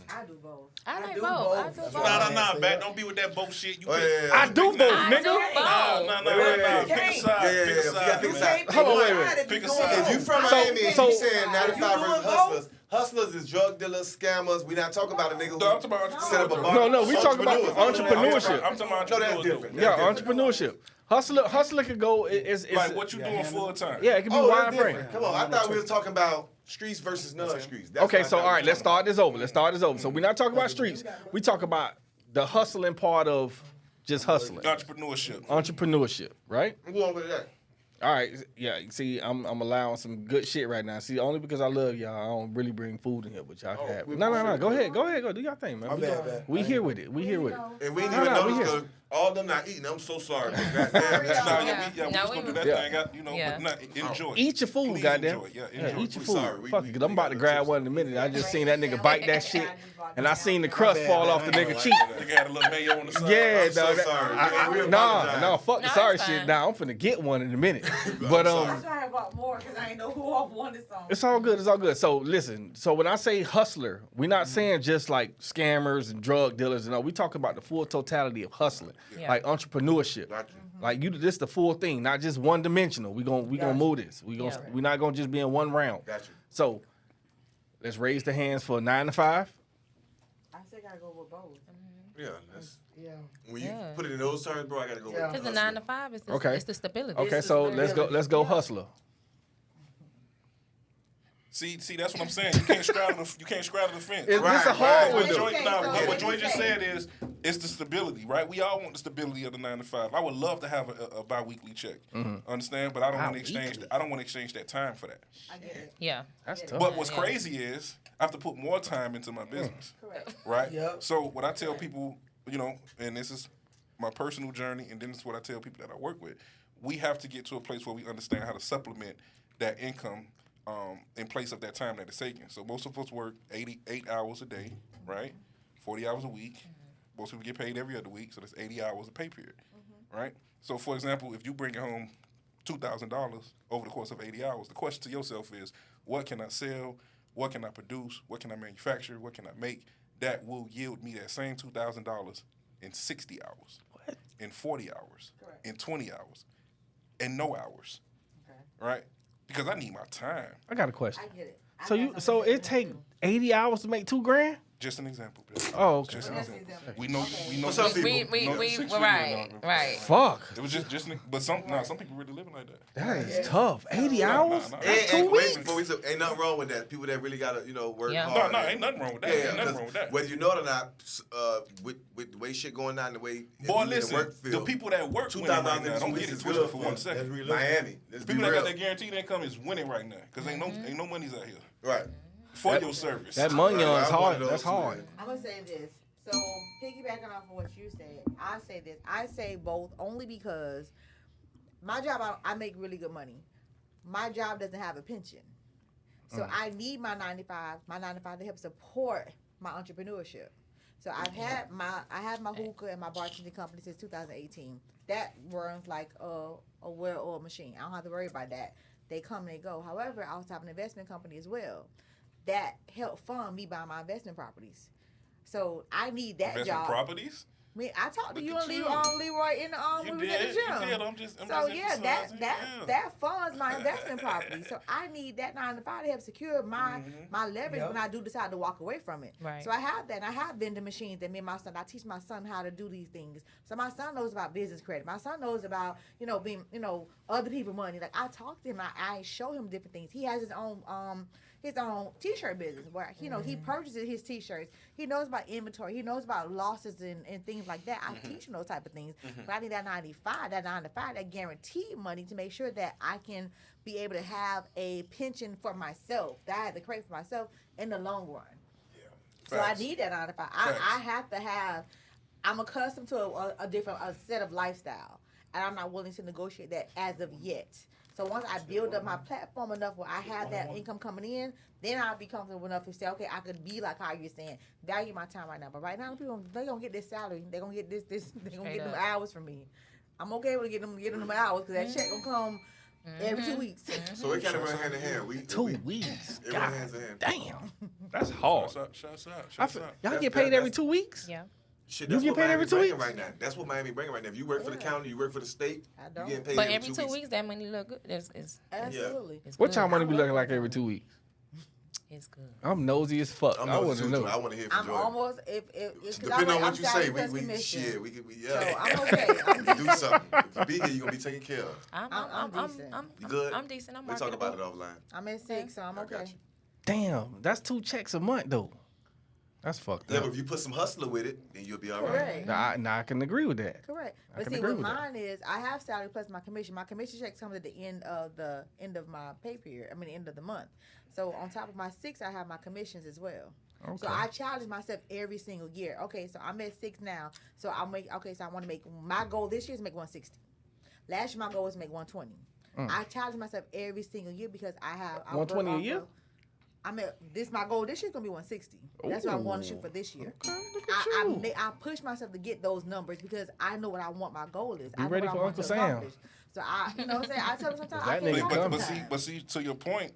I do both.
I like
do
both. I
both.
do
That's
both.
Nah, Bet. Don't be with that bullshit. You
Oh,
pick-
yeah, yeah.
I do both,
I
nigga.
do both.
Nah.
wait.
Pick a side.
Yeah,
Pick a
you
side.
gotta pick a
man.
side.
Hold on, wait.
Pick a
If
side.
you from
So-
Miami and
so-
you saying 95
You
versus
doing
hustlers, hustlers is drug dealers, scammers. We not talking about a nigga who
No, I'm talking about
set up a bar.
No, we talking about
Entrepreneurs.
entrepreneurship.
I'm talking about
No, that's
entrepreneurship.
different.
Yeah,
That's different.
entrepreneurship. Hustler could go. It's
Like what you doing full time?
yeah, it could be
Oh,
wide
that's
frame.
different. Come on, I thought we were talking about streets versus non-streets. That's
Okay,
what I
so
thought
all
we
right,
were
let's
talking
start this over. Let's start this over. So we're not talking about streets. We talk about the hustling part of just hustling, entrepreneurship, right?
about. I'm going with that.
All right, yeah. See, I'm allowing some good shit right now. See, only because I love y'all, I don't really bring food in here, but y'all can have.
we
No.
appreciate
Go ahead, go do y'all thing, man.
My bad.
We here with it. We here with it.
And we didn't
No,
even
no,
notice
we here.
because all them not eating. I'm so sorry. But goddamn,
We
Yeah.
just gonna do that
Yeah.
thing, you know,
Yeah.
but not enjoy.
Eat your food,
Please
goddamn.
enjoy it. Yeah,
Yeah,
enjoy.
eat your
We
food.
sorry.
Fuck it, cause I'm about to grab one in a minute. I just seen that nigga bite that shit, and I seen the
My
crust
bad,
fall
man.
off the
I ain't
nigga
gonna
cheek.
lie to
They got a little mayo on the side.
Yeah,
I'm so
dog.
sorry. We
Nah,
apologize.
fuck the
No,
sorry
it's
shit.
fine.
Nah, I'm finna get one in a minute. But
I'm sorry about more because I ain't know who I wanted some.
it's all good. It's all good. So listen. So when I say hustler, we're not saying just like scammers and drug dealers. No, we talking about the full totality of hustling,
Yeah.
like entrepreneurship.
Got you.
Like you, this the full thing, not just one dimensional. We gonna move this.
Yeah.
We're not gonna just be in one round.
Got you.
So let's raise the hands for 9 to 5.
I still gotta go with both.
Yeah, that's
Yeah.
when you
Yeah.
put it in those terms, bro. I gotta go
Yeah.
with
Because the
hustler.
9 to 5 is the,
Okay.
it's the stability.
Okay,
It's
so
the
let's go hustler.
See, that's what I'm saying. You can't straddle the fence.
It's
Right,
a hard
right.
one
What
though.
Joy,
Okay,
nah,
so
what
what
Joy
you
just
say?
said is it's the stability, right? We all want the stability of the 9 to 5. I would love to have a bi-weekly check, understand? But I don't want to exchange.
Bi-weekly?
I don't want to exchange that time for that.
I get it.
Yeah.
That's tough.
But what's
Yeah.
crazy is I have to put more time into my business,
Correct.
right?
Yep.
So what I tell people, you know, and this is my personal journey, and then it's what I tell people that I work with. We have to get to a place where we understand how to supplement that income in place of that time that it's taking. So most of us work 88 hours a day, right? 40 hours a week. Most people get paid every other week, so that's 80 hours of pay period, right? So for example, if you bring home $2,000 over the course of 80 hours, the question to yourself is, what can I sell? What can I produce? What can I manufacture? What can I make that will yield me that same $2,000 in 60 hours, in 40 hours,
Correct.
in 20 hours, and no hours,
Okay.
right? Because I need my time.
I got a question.
I get it. I
So
got
so
something
it
to
take
do.
80 hours to make $2,000?
Just an example, Bill.
Oh, okay.
Just an
That's
example.
example.
We know.
For some
We,
people,
we,
No,
we,
6
we're
figures,
right,
no.
right.
Fuck.
It was just, but some people really living like that.
That is tough. 80
Nah,
hours?
nah, nah.
That's 2
and wait
weeks.
before we say, ain't nothing wrong with that. People that really gotta, work
Yeah.
hard.
No, ain't nothing wrong with that.
Yeah,
Ain't nothing
'cause
wrong with that.
whether you know it or not, with the way shit going on, the way
Boy,
in the
listen,
work
the
field,
people that work winning right now, don't get it twisted for 1 second.
Miami, let's be
People that
real.
got that guaranteed income is winning right now because ain't no monies out here
Right.
for your service.
That money
Right,
is
I'm one
hard.
of those
That's
too,
hard.
man.
I'm gonna say this. So piggybacking off of what you said, I say this. I say both only because my job, I make really good money. My job doesn't have a pension, so I need my 9 to 5. My 9 to 5 to help support my entrepreneurship. So I have my hookah and my bartending company since 2018. That runs like a well-oiled machine. I don't have to worry about that. They come and they go. However, I also have an investment company as well that help fund me buying my investment properties. So I need that
Investment
job.
properties.
I mean, I talked to
Look
you
at
and
you.
Leroy in the
You
when we was at the
did.
gym.
You did. I'm just
So yeah,
emphasizing. Yeah.
that funds my investment property. So I need that 9 to 5 to help secure my leverage
Yep.
when I do decide to walk away from it.
Right.
So I have that. And I have vending machines that me and my son. I teach my son how to do these things. So my son knows about business credit. My son knows about being other people money. Like I talk to him. I show him different things. He has his own t-shirt business where he purchases his t-shirts. He knows about inventory. He knows about losses and things like that. I teach him those type of things. But I need that 9 to 5, that guaranteed money to make sure that I can be able to have a pension for myself that I have to create for myself in the long run. So I
Facts.
need that 9 to 5.
Facts.
I have to have. I'm accustomed to a different set of lifestyle, and I'm not willing to negotiate that as of yet. So once I build up my platform enough where I have that income coming in, then I'll be comfortable enough to say, okay, I could be like how you're saying, value my time right now. But right now, people they gonna get this salary, they gonna get this, they gonna
Straight
get them
up.
hours from me. I'm okay with getting them hours because that check gonna come every 2 weeks.
So it kind of run hand in hand.
2 weeks.
It
God
run hand in hand.
damn. That's hard.
Shouts out.
I
Shouts
feel,
out.
y'all
That's-
get paid every
that's-
2 weeks?
Yeah.
Shit,
You
that's
get
what
paid every
Miami
2
bringing
weeks?
right now. That's what Miami bringing right now. If you work for the county, you work for the state,
I
you
don't.
getting paid
But
every
every 2 weeks, that money look good. It's
Absolutely.
What
good.
y'all money be looking like every 2 weeks?
It's good.
I'm nosy as fuck.
I'm
I
nosy
want to
too,
know.
too. I want to hear from
I'm
Jordan.
almost if
Depending on what you say, we
commission.
shit. We yeah.
So I'm okay. I'm
We do something. If you be here, you gonna be taken care of.
I'm
decent.
You good?
I'm decent. I'm
We talk about it
marketable.
offline.
I'm at 6, so I'm
I
okay.
got you.
Damn, that's 2 checks a month though. That's fucked
Yeah,
up.
but if you put some hustler with it, then you'll be all right.
Correct.
Now I can agree with that.
Correct.
I
But
can
see,
agree
what
with that.
mine is, I have salary plus my commission. My commission check comes at the end of my pay period. I mean, the end of the month. So on top of my 6, I have my commissions as well.
Okay.
So I challenge myself every single year. Okay, so I'm at 6 now. So I want to make, my goal this year is to make 160. Last year my goal was to make 120. I challenge myself every single year because I
120 a year?
I'm at this. My goal this year is gonna be 160. That's what I'm going to shoot for this year.
Okay, look at you.
I push myself to get those numbers because I know what I want. My goal is.
Be
I know
ready
what I
for
want
Uncle
to
Sam.
accomplish. So you know what I'm saying. I tell them sometimes
That
I can't
nigga
talk
coming.
sometimes.
But see, to your point,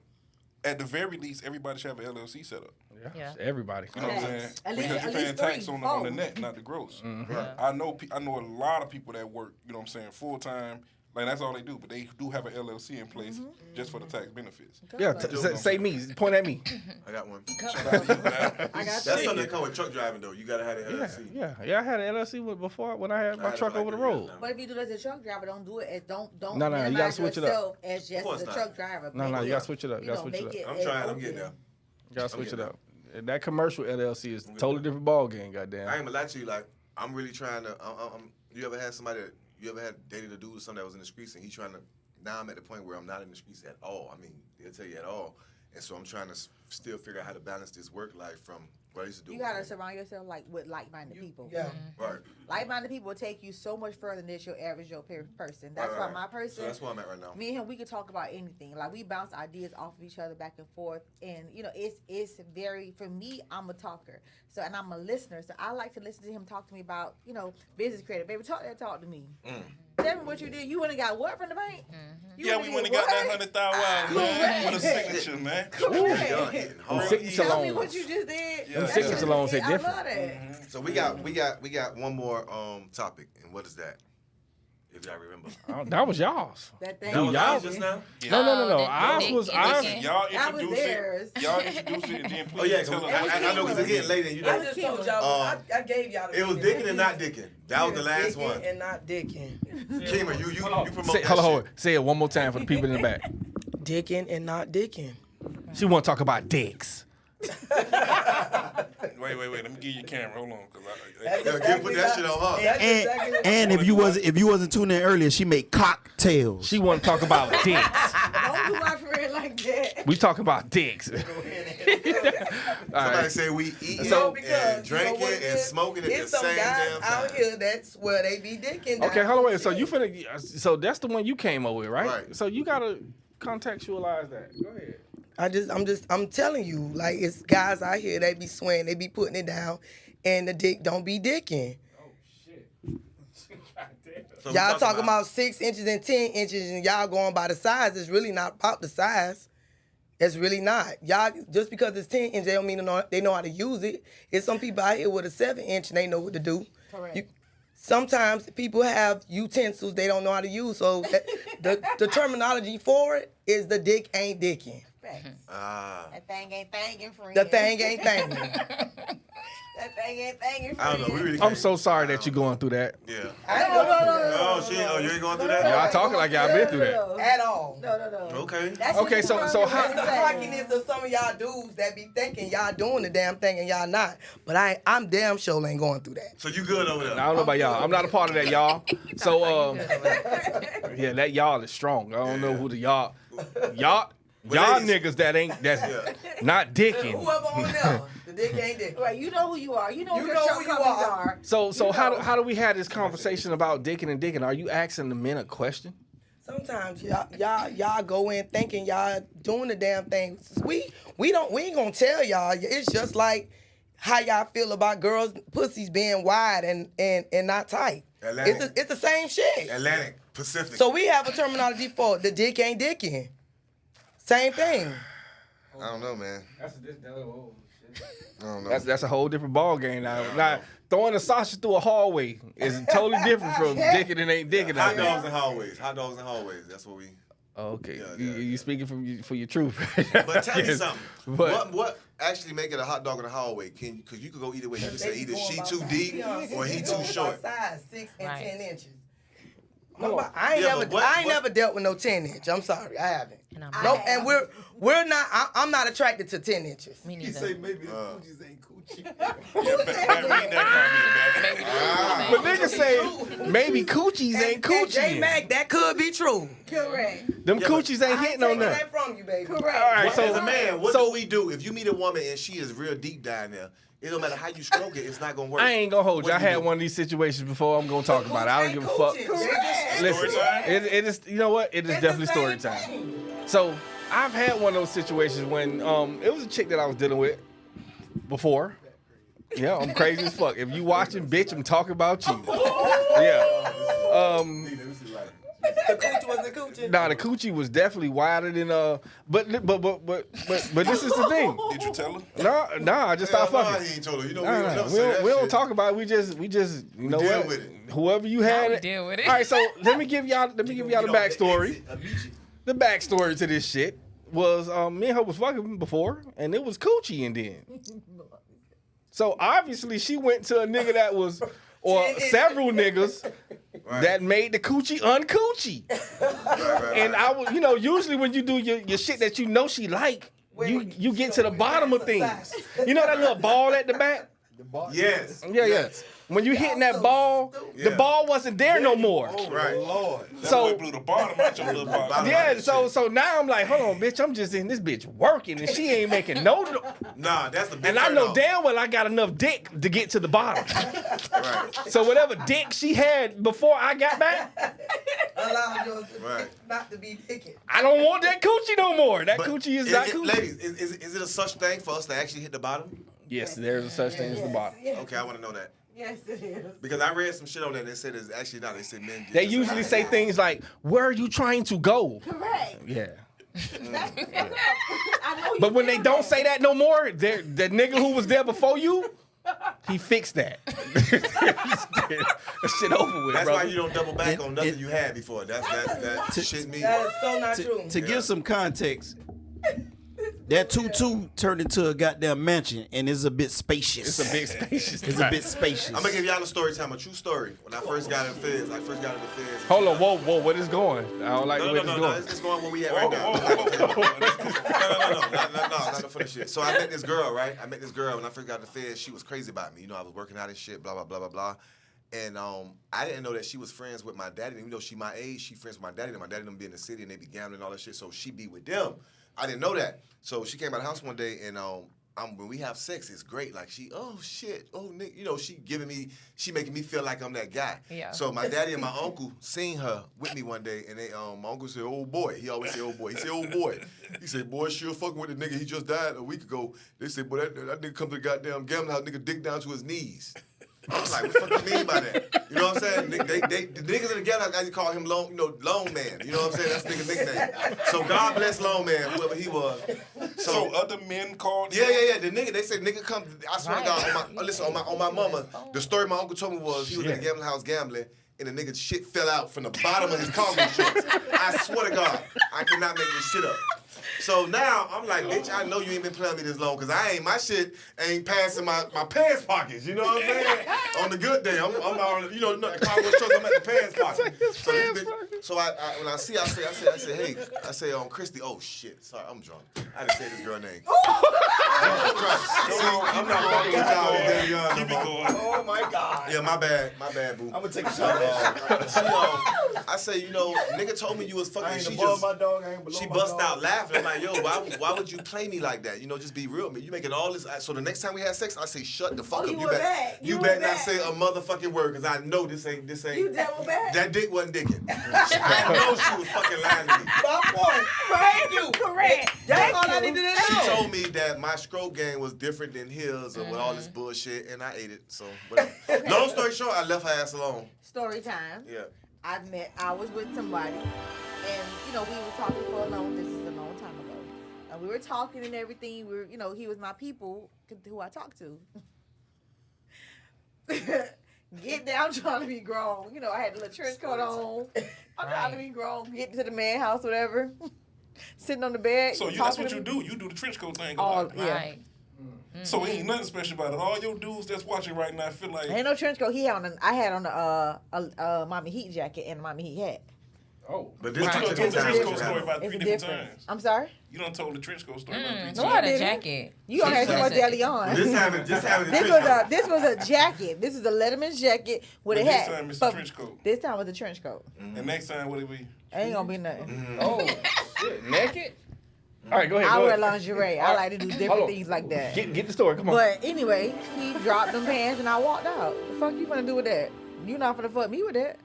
at the very least, everybody should have an LLC set up.
Yeah.
Everybody.
You know what I'm
Facts.
saying?
At least-
Because you're
at
paying
least
tax
3,
on
4.
the net, not the gross.
Yeah.
I know a lot of people that work, you know what I'm saying, full time. Like that's all they do, but they do have an LLC in place just for the tax benefits.
Yeah, say me. Point at me.
I got one.
I got
That's
you.
something that come with truck driving though. You gotta have an LLC.
Yeah. I had an LLC before when I had my
had it
truck
for like
over the
3 years
road.
now.
But if you do it as a truck driver, don't do it as don't
No, you gotta
minimize
switch it up.
yourself as just
course
a
not.
truck driver.
No,
Make
you
it-
gotta switch it up.
you
You gotta
know,
switch it
make
up.
it
I'm
as
trying. I'm
open.
getting there.
You gotta switch it
getting
up. And that commercial LLC is a totally different ball game.
I ain't
Goddamn.
gonna lie to you. Like I'm really trying to. You ever had somebody? You ever had dated a dude or something that was in the streets and he trying to? Now I'm at the point where I'm not in the streets at all. I mean, they'll tell you at all. And so I'm trying to still figure out how to balance this work life from what I used to do.
You gotta surround yourself with like-minded people.
Yeah.
Right.
Like-minded people will take you so much further than your average person. That's why my person.
So that's where I'm at right now.
Me and him, we could talk about anything. Like we bounce ideas off of each other back and forth, and it's very. For me, I'm a talker, and I'm a listener. So I like to listen to him talk to me about business credit. Baby, talk to me. Tell me what you did. You went and got what from the bank?
Yeah, we went and got that $100,000 man with a signature, man.
Y'all getting hard.
Signature
Tell me
loans.
what you just did.
Them
That
signature
shit-
loans hit
I
different.
love that.
So we got one more topic, and what is that? If y'all remember.
That was y'all's.
That thing.
That was
y'all-
ours just now.
No.
Oh,
Ours
they-
was
they-
ours.
they-
Y'all
That was
introduce
theirs.
it. Y'all introduce it, and then please
Oh yeah,
tell us.
I know because it's getting late, and you
I
know.
just told y'all. I gave y'all the
It was
beginning.
dicking and not dicking. That was the last
Dicking
one.
and not dicking.
Kima, you promote
Say,
that
hold on.
shit.
Say it one more time for the people in the back.
Dicking and not dicking.
She want to talk about dicks.
Wait. Let me give you a camera. Hold on, cause
Put that shit on her.
That's exactly what
And if you wasn't tuning in earlier, she made cocktails.
She want to talk about dicks.
Don't do my friend like that.
We talk about dicks. All
Somebody
right.
say we eating
So,
and drinking
what it
and
is?
smoking at the
It's some
same
guys
damn
out
time.
here that's where they be dicking.
Okay, hold on. Wait. So you finna. So that's the one you came up with, right?
Right.
So you gotta contextualize that. Go ahead.
I'm telling you, like it's guys out here they be swaying, they be putting it down, and the dick don't be dicking.
Oh shit.
So we
Y'all talking about 6 inches and 10 inches, and y'all going by the size. It's really not about the size. It's really not. Y'all just because it's 10 inches, they don't mean they know how to use it. It's some people out here with a 7 inch and they know what to do.
Correct.
Sometimes people have utensils they don't know how to use. So the terminology for it is the dick ain't dicking.
Facts.
That
That thing ain't thangin', friend.
The thing ain't thing.
That thing ain't thangin', friend.
I don't know. We really
I'm
can't-
so sorry that you're going through that.
Yeah.
No.
Oh shit. Oh, you ain't going through that?
Y'all talking like y'all been through that.
At all.
No.
Okay.
That's
Okay, so
That's
how?
the cockiness of some of y'all dudes that be thinking y'all doing the damn thing and y'all not. But I'm damn sure ain't going through that.
So you good over there?
I don't know about y'all. I'm not a part of that, y'all. So yeah, that y'all is strong. I don't know who the y'all
ladies-
niggas that's not dicking.
Whoever on there, the dick ain't dick.
Right, you know who you are. You know
You
what your
know who you
shortcomings
are.
are.
So how do we have this conversation about dicking and dicking? Are you asking the men a question?
Sometimes y'all go in thinking y'all doing the damn thing. We ain't gonna tell y'all. It's just like how y'all feel about girls' pussies being wide and not tight.
Atlantic.
It's the same shit.
Atlantic, Pacific.
So we have a terminology for the dick ain't dicking. Same thing.
I don't know, man. I don't know.
That's a whole different ball game now. Now throwing a sausage through a hallway is totally different from dicking and ain't dicking out
Hot dogs
there.
and hallways. Hot dogs and hallways. That's what we.
Oh, okay.
Yeah,
You speaking for your truth.
But tell me
Yes.
something.
But-
What actually make it a hot dog in the hallway? Because you could go either way. You could say either she too deep or he too short.
Size 6 and
Right.
10 inches.
Hold on.
I ain't
Yeah,
never,
but what-
I ain't
what-
never dealt with no 10 inch. I'm sorry, I haven't.
And I'm
Nope,
not.
and we're not. I'm not attracted to 10 inches.
Me
He
neither.
say maybe the coochies ain't coochie.
Read that comment,
Maybe
back.
But niggas say maybe coochies ain't
And J
coochie.
Mac, that could be true.
Correct.
Them
Yeah, but
coochies ain't
I
hitting
ain't
on
taking
that.
that from you, baby.
Correct.
All right,
As a
so
man, what
so
do we do if you meet a woman and she is real deep down there? It don't matter how you stroke it, it's not gonna work.
I ain't gonna hold you.
What
I
do you
had
do?
one of these situations before. I'm gonna talk about it. I don't give a fuck. Listen,
Story time?
it is. You know what? It is definitely story time. So I've had one of those situations when it was a chick that I was dealing with before. Yeah, I'm crazy as fuck. If you watching, bitch, I'm talking about you. Yeah.
The coochie was the coochie.
Nah, the coochie was definitely wider than but this is the thing.
Did you tell her?
Nah, I just stopped
Nah,
fucking.
he ain't told her. You know,
Nah,
we don't never
we
say
don't,
that
we don't
shit.
talk about it. We just you know
deal
what?
with it.
Whoever you had
we
it.
deal with it.
All right, so let me give y'all the backstory.
Immediate.
The backstory to this shit was me and her was fucking before, and it was coochie and then. So obviously she went to a nigga that was, or several niggas
Right.
that made the coochie uncoochie.
Right.
And I was, usually when you do your shit that you know she like, you get to the bottom of things. You know that little ball at the back?
Yes.
Yeah. When you hitting that ball, the
Yeah.
ball wasn't there no more.
Right.
Lord.
That
So-
boy blew the bottom out your little bottom.
Yeah, so now I'm like, hold on, bitch, I'm just in this bitch working and she ain't making no.
Nah, that's the big
And I
turn
know
off.
damn well I got enough dick to get to the bottom.
Right.
So whatever dick she had before I got back,
Allow yours
Right.
not to be picky.
I don't want that coochie no more. That
But
coochie is not
it,
coochie.
ladies, is it a such thing for us to actually hit the bottom?
Yes, there's a such thing as the bottom.
Okay, I want to know that.
Yes, it is.
Because I read some shit on that. They said it's actually not. They said men.
They usually say things like, "Where are you trying to go?"
Correct.
Yeah.
I know you
But when they
feel
don't
that.
say that no more, the nigga who was there before you, he fixed that. That shit over with,
That's
bro.
why you don't double back on nothing you had before. That shit me.
That is so not true.
To give some context, that tutu turned into a goddamn mansion and is a bit spacious.
It's a big spacious.
It's a bit spacious.
I'm gonna give y'all a story time, a true story. When I first got in the feds,
Hold on, whoa, what is going? I don't like the way this
No,
going.
it's going where we at right now. No, not the funny shit. So I met this girl, right? When I first got in the feds. She was crazy about me. You know, I was working out and shit, blah, blah, blah, blah, blah. And I didn't know that she was friends with my daddy. Even though she my age, she friends with my daddy. And my daddy them be in the city and they be gambling and all that shit. So she be with them. I didn't know that. So she came out of the house one day and when we have sex, it's great. Like she, oh shit, oh Nick, she making me feel like I'm that guy.
Yeah.
So my daddy and my uncle seen her with me one day, and they, my uncle said, "Oh boy," he always say, "Oh boy." He said, "Oh boy." He said, "Boy, she was fucking with the nigga. He just died a week ago." They said, "Boy, that nigga come to the goddamn gambling house, nigga dick down to his knees." I was like, "What the fuck you mean by that?" You know what I'm saying? The niggas in the gambling house, I just call him Lone Man. You know what I'm saying? That's the nigga's nickname. So God bless Lone Man, whoever he was.
So other men called
Yeah.
him?
The nigga, they say nigga come. I swear to God, on my mama. The story my uncle told me was he was in the gambling house gambling, and the nigga shit fell out from the bottom of his cargo shorts. I swear to God, I cannot make this shit up. So now I'm like, bitch, I know you ain't been playing me this long, cause my shit ain't passing my pants pockets. You know what I'm saying? On the good day, I'm all, the cargo shorts, I'm at the pants pocket. So I when I see, I say, hey, Christy. Oh shit, sorry, I'm drunk. I didn't say this girl name. I'm not fucking with y'all today, y'all.
Keep it going.
Oh my God.
Yeah, my bad, boo.
I'm gonna take a shot at that.
I say, nigga told me you was fucking.
I ain't
She
above
just
my dog. I ain't below
she
my
bust
dog.
out laughing. I'm like, yo, why would you play me like that? Just be real with me. You making all this. So the next time we had sex, I say, shut the fuck up.
you were back.
You
You
better
were
not
back.
say a motherfucking word, cause I know this ain't.
You double back.
That dick wasn't dicking. I know she was fucking lying to me.
My point. Thank you.
Correct.
That's all I needed to know.
She told me that my stroke game was different than his, or with all this bullshit, and I ate it. So, whatever. Long story short, I left her ass alone.
Story time.
Yeah.
I was with somebody, and we were talking for this is a long time ago, and we were talking and everything. We were, he was my people who I talked to. Get there. I'm trying to be grown. You know, I had a little trench coat on. I'm trying to be grown. Getting to the man house, whatever. Sitting on the bed.
So that's what you do. You do the trench coat thing.
All, yeah.
Right.
So ain't nothing special about it. All your dudes that's watching right now feel like
Ain't no trench coat. I had on a Mommy Heat jacket and a Mommy Heat hat.
Oh,
But
But
this
you done told the trench coat story about
It's
3
a
different
difference.
times.
I'm sorry.
You done told the trench coat story about 3
She
times.
I
had a
didn't.
jacket.
You don't have too much deli on.
This having the
This was a jacket. This is a Letterman's jacket with
But
a
this
hat.
time it's a
But
trench coat.
This time was a trench coat.
And next time what it be?
Ain't gonna be nothing.
oh, shit, naked. All right, go ahead.
I
go
wear
ahead.
lingerie. I like to do different
Hold on.
things like that.
Get the story. Come on.
But anyway, he dropped them pants and I walked out. The fuck you gonna do with that? You not gonna fuck me with that?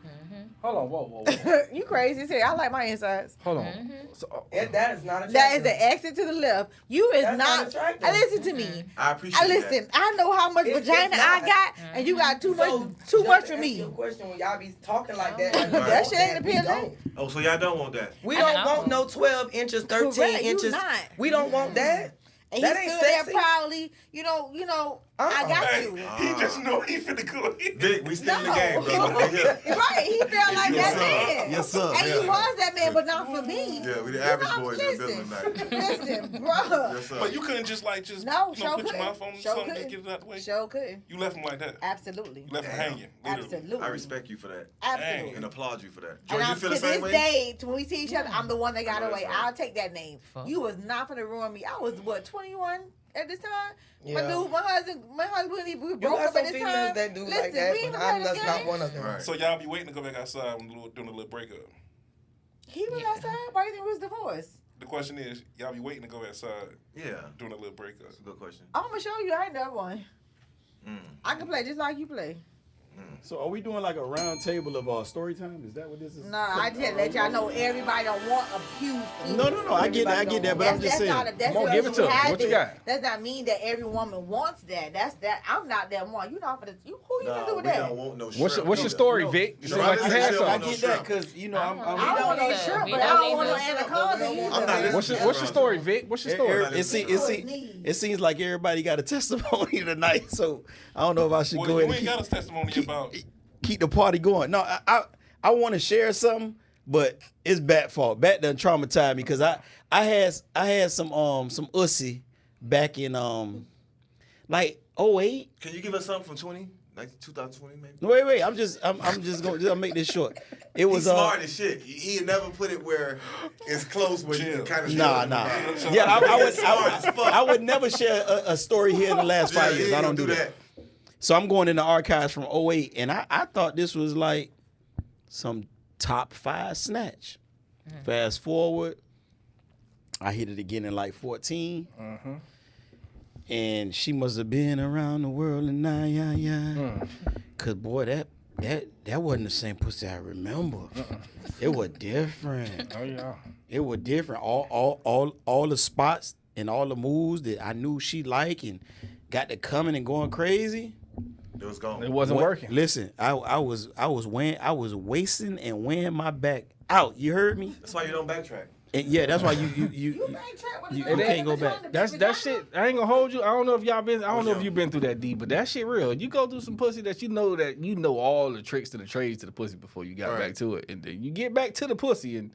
Hold on. Whoa.
You crazy as hell. I like my insides.
Hold on. So,
That is not attractive.
That is the exit to the left. You is
That's not
not.
attractive.
Listen to me.
I appreciate
Listen. I know how much
It's
vagina I
not.
got, and you got too
So,
much
just
for
to
me.
answer your question, when y'all be talking like that,
That shit ain't
we
appealing.
don't.
that. Oh, so y'all don't want that?
We don't
know.
want no 12 inches, 13
Correct, you
inches.
not.
We don't want that.
And
That
he
ain't
stood there
sexy.
proudly. You know. I got
Hey,
you.
he just know he finna go in.
Vic, we still in the
No.
game, brother. We here.
Right, he felt like
Yes,
that
sir.
man.
Yes, sir.
And
Yeah.
he was that man, but not for me.
Yeah, we the
You
average
know,
boys in the building
listen,
tonight.
Listen, bro.
Yes, sir.
But you couldn't just
No,
put
sure
your
couldn't.
mouth on
Sure
something to
couldn't.
get it out the way.
Sure couldn't.
You left him like that.
Absolutely.
You left him hanging. Literally.
Absolutely.
I respect you for that
Absolutely.
and applaud you for that. Joy,
And
you
I'm,
feel
to
the same
this
way?
day, when we see each other, I'm the one that got
Right,
away.
right.
I'll take that name.
Fuck.
You was not gonna ruin me. I was 21 at this time.
Yeah.
My husband, we
You
broke
got
up
some
at this
females
time.
that do
Listen,
like that,
we ain't
but
gonna
I'm
play
just
the
not
game.
one of them.
Right.
So y'all be waiting to go back outside when doing a little breakup.
He was
Yeah.
outside. Why you think we was divorced?
The question is, y'all be waiting to go outside
Yeah,
doing a little breakup.
that's a good question.
I'm gonna show you. I ain't never one.
Mm.
I can play just like you play.
So are we doing like a round table of story time? Is that what this is?
No, I just let y'all know everybody don't want a huge.
No. I get that, but I'm just saying.
That's
Come on,
what
give it to
you
us.
have
What you
it.
got?
Does not mean that every woman wants that. That's that. I'm not that one. You not for the. Who you gonna do
No,
with
we
that?
don't want no
what's your
shrimp
what's your
either.
story,
No.
Vic? You
No,
seem
I
like you
didn't
had
say
I
I
something.
no
get that
shrimp.
because I'm
I don't want no
either.
shrimp,
We
but I
don't
don't want no
either.
anaconda
I'm
either.
not listening.
What's your story, Vic? What's your story?
It seems like everybody got a testimony tonight, so I don't know if I should
Well,
go
you
ahead
ain't
and
got a testimony about.
keep the party going. No, I want to share something, but it's Bat fault. Bat done traumatized me because I had some ussy back in like 08.
Can you give us something from 2020 maybe?
Wait. I'm just gonna make this short. It was
He's smart as shit. He'd never put it where it's close where you can kind of
Nah. Yeah, I would never share a story here in the last 5 years. I don't do that. So I'm going in the archives from 08, and I thought this was like some top 5 snatch. Fast forward, I hit it again in like 14. And she must have been around the world in 9. Cause boy, that wasn't the same pussy I remember. It was different.
Oh yeah.
It was different. All the spots and all the moves that I knew she liked and got to coming and going crazy.
It was gone.
It wasn't working.
Listen, I was wasting and weighing my back out. You heard me?
That's why you don't backtrack.
And yeah, that's why you can't go back.
That shit. I ain't gonna hold you. I don't know if y'all been. I don't know if you've been through that deep, but that shit real. You go through some pussy that you know all the tricks to the trades to the pussy before you got
Right.
back to it, and then you get back to the pussy and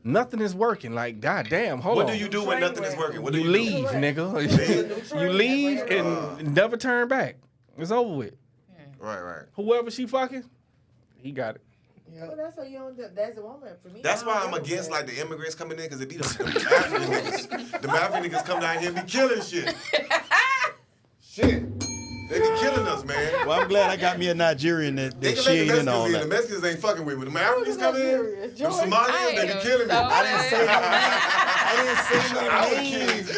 nothing is working. Like goddamn, hold on.
What do you do when nothing is working? What do
You
you
leave, nigga. You leave and never turn back. It's over with.
Right.
Whoever she fucking, he got it.
Well, that's what you don't do. That's the woman for me.
That's
I
why
don't
I'm
do
against
that.
like the immigrants coming in because it be them African niggas. The African niggas come down here and be killing shit. Shit. They be killing us, man.
Well, I'm glad I got me a Nigerian that
They can
she
let
ain't
the
in all
Mexicans in. The
that.
Mexicans ain't fucking with me. Them Africans come in.
Nigerian.
Them
Joy.
Somalians, they be killing me.
I didn't say no names.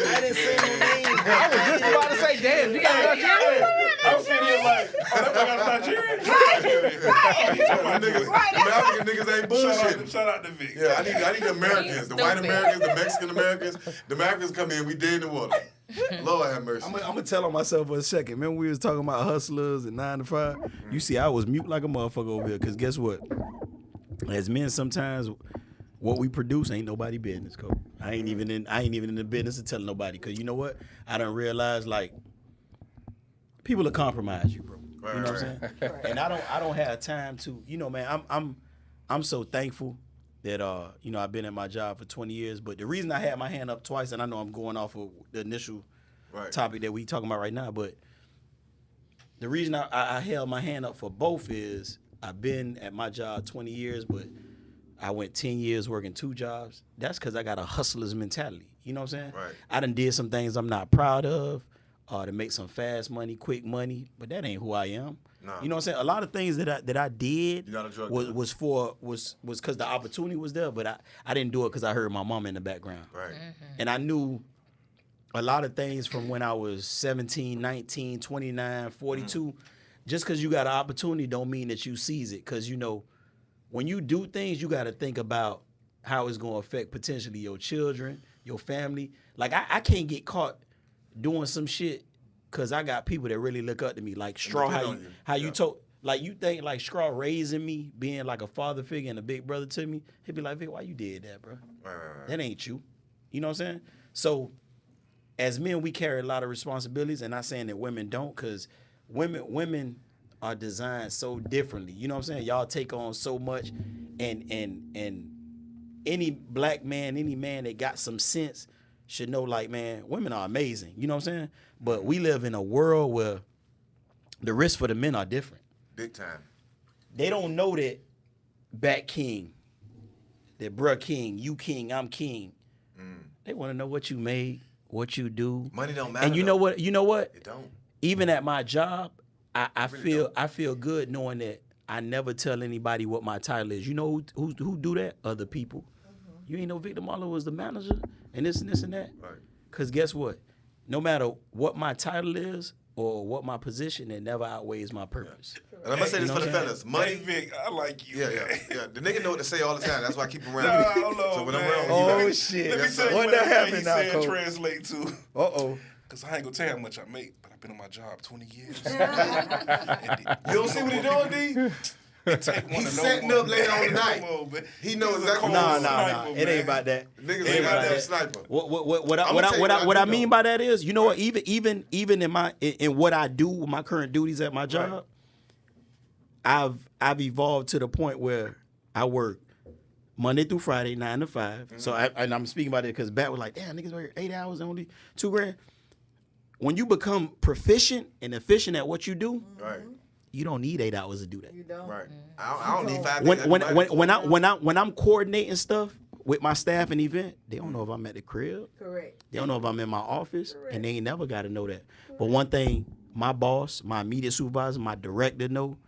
I was just about to say, damn, you got a Nigerian?
I'm sitting here like, oh, that boy got a Nigerian?
Them African niggas ain't bullshit.
Shout out to Vic.
Yeah, I need the Americans, the white Americans, the Mexican Americans. The Americans come in, we dead in the water. Lord have mercy.
I'm gonna tell on myself for a second. Remember we was talking about hustlers and 9 to 5? You see, I was mute like a motherfucker over here. Cause guess what? As men, sometimes what we produce ain't nobody business, Cole. I ain't even in the business of telling nobody. Cause you know what? I done realized like people will compromise you, bro.
Right,
You know what
right.
I'm saying? And I don't have time to, man, I'm so thankful that I've been at my job for 20 years. But the reason I had my hand up twice, and I know I'm going off of the initial topic that we talking about right now, but the reason I held my hand up for both is I've been at my job 20 years, but I went 10 years working 2 jobs. That's because I got a hustler's mentality. You know what I'm saying?
Right.
I done did some things I'm not proud of to make some fast money, quick money, but that ain't who I am.
Nah.
You know what I'm saying? A lot of things that I did
You're not a drug
was
dealer.
was because the opportunity was there, but I didn't do it because I heard my mama in the background.
Right.
And I knew a lot of things from when I was 17, 19, 29, 42. Just because you got an opportunity don't mean that you seize it. Because, when you do things, you got to think about how it's going to affect potentially your children, your family. Like, I can't get caught doing some shit because I got people that really look up to me. Like Straw, how you told, like, you think like Straw raising me, being like a father figure and a big brother to me, he'd be like, Vic, why you did that, bro?
Right.
That ain't you. You know what I'm saying? So as men, we carry a lot of responsibilities, and not saying that women don't, because women are designed so differently. You know what I'm saying? Y'all take on so much, and any black man, any man that got some sense should know, like, man, women are amazing. You know what I'm saying? But we live in a world where the risks for the men are different.
Big time.
They don't know that back king, that bruh king, you king, I'm king. They want to know what you made, what you do.
Money don't matter.
And you know what?
It don't.
Even at my job, I feel good knowing that I never tell anybody what my title is. You know who do that? Other people. You ain't know Victor Marlowe was the manager and this and this and that.
Right.
Because guess what? No matter what my title is or what my position, it never outweighs my purpose.
And I'm gonna say this for the fellas.
Hey,
Money.
Vic, I like you.
Yeah. The nigga know what to say all the time. That's why I keep him around.
Hold on,
So when I'm
man.
around,
Oh,
he
shit.
Let me
Yes,
tell
sir.
you
What
what
that
that
happened
he
now,
said
Cole?
translate to.
Uh-oh.
Because I ain't gonna tell you how much I make, but I've been on my job 20 years.
You don't see what he doing, D? He's setting up later on tonight. He knows exactly
Nah. It ain't about that.
Niggas
It
ain't got
about
that
that.
sniper.
What I mean by that is, you know what? Even in what I do with my current duties at my job, I've evolved to the point where I work Monday through Friday, 9 to 5. So I'm speaking about it because Bat was like, damn, niggas work 8 hours and only $2,000. When you become proficient and efficient at what you do,
Right.
you don't need 8 hours to do that.
You don't.
Right. I don't need 5 days.
When I'm coordinating stuff with my staff and event, they don't know if I'm at the crib.
Correct.
They don't know if I'm in my office, and they ain't never got to know that. But one thing, my boss, my immediate supervisor, my director know,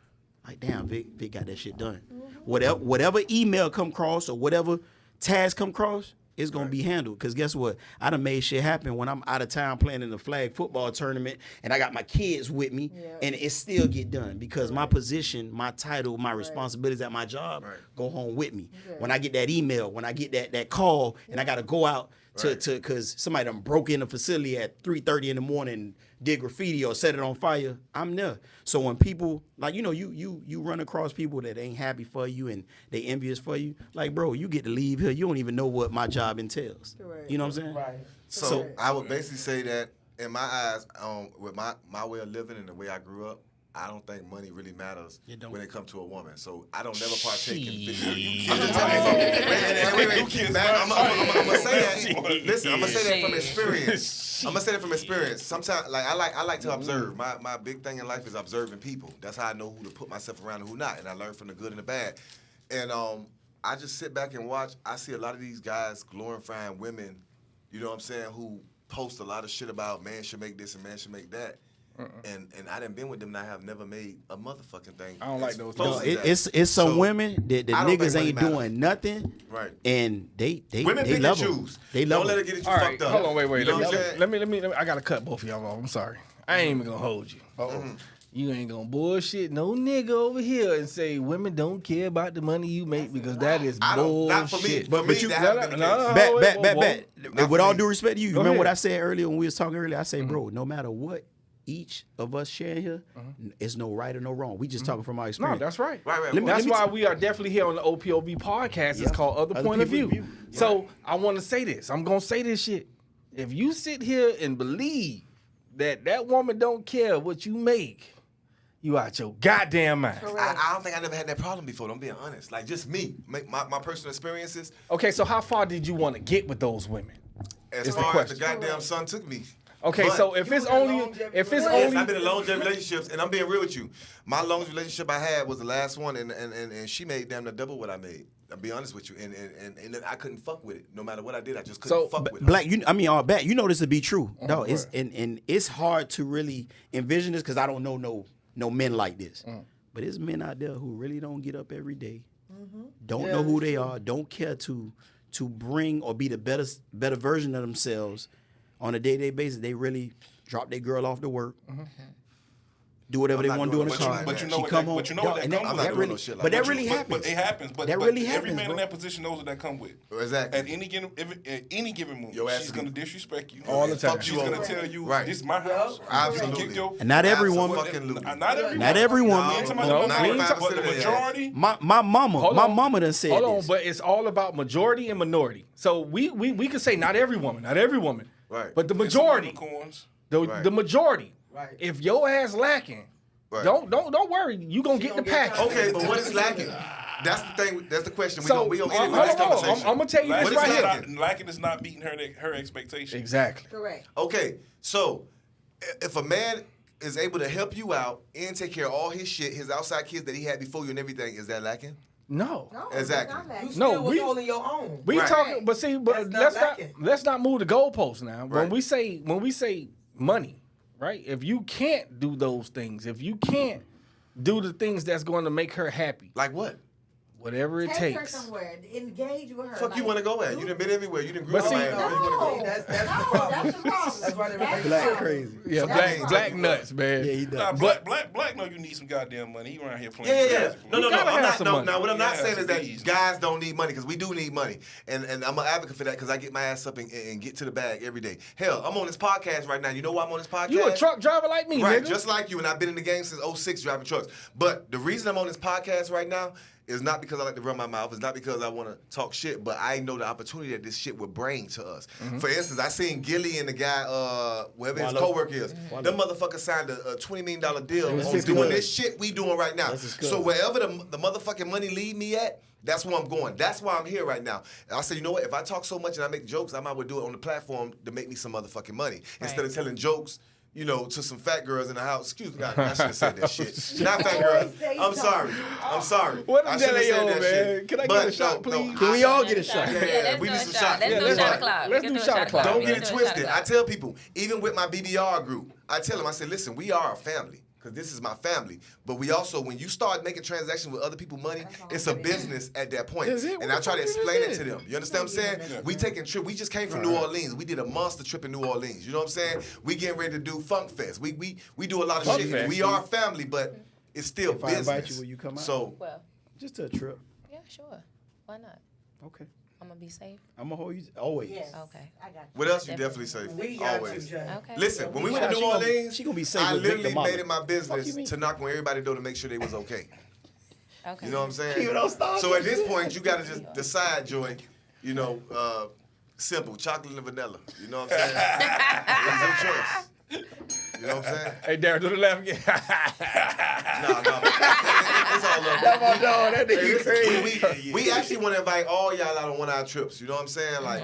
like, damn, Vic got that shit done. Whatever email come across or whatever task come across, it's going to be handled. Because guess what? I done made shit happen when I'm out of town playing in the flag football tournament and I got my kids with me and it still get done because my position, my title, my responsibilities at my job go home with me. When I get that email, when I get that call and I got to go out to because somebody done broke in the facility at 3:30 in the morning, did graffiti or set it on fire, I'm there. So when people, like, you run across people that ain't happy for you and they envious for you, like, bro, you get to leave here. You don't even know what my job entails.
Correct.
You know what I'm saying?
Right.
So I would basically say that in my eyes, with my way of living and the way I grew up, I don't think money really matters when it comes to a woman. So I don't never partake in I'm just telling you. Wait. I'm gonna say that. Listen, I'm gonna say that from experience. Sometimes, like I like to observe. My big thing in life is observing people. That's how I know who to put myself around and who not. And I learn from the good and the bad. And I just sit back and watch. I see a lot of these guys glorifying women. You know what I'm saying? Who post a lot of shit about man should make this and man should make that. And I done been with them and I have never made a motherfucking thing.
I don't like those
It's some women that the
I don't
niggas
think
ain't
money
doing nothing.
Right.
And they
Women pick
love
and
them.
choose.
They love
Don't let
them.
it get you
All right,
fucked up.
hold on, wait.
You know what I'm saying?
Let me. I gotta cut both of y'all off. I'm sorry. I ain't even gonna hold you. You ain't gonna bullshit no nigga over here and say women don't care about the money you make because that is bullshit.
Not for me.
But you-
that haven't been the case.
Bet. With all due respect to you,
Go
remember what
ahead.
I said earlier when we was talking earlier? I said, bro, no matter what each of us share here, it's no right or no wrong. We just talking from our
No,
experience.
that's right.
Right.
That's
me
why we are definitely here on the OPOV podcast. It's called Other Point of View. So I want to say this. I'm gonna say this shit. If you sit here and believe that woman don't care what you make, you out your goddamn mind.
I don't think I never had that problem before. I'm being honest. Like just me, my personal experiences.
Okay, so how far did you want to get with those women?
As
Is the
far as the
question.
goddamn son took me.
Okay,
But-
so if it's only,
Yes, I've been in long-term relationships, and I'm being real with you. My longest relationship I had was the last one, and she made damn near double what I made. I'll be honest with you, and I couldn't fuck with it. No matter what I did, I just couldn't fuck with it.
Black, Bat, you know this to be true. No, it's and it's hard to really envision this because I don't know no men like this. But there's men out there who really don't get up every day, don't know who they are, don't care to bring or be the better version of themselves on a day-to-day basis. They really drop their girl off to work. Do whatever
I'm
they
not
want to do in
doing
the
no
car.
shit like
But you
that.
know
She
what
come
that-
home.
but you know what that
and
comes
I'm
with.
not doing no
really,
shit like
but
that.
that really happens.
But it happens. But
That really
every
happens,
man
bro.
in that position knows what that come with.
Exactly.
At any given moment,
Your ass
she's
is
gonna
gonna-
disrespect you.
All the time.
She's gonna tell you,
Right.
"This is my house."
Absolutely.
Kick your-
And not every woman.
Absolutely.
Not every
Not every woman.
We ain't talking
No,
about
we ain't
but
talking-
the majority.
My
Hold
mama
on.
done said
Hold on,
this.
but it's all about majority and minority. So we can say not every woman,
Right.
but the
There's some
majority,
unicorns.
Right.
the majority.
Right.
If your ass lacking,
Right.
don't worry, you gonna get the package.
Okay, but what is lacking? That's the thing. That's the question.
So
We gonna
hold
end it with this
on,
conversation.
I'm gonna tell you
What
this
is
right here.
lacking?
Lacking is not meeting her expectations.
Exactly.
Correct.
Okay, so if a man is able to help you out and take care of all his shit, his outside kids that he had before you and everything, is that lacking?
No.
No,
Exactly.
it's not that.
You
No,
still was
we-
holding your own.
We
Right.
talking, but see, but
That's not lacking.
let's not move the goalposts now.
Right.
When we say money, right? If you can't do those things, if you can't do the things that's going to make her happy,
Like what?
whatever it
Take her
takes.
somewhere. Engage with her.
Fuck you want to go at? You done been everywhere. You done grew
But
up
see-
Miami. Where you want to go?
That's the
No,
problem.
that's the problem.
That's why they
That's the
Black
problem.
crazy.
Yeah,
That's
black
right.
nuts, man.
Yeah, he
Nah,
does.
black know you need some goddamn money. He around here playing.
Yeah.
basketball.
No.
You gotta
I'm
have
not.
some
No,
money.
now what I'm not
Yeah,
saying is that
please.
guys don't need money because we do need money, and I'm an advocate for that because I get my ass up and get to the bag every day. Hell, I'm on this podcast right now. You know why I'm on this podcast?
You a truck driver like me,
Right,
nigga.
just like you, and I've been in the game since 06 driving trucks. But the reason I'm on this podcast right now is not because I like to run my mouth. It's not because I want to talk shit, but I know the opportunity that this shit would bring to us. For instance, I seen Gilly and the guy, whoever his
Wallow.
coworker is. Them motherfuckers signed a $20 million deal
It was
on
50
doing
million.
this shit we doing right now.
That's his cousin.
So wherever the motherfucking money lead me at, that's where I'm going. That's why I'm here right now. And I said, you know what? If I talk so much and I make jokes, I might well do it on the platform to make me some motherfucking money. Instead of telling jokes, you know, to some fat girls in the house. Excuse me, I should have said that shit. Not fat girls. I'm sorry.
What
I
is
shouldn't
that,
have said
yo,
that
man?
shit.
Can I
But
get a shot,
no,
please?
Can we all get a shot?
Yeah, we need some shots.
Let's do a
let's
shot
do-
o'clock.
let's
We
do
can
shot o'clock.
Don't
We
get
can
it
do a
twisted.
shot
I
o'clock.
tell people, even with my BBR group, I tell them, I say, listen, we are a family. Because this is my family. But we also, when you start making transactions with other people's money, it's a business at that point.
Is it? What
And I
the
try to
fuck is
explain it
this?
to them. You understand what I'm saying? We taking trip. We just came from New Orleans. We did a monster trip in New Orleans. You know what I'm saying? We getting ready to do Funk Fest. We do a lot of
Funk
shit.
Fest.
We are family, but it's still
If I
business.
invite you, will you come out?
So,
Well,
Just a trip.
yeah, sure. Why not?
Okay.
I'm gonna be safe.
I'm gonna hold you always.
Yes.
Okay.
I got you.
what else you definitely say?
We got
Always.
you, Jay.
Okay.
Listen, when we
She
went to New
gonna-
Orleans,
she gonna be safe
I
with Vic
literally
Mama.
made it my
Fuck
business
you mean?
to knock on everybody's door to make sure they was okay.
Okay.
You know what I'm saying?
Keep it on star.
So at this point, you gotta just decide, Joy. You know, simple, chocolate and vanilla. You know what I'm saying? It's your choice. You know what I'm saying?
Hey, Darren, do the laugh again.
No. It's all love.
That's my dog. That
Hey,
nigga
listen,
crazy.
we actually want to invite all y'all out on one of our trips. You know what I'm saying? Like,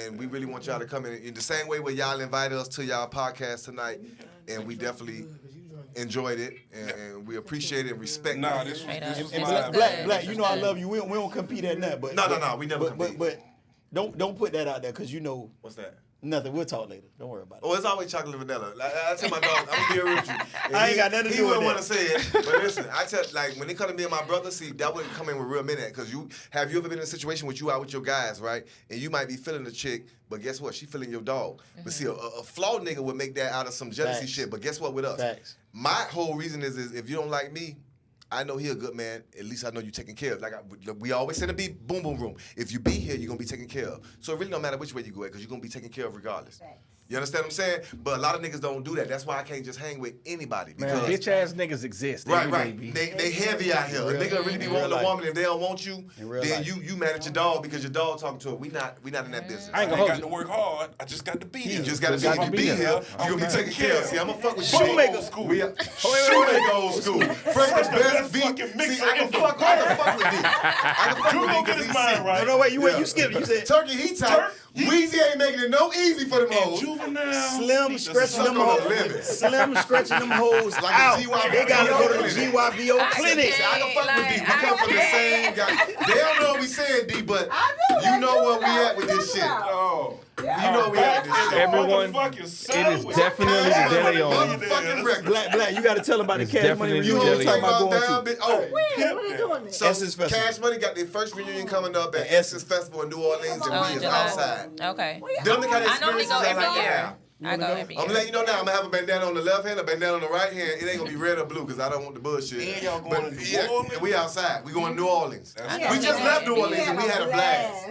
and we really want y'all to come in the same way where y'all invited us to y'all podcast tonight, and we definitely enjoyed it, and we appreciate it and respect
Nah,
it.
this was
Straight
this
up.
was
This
live.
was good.
Black,
This
you
was
know I
good.
love you. We don't compete at nothing. But
No, we never
but,
compete.
But don't put that out there because you know
What's that?
nothing. We'll talk later. Don't worry about it.
Oh, it's always chocolate and vanilla. Like, I tell my dog, I'm gonna be real with you. And
I ain't got nothing to
he
do with
wouldn't want
that.
to say it, but listen, I tell like when it come to me and my brother, see that wouldn't come in with real men at because you have you ever been in a situation with you out with your guys, right? And you might be feeling the chick, but guess what? She feeling your dog. But see, a flawed nigga would make that out of some jealousy
Facts.
shit. But guess what with us?
Facts.
My whole reason is if you don't like me, I know he a good man. At least I know you taken care of. Like we always say to be boom boom room. If you be here, you're gonna be taken care of. So it really don't matter which way you go at, because you're gonna be taken care of regardless.
Facts.
You understand what I'm saying? But a lot of niggas don't do that. That's why I can't just hang with anybody.
Man,
Because
bitch ass niggas exist.
right,
Every
right.
day, B.
They heavy out here. A nigga really be wanting a woman. If they don't want you, then you mad at your dog because your dog talking to her. We not in that business.
I ain't
I
gonna
ain't
hold
got to
you.
work hard. I just got to be here.
You just gotta be here. You gonna be taken care of. See, I'ma fuck with you.
Shoemaker school.
We are Shoemaker old school. Fresh best beat. See, I can fuck with D. I can fuck
Drew
with D
gonna get
'cause
his
he
mind
sick.
right.
No, wait, you skipped. You said
Turkey, he tight. Weezy ain't making it no easy for them
And
hoes.
Juvenile.
Slim
needs to
stretching
suck
them
on
hoes.
the
limit.
Slim stretching them hoes
Like a
out.
GYVO
They gotta go to the
clinic.
GYVO
I
clinic.
I can fuck with D. We come from the same guy. They don't know what we saying, D, but
I
you know where we at with this shit.
Oh.
You know we at with this shit.
Everyone,
Motherfucking
it is
sandwich.
definitely the Deli on.
Motherfucking record.
Black, you gotta tell them about the
It's
cash money
definitely
You
reunion
whole
you
Deli
talking
thing
about
about
going
down,
to.
bitch. Oh.
What are you doing this?
So
Essence Festival.
Cash Money got their first reunion coming up at Essence Festival in New Orleans, and
Oh,
we
in
is
July.
outside.
Okay.
Them the kind of
I normally
experiences
go
I
every
like to
year.
have.
I go every year.
I'm letting you know now. I'm gonna have a bandana on the left hand, a bandana on the right hand. It ain't gonna be red or blue because I don't want the bullshit.
And y'all going
But
to New
yeah,
Orleans?
we outside. We going to New Orleans.
Yeah.
We just left New Orleans and we had a blast.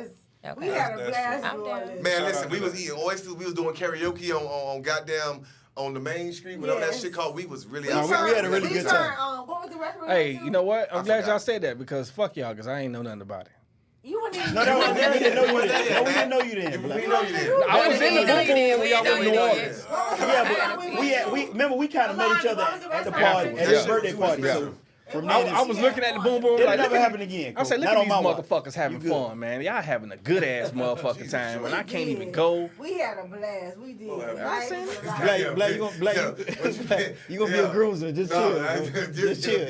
We had a
That's
blast.
I'm
New
down.
Orleans.
Man,
Shout
listen,
out
we
to
was
that.
eating oysters. We was doing karaoke on goddamn on the main street. Whatever that
Yes.
shit called. We was really
we
outside.
had a really good time.
What was the record?
Hey, you know what? I'm
I
glad
forgot.
y'all said that because fuck y'all, because I ain't know nothing about it.
You wouldn't even.
No, we didn't know you didn't. No, we didn't know you didn't. Black.
We know you did.
I was in the boom boom when y'all went to New Orleans.
Yeah, but we remember we kind of met each other at the party, at
Yeah.
his birthday party.
Yeah.
So from then,
I was looking at the boom boom
it'll
like,
never
look at
happen
these-
again.
I said, look
Not
at
on
these
my watch.
motherfuckers having
You good.
fun, man. Y'all having a good ass motherfucking time, and I can't even go.
We had a blast. We did.
I seen it.
Black, you gonna be a groomsman. Just chill, bro. Just chill.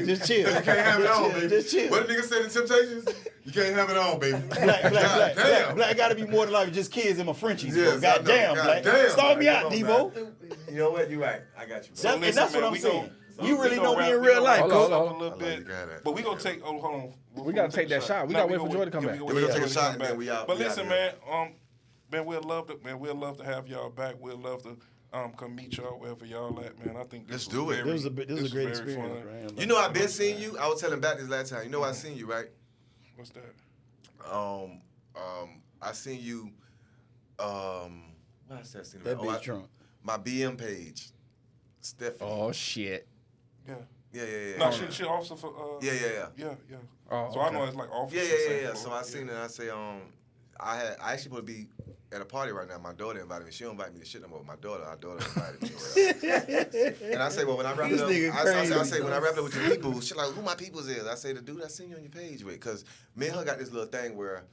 You can't have it on, baby.
Just chill.
What the nigga said in Temptations? You can't have it on, baby.
Black gotta be more than like just kids and my Frenchies.
Yes,
Bro.
I know.
Black.
Goddamn,
Start me
Black.
out,
Come on,
Devo.
You know what? You right. I got you, bro.
And that's what I'm saying. You really
We
know
gonna
me in
wrap-
real
we
life,
gonna
Hold
wrap
on,
up a little
I
bit.
like you got that.
But we gonna take. Oh, hold on.
We gotta take that shot. We gotta wait for Joy to come back.
We gonna take a shot and then we out.
But
we out
listen,
here.
man. We'd love to have y'all back. We'd love to come meet y'all wherever y'all at, man. I think
Let's
this
do it.
very-
This was a great
very
experience,
fun.
right?
You know I've been seeing you. I was telling back this last time. You know I seen you, right?
What's that?
I seen you. What I said? Seen
That bitch drunk.
My BM page, Stephanie.
Oh shit.
Yeah.
Yeah.
No, she officer for.
Yeah.
Yeah.
Oh,
So I
okay.
know it's like officer.
Yeah. So I seen it. And I say, I actually supposed to be at a party right now. My daughter invited me. She don't invite me to shit no more. My daughter invited me. And I say, well, when I wrap it
This
up,
nigga
I say
crazy.
when I wrap it up with your people, she like, who my peoples is? I say, the dude I seen you on your page with, because me and her got this little thing where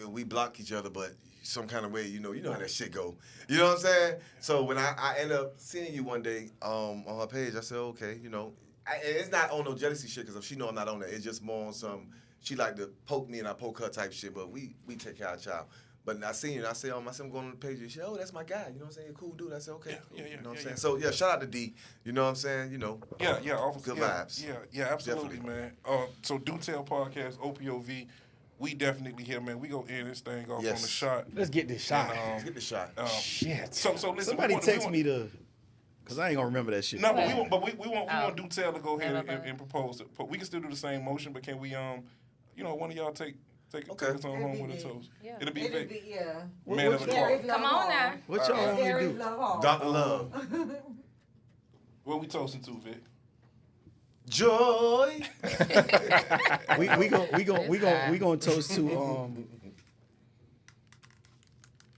we block each other, but some kind of way, you know how that shit go. You know what I'm saying? So when I end up seeing you one day on her page, I said, okay, and it's not on no jealousy shit, because if she know I'm not on that, it's just more on some, she like to poke me and I poke her type shit, but we take care of our child. But I seen you, and I said, I'm going on the page, and she said, oh, that's my guy, you know what I'm saying? Cool dude. I said, okay.
Yeah,
You know what I'm saying?
yeah.
So, yeah, shout out to D, you know what I'm saying?
Yeah, officer.
Good
yeah,
vibes.
Yeah, absolutely,
Definitely.
man. So Do Tell Podcast, OPOV, we definitely here, man. We gonna end this thing off
Yes.
on the shot.
Let's get this shot.
Let's get the shot.
Shit.
So listen.
Somebody
we want-
text
we
me to, cause I ain't gonna remember that shit.
No, but we want
Oh.
Do Tell to go ahead
Okay.
and propose it. But we can still do the same motion. But can we one of y'all take
Okay.
us on home with a toast?
Yeah.
It'll be
It'll
Vic.
be, yeah.
Man of the cloth.
Come on now.
What y'all want me to
Gary's
do?
Love Hall.
Dr. Love.
What we toasting to, Vic?
Joy.
We gonna toast to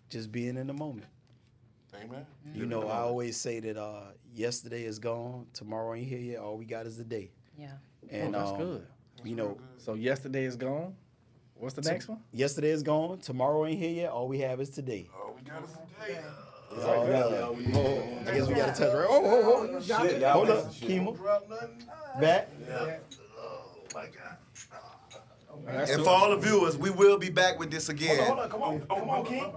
just being in the moment.
Amen.
You know, I always say that yesterday is gone, tomorrow ain't here yet. All we got is the day.
Yeah.
And
that's good.
You know,
So yesterday is gone. What's the next one?
yesterday is gone, tomorrow ain't here yet. All we have is today.
Oh, we got us today.
That's all we got. I guess we gotta touch right. Oh,
Shit,
hold up, Kima. Back.
And for all the viewers, we will be back with this again.
Come on, King.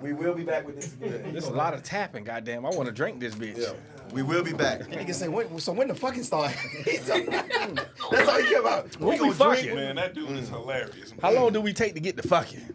We will be back with this again.
There's a lot of tapping, goddamn. I want to drink this bitch.
Yeah. We will be back.
Nigga say, when the fucking start? That's all he care about.
When we
gonna
fucking?
drink.
Man, that dude is hilarious. Man.
How long do we take to get the fucking?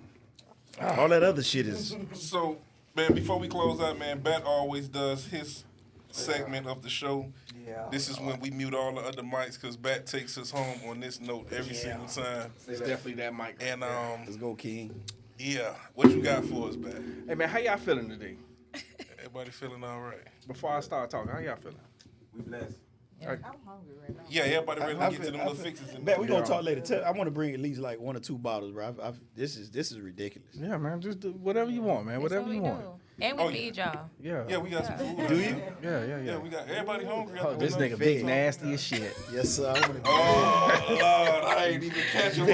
All that other shit is.
So, man, before we close out, man, Bet always does his segment of the show.
Yeah.
This is when we mute all the other mics because Bat takes us home on this note every single time.
It's definitely that mic.
And
Let's go, King.
yeah, what you got for us, Bat?
Hey man, how y'all feeling today?
Everybody feeling all right?
Before I start talking, how y'all feeling?
We blessed.
I'm hungry right now.
Yeah, everybody ready to
I
get to
feel-
them
I
little
feel-
fixes.
Bet we gonna
Yeah.
talk later. I want to bring at least like 1 or 2 bottles, bro. This is ridiculous.
Yeah, man. Just do whatever you want, man.
That's
Whatever
what
you
we
want.
do. And we
Oh, yeah.
feed y'all.
Yeah.
Yeah, we got some food.
Do
right
you?
here.
Yeah.
Yeah, we got everybody hungry.
Oh, this nigga big nasty as shit.
Yes, sir. I want to.
Oh Lord, I ain't even catch him.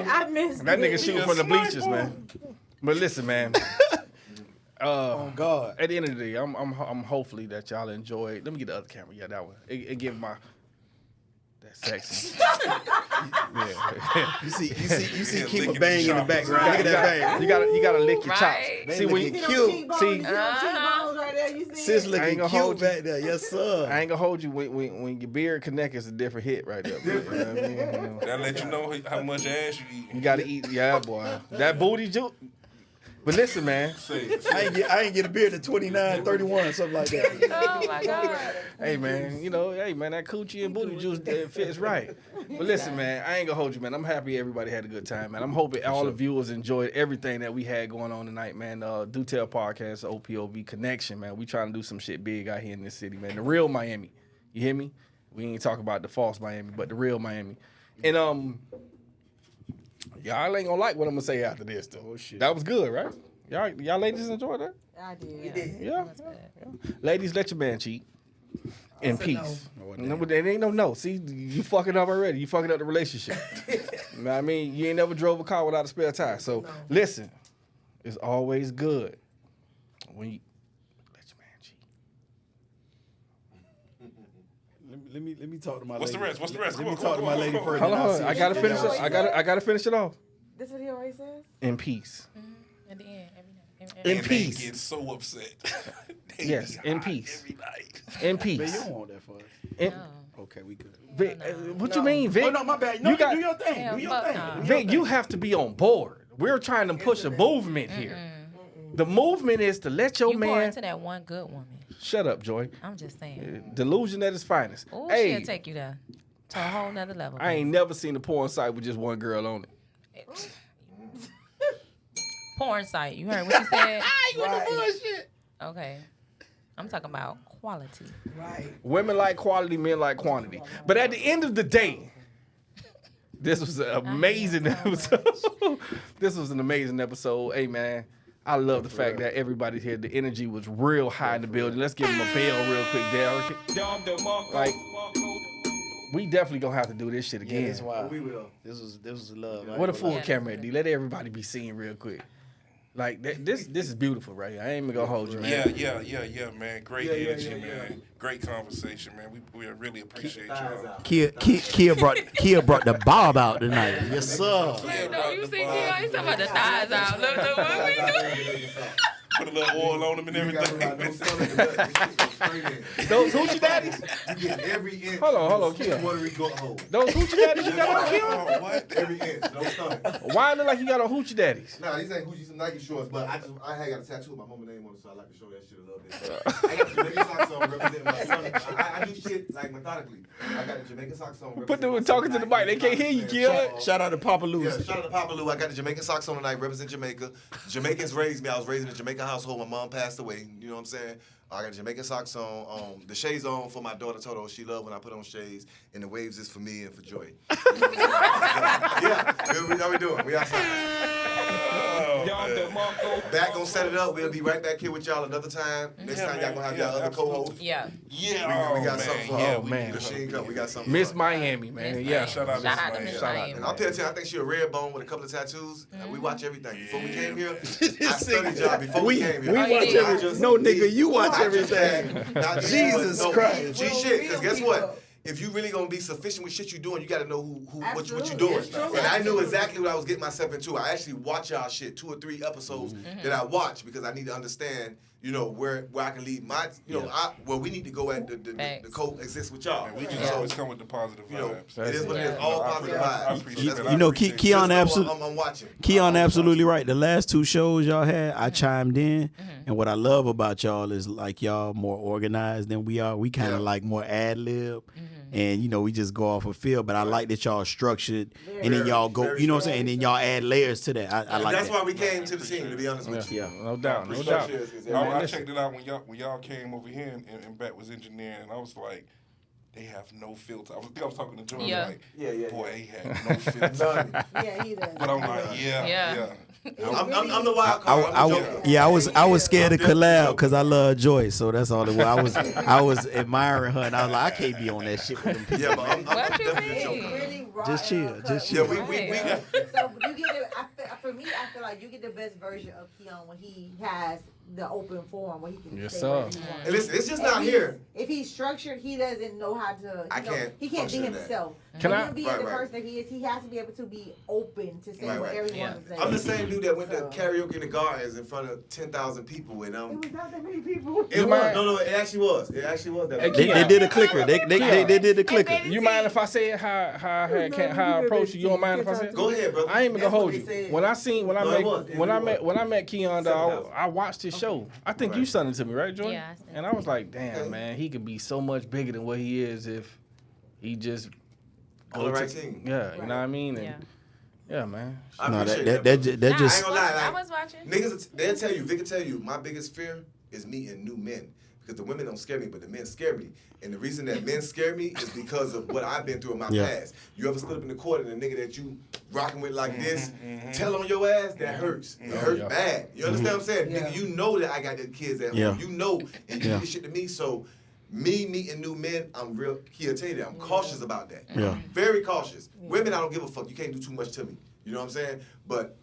I missed
That nigga
it.
shooting from the bleachers, man. But listen, man.
Oh God.
At the end of the day, I'm hopefully that y'all enjoy. Let me get the other camera. Yeah, that one. It give my that sexy. Yeah.
You see
Yeah,
Keema
licking
bang
the
in the
chops.
background. Look at that bang.
You gotta lick your chops.
Right.
They
See when
looking
you,
cute.
See,
See-
cheekbones right there. You see
Sis
it?
I
looking
ain't gonna
cute
hold you.
back there. Yes, sir.
I ain't gonna hold you when your beard connect, it's a different hit right there. You know what I mean?
That let you know how much ass you eat.
You gotta eat, yeah, boy. That booty juice. But listen, man.
I ain't get a beard at 29, 31, something like that.
Oh my God.
Hey, man. That coochie and booty juice fits right. But listen, man. I ain't gonna hold you, man. I'm happy everybody had a good time, man. I'm hoping all the viewers enjoyed everything that we had going on tonight, man. Do Tell Podcast, OPOV Connection, man. We trying to do some shit big out here in this city, man. The real Miami. You hear me? We ain't talking about the false Miami, but the real Miami. And y'all ain't gonna like what I'm gonna say after this, though.
Oh, shit.
That was good, right? Y'all ladies enjoyed that?
I did.
We did.
Yeah. Ladies, let your man cheat. In
said
peace.
no.
No, there ain't no. See, you fucking up already. You fucking up the relationship. You know what I mean? You ain't never drove a car without a spare tire. So listen, it's always good when you let your man cheat.
Let me talk to my
What's
lady.
the rest? What's the rest?
Let
Come
me
on,
talk to
come
my
on,
lady
come on.
first.
Hold
and I'll
on,
see
I
if
gotta
she
finish
got
it.
shit.
I gotta finish it off.
This what he always says?
In peace.
At the end, every night.
In
And
peace.
They get so upset. They
Yes,
be
in
hot
peace.
Every night.
In
Man, you
peace.
don't want that for us.
In,
No.
Okay, we good.
Vic,
No.
what you mean, Vic?
Oh no, my bad. No,
You got-
do your thing.
Hell,
Do your
fuck
thing.
no.
Do your
Vic,
thing.
you have to be on board. We're trying to push a movement here. The movement is to let your
You pour
man.
into that one good woman.
Shut up, Joy.
I'm just saying.
Delusion at its finest.
Oh,
Hey,
she'll take you there to a whole nother level.
I ain't never seen a porn site with just one girl on it.
Porn site. You heard what she said?
Right.
Okay. I'm talking about quality.
Right.
Women like quality, men like quantity. But at the end of the day, this was an amazing episode. This was an amazing episode. Hey, man, I love the fact that everybody here, the energy was real high in the building. Let's give them a bell real quick, Derek. Like, we definitely gonna have to do this shit
Yeah,
again.
that's why.
We will.
This was love.
What a full
Yeah.
camera at, D. Let everybody be seen real quick. Like, this is beautiful right here. I ain't even gonna hold you, man.
Yeah, man. Great energy, man. Great conversation, man. We really appreciate y'all.
Kia brought the bob out tonight. Yes, sir.
No, you see, Kia, he's talking about the thighs out. Look, what we doing?
Put a little oil on them and everything.
Those hoochie daddies?
You get every inch.
Hold on, Kia.
Watery goat hole.
Those hoochie daddies you got on, Kia?
Oh, what?
Every inch, no stomach.
Why it look like you got on hoochie daddies?
Nah, these ain't Gucci, some Nike shorts, but I had got a tattoo with my mama's name on it, so I like to show that shit a little bit. I got Jamaican socks on representing my son. I do shit like methodically. I got the Jamaican socks on.
Put them talking to the mic. They can't hear you, Kia.
Shout out to Papa
Yeah,
Lou's.
shout out to Papa Lou. I got the Jamaican socks on tonight, represent Jamaica. Jamaicans raised me. I was raised in a Jamaican household. My mom passed away. You know what I'm saying? I got Jamaican socks on. The shades on for my daughter Toto. She loved when I put on shades. And the waves is for me and for Joy. Yeah, how we doing? We outside. Back gonna set it up. We'll be right back here with y'all another time. Next time y'all gonna have y'all other co-hosts.
Yeah.
Yeah,
We got something for
yeah,
her.
we
man.
need
The
something.
Sheen Cup. We got something.
Miss
for her.
Miami, man. Yeah.
Shout out
Shout out to
Miss
Miss
Miami.
Miami.
And I'll tell you, I think she a red bone with a couple of tattoos. And we watch everything. Before we came here, I studied y'all before we came here.
We
you
watch
did.
everything. No, nigga, you watch
I just
everything.
had- not just-
Jesus
no,
Christ.
G shit. Because guess
Real
what?
people.
If you really gonna be sufficient with shit you doing, you gotta know what you
Absolutely.
doing.
It's true.
And I knew exactly what I was getting myself into. I actually watch y'all shit 2 or 3 episodes that I watch because I need to understand, you know, where I can lead my, you know, where we need to go at the
Facts.
coexist with y'all.
And we just
So,
always come with the positive
you know,
vibes.
it is what it is.
Yeah.
All
I
positive
appreciate
vibes.
that.
So
You know,
appreciate
just
Keon
know
absolutely.
I'm watching.
Keon absolutely right. The last 2 shows y'all had, I chimed in, and what I love about y'all is like y'all more organized than we are. We kind of like more ad lib. and we just go off a feel. But I like that y'all structured, and then y'all go,
very
you know what I'm saying, and then y'all add layers to that. I like
That's
that.
why we came to the team, to be honest with you.
Yeah.
No doubt, no doubt.
Structure is everything.
I checked it out when y'all came over here and Bat was engineering, and I was like, they have no filter. I was talking to Jordan, like, boy, he had no filter.
Yeah, he does.
But I'm like, yeah.
I'm the wild card.
I was scared to collab because I love Joyce, so that's all it was. I was admiring her, and I was like, I can't be on that shit with them people.
Yeah, but I'm
What you
definitely
mean?
joking.
Really raw
Just chill,
and
just
Yeah,
chill.
we
Right.
So you get it. For me, I feel like you get the best version of Keon when he has the open forum where he can
Yes,
say
sir.
whatever he wants.
And listen, it's just
And
not here.
If he's structured, he doesn't know how to.
I can't
He can't be
function in that.
himself.
Can
For
I-
him being
Right,
the
right.
person that he is, he has to be able to be open to say
Right, right.
whatever he
Yeah.
wants to say.
I'm the same dude that went to
So-
karaoke in the gardens in front of 10,000 people, and
It was not that many people.
it was
mind-
no, it actually was. It actually was that.
Hey,
They did a clicker. They did the clicker.
You mind if I say it how I approach you? You don't mind if I say it?
Go ahead, brother.
I ain't even gonna
That's what
hold
they
you.
said.
When I
No, it was.
when I met Keon, dog,
7,000.
I watched his show. I think you
Right.
sent it to me, right, Joy?
Yeah, I sent
And I was like, damn,
Okay.
man, he could be so much bigger than what he is if he just
On the right team.
Yeah, you know what I mean? And
Yeah.
yeah, man.
I
No,
appreciate
that
brother.
that
I
just
ain't gonna lie,
I
like,
was watching.
niggas, they'll tell you, Vic will tell you, my biggest fear is meeting new men. Because the women don't scare me, but the men scare me. And the reason that men scare me is because of what I've been through in my past. You ever stood up in the court and a nigga that you rocking with like this, tell on your ass, that hurts. It hurts bad. You understand what I'm saying?
Yeah.
Nigga, you know that I got the kids at home.
Yeah.
You know, and you
Yeah.
do this shit to me. So me meeting new men, I'm real, he'll tell you that. I'm cautious about that.
Yeah.
Very cautious. Women, I don't give a fuck. You can't do too much to me. You know what I'm saying? But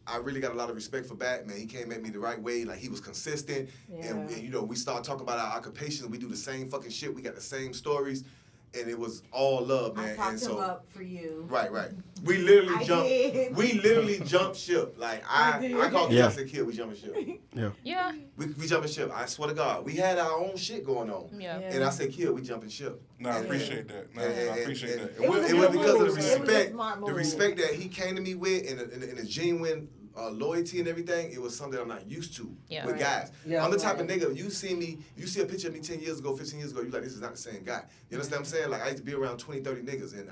I really got a lot of respect for Bat, man. He came at me the right way. Like, he was consistent. And,
Yeah.
you know, we started talking about our occupations. We do the same fucking shit. We got the same stories. And it was all love, man.
I
And
talked
so,
him up for you.
right. We literally
I
jumped.
did.
We literally jumped ship. Like, I called
Yeah.
I said, kid, we jumping ship.
Yeah.
We jumping ship. I swear to God. We had our own shit going on.
Yeah.
And I said, kid, we jumping ship.
No, I
And-
appreciate that. No,
and-
I appreciate
and-
that.
It was
It
a
was
good
because of the
move. It was a
respect,
smart
the
move.
respect that he came to me with, and the genuine loyalty and everything. It was something I'm not used to
Yeah.
with
Right.
guys.
Yeah.
I'm the type of nigga. You see a picture of me 10 years ago, 15 years ago. You like, this is not the same guy. You understand what I'm saying? Like, I used to be around 20, 30 niggas, and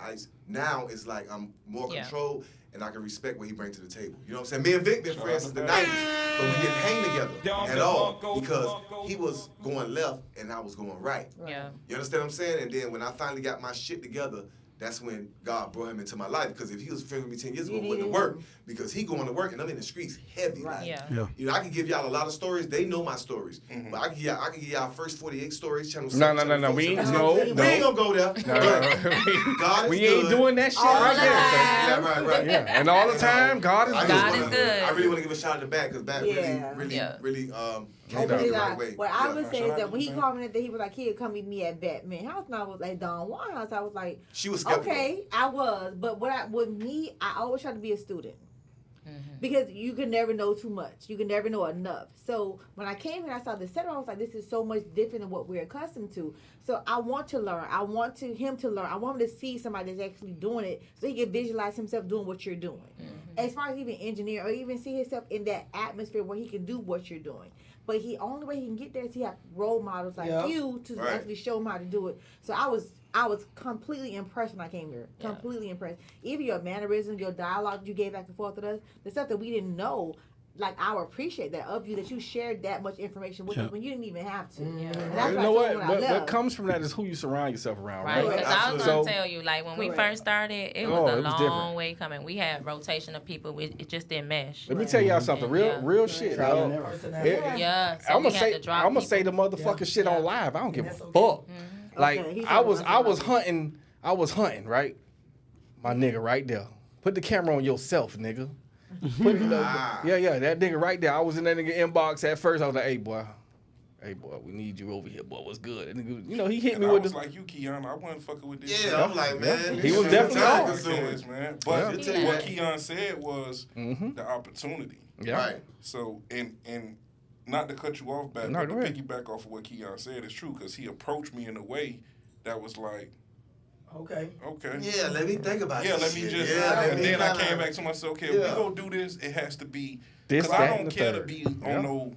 now it's like I'm more
Yeah.
controlled. And I can respect what he brings to the table. You know what I'm saying? Me and Vic been friends since the 90s, but we didn't hang together at all because he was going left and I was going right.
Yeah.
You understand what I'm saying? And then when I finally got my shit together, that's when God brought him into my life. Because if he was friends with me 10 years ago, it wouldn't have worked. Because he going to work and I'm in the streets heavy.
Right.
Like,
Yeah.
you know, I can give y'all a lot of stories. They know my stories. But I can give y'all first 48 stories. Channel 7,
No.
Channel 4,
We ain't
Channel 5.
no.
We ain't gonna go there. God is
We
good.
ain't doing that shit
All
right
the
there.
time.
Yeah, right.
Yeah, and all the time, God is
I
good.
just
God
wanna-
is good.
I really want to give a shout out to Bat because Bat
Yeah.
really
Yeah.
came
Open
out
his
the right
eyes.
way.
What I
Yeah.
would say
Shout
is
out
that
to
when he
you,
called me that, he was like, "Kid, come meet me at Batman House." And I was like, "Don Juan House." I was like,
She was skeptical.
"Okay, I was." But with me, I always try to be a student. Because you can never know too much. You can never know enough. So when I came here, I saw the setup. I was like, this is so much different than what we're accustomed to. So I want to learn. I want him to learn. I want him to see somebody that's actually doing it so he can visualize himself doing what you're doing. As far as even engineer or even see himself in that atmosphere where he can do what you're doing. But only way he can get there is he have role models like
Yeah.
you to
Right.
actually show him how to do it. So I was completely impressed when I came here.
Yeah.
Completely impressed. Even your mannerisms, your dialogue you gave back and forth with us, the stuff that we didn't know. Like, I would appreciate that of you, that you shared that much information with us when you didn't even have to. And that's
You
what I
know
told
what?
him when I
What
left.
comes from that is who you surround yourself around,
Right,
right?
because I was gonna
Absolutely.
tell you, like when we
Correct.
first started, it
Oh,
was a
it was
long
different.
way coming. We had rotation of people. It just didn't mesh.
Let me tell y'all something, real shit,
Trial
dog.
and error.
Yeah, so
I'm
we
gonna
had
say
to drop
I'm gonna say the
people.
motherfucking shit on live. I don't give a
That's
fuck.
okay.
Like
Okay, he's
I was
talking about
hunting, right? My nigga right there. Put the camera on yourself, nigga. Put it, yeah, that nigga right there. I was in that nigga inbox at first. I was like, hey boy, we need you over here, boy. What's good? And nigga, you know, he hit
And
me
I
with
was
the
like you, Keon. I wasn't fucking with this shit.
Yeah, I'm like, man.
He
this
was
shit
definitely
time
on.
consuming.
Man.
Yeah.
But
Yeah.
what Keon said was the opportunity.
yeah.
Right.
So, and not to cut you off, back,
No,
but
go
to
ahead.
piggyback off of what Keon said is true because he approached me in a way that was like,
Okay.
okay.
Yeah, let me think about
Yeah,
this
let me
shit.
just.
Yeah, let
and
me
then I
kinda-
came back to myself. Okay,
Yeah.
if we go do this, it has to be.
This,
Because
that,
I
and
don't
the
care
third.
to be on
Yeah.
no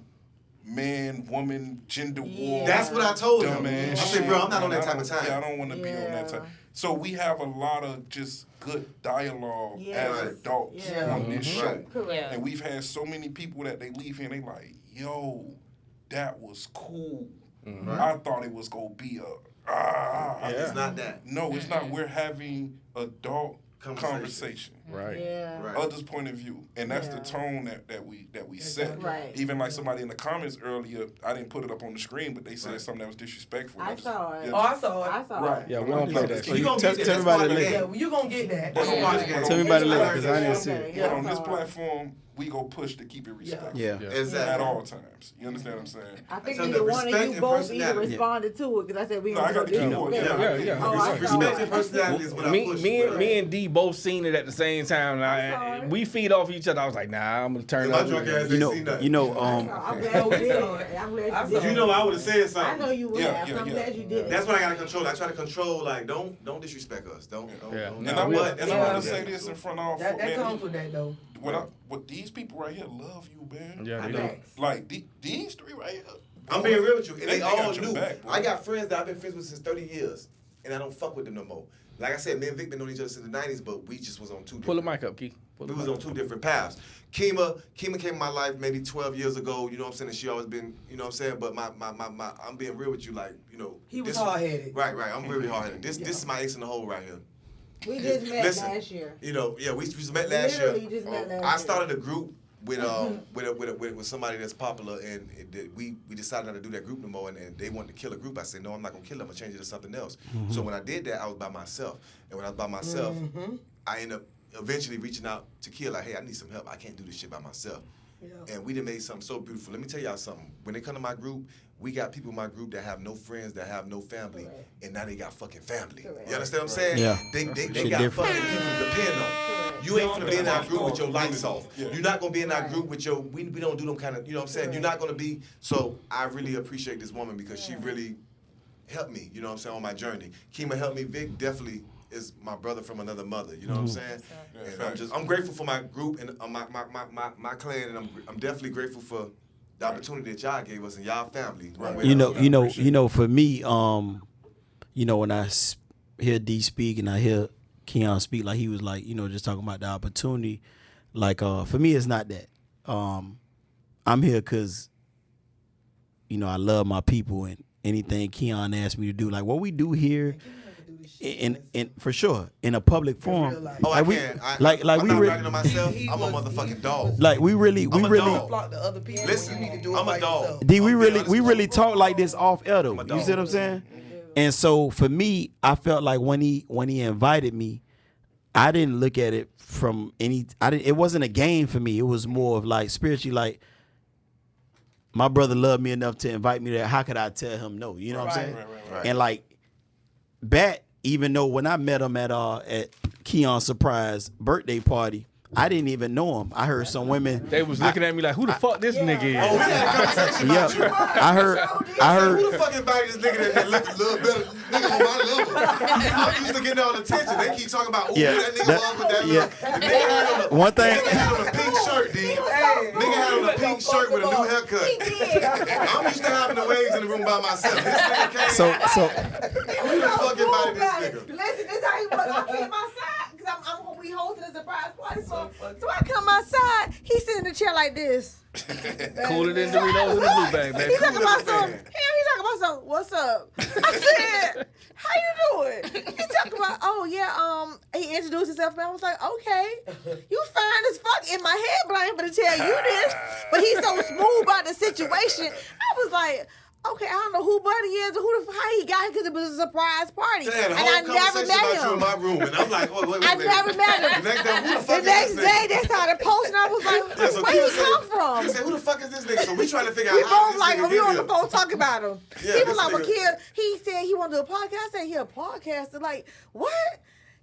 man, woman, gender war.
Yeah.
That's what I told him.
Dumbass
I said,
shit.
bro, I'm not on
And
that type of time.
Yeah, I don't want to be on that
Yeah.
type. So we have a lot of just good dialogue
Yes.
as adults
Yeah.
on this show.
Right.
Correct.
Yeah.
And we've had so many people that they leave here and they like, yo, that was cool. I thought it was going to be
It's not that.
No, it's not. We're having adult conversation.
Right.
Yeah.
Right.
Others' point of view, and that's the
Yeah.
tone that we set.
Right.
Even like somebody in the comments earlier, I didn't put it up on the screen, but they said something that was disrespectful.
I saw it.
Oh, I saw it.
I saw
Right.
it.
Yeah, we don't play that.
So
shit.
you
gonna
tell
get
tell
that.
me about it
That's
later.
Yeah, well, you gonna get that.
But on
Yeah.
this-
Tell me about it later,
Right.
because I didn't see it.
Okay.
But on
I
this
saw it.
platform, we go push to keep it respectful.
Yeah.
Exactly.
At all times. You understand what I'm saying?
I think
Tell
either
them
one of
respect
you
and
both
personality.
either responded to it because I said we
No, I
gonna
got
go
the
do
keyboard.
it.
Yeah,
yeah.
Oh, I
Respect
saw
and
it.
personality is what I push.
Me and D both seen it at the same time.
sorry.
We feed off each other. I was like, nah, I'm gonna turn
My
up.
drunk ass
You know,
ain't seen nothing.
you know,
I'm glad you did it. I'm glad you did
saw
it.
You know, I would have said
I
something.
know you would
Yeah,
have.
yeah,
I'm
yeah.
glad you did it.
That's what I gotta control. I try to control. Like, don't disrespect us. Don't.
Yeah.
Don't
And
Nah,
I
we-
want to
yeah.
say this in front of
That
man,
comes with that though.
what these people right here love you, man.
Yeah,
I
they
know.
do.
Like these three right here.
I'm being real with you, and
They
they all
got your
knew.
back, boy.
I got friends that I've been friends with since 30 years, and I don't fuck with them no more. Like I said, me and Vic been knowing each other since the 90s, but we just was on two.
Pull the
different-
mic up, Key. Pull
We
the
was
mic
on two different paths. Kima came in my life maybe 12 years ago, you know what I'm saying, and she always been, you know what I'm saying, but my I'm being real with you, like, you know.
He was
this-
hard-headed.
Right, I'm really hard-headed. This is my ace in the hole right here.
We just met
Listen,
last year.
You know, yeah, we just met last year.
Literally just met last
I
year.
started a group with somebody that's popular, and we decided not to do that group no more, and they wanted to kill a group. I said, no, I'm not gonna kill it. I'm gonna change it to something else. So when I did that, I was by myself, and when I was by myself, I ended up eventually reaching out to Kill, like, hey, I need some help. I can't do this shit by myself.
Yeah.
And we done made something so beautiful. Let me tell y'all something. When they come to my group, we got people in my group that have no friends, that have no family,
Correct.
and now they got fucking family.
Correct.
You understand what I'm saying?
Yeah.
They
Shit
got
different.
fucking people to depend on. You ain't gonna be in our group with your lights off.
Yeah.
You're not gonna be in our group with your, we don't do them kind of, you know what I'm saying? You're not gonna be, so I really appreciate this woman because she really helped me, you know what I'm saying, on my journey. Kima helped me. Vic definitely is my brother from another mother, you know what I'm saying? And I'm grateful for my group and my clan, and I'm definitely grateful for the opportunity that y'all gave us and y'all family. Right.
You know, for me, you know, when I hear D speak and I hear Keon speak, like he was like, you know, just talking about the opportunity. Like, for me, it's not that. I'm here because, you know, I love my people, and anything Keon asked me to do, like what we do here, in for sure in a public forum.
Oh, I
like we,
can.
like
I'm
we
not
really,
bragging on myself. I'm a motherfucking dog.
like we really,
I'm a dog.
Flock to other people.
Listen,
you need to do it
I'm a
by
dog.
yourself.
D, we
I'm
really,
being
we
honest
really
with
talk like this off air though.
I'm a
You
dog.
see what I'm saying? And so for me, I felt like when he invited me, I didn't look at it from any. It wasn't a game for me. It was more of like spiritually, like my brother loved me enough to invite me there. How could I tell him no? You know what I'm saying?
Right.
And like Bat, even though when I met him at Keon's surprise birthday party, I didn't even know him. I heard some women.
They was looking at me like, who the fuck this nigga is?
Oh, we had a conversation about you.
I heard.
Who the fuck invited this nigga that look a little better nigga on my level? I'm used to getting all the attention. They keep talking about,
Yeah,
that nigga
that-
was with that
yeah.
little. The nigga had on a,
One thing-
Nigga had on a pink shirt, D. Nigga had on a pink shirt with a new haircut. I'm used to having the waves in the room by myself. This nigga came.
So
Who the fuck invited this nigga?
Listen, this how he was. I came outside because we hosting a surprise party. So I come outside. He's sitting in the chair like this.
Cooler than Doritos in the blue bag, man.
He's talking about
man.
something. He talking about something. What's up? I said, how you doing? He talking about, oh yeah, he introduced himself and I was like, okay, you fine as fuck in my head, but I ain't gonna tell you this. But he's so smooth about the situation. I was like, okay, I don't know who Buddy is or how he got here because it was a surprise party.
They had a
And
whole
I never
conversation
met
about you in
him.
my room, and I'm like, wait.
I never met him.
The next day, who the
The
fuck
next
is this
day,
nigga?
they started posting. I was like,
Yeah, so
where
Kim
you
said-
come from?
He said, who the fuck is this nigga? So we trying to figure
We
out how
both
this
like,
nigga
we
get
on the
here.
phone talking about him.
Yeah,
He was
this
like, well,
nigga-
kid, he said he want to do a podcast. I said, he a podcaster. Like, what?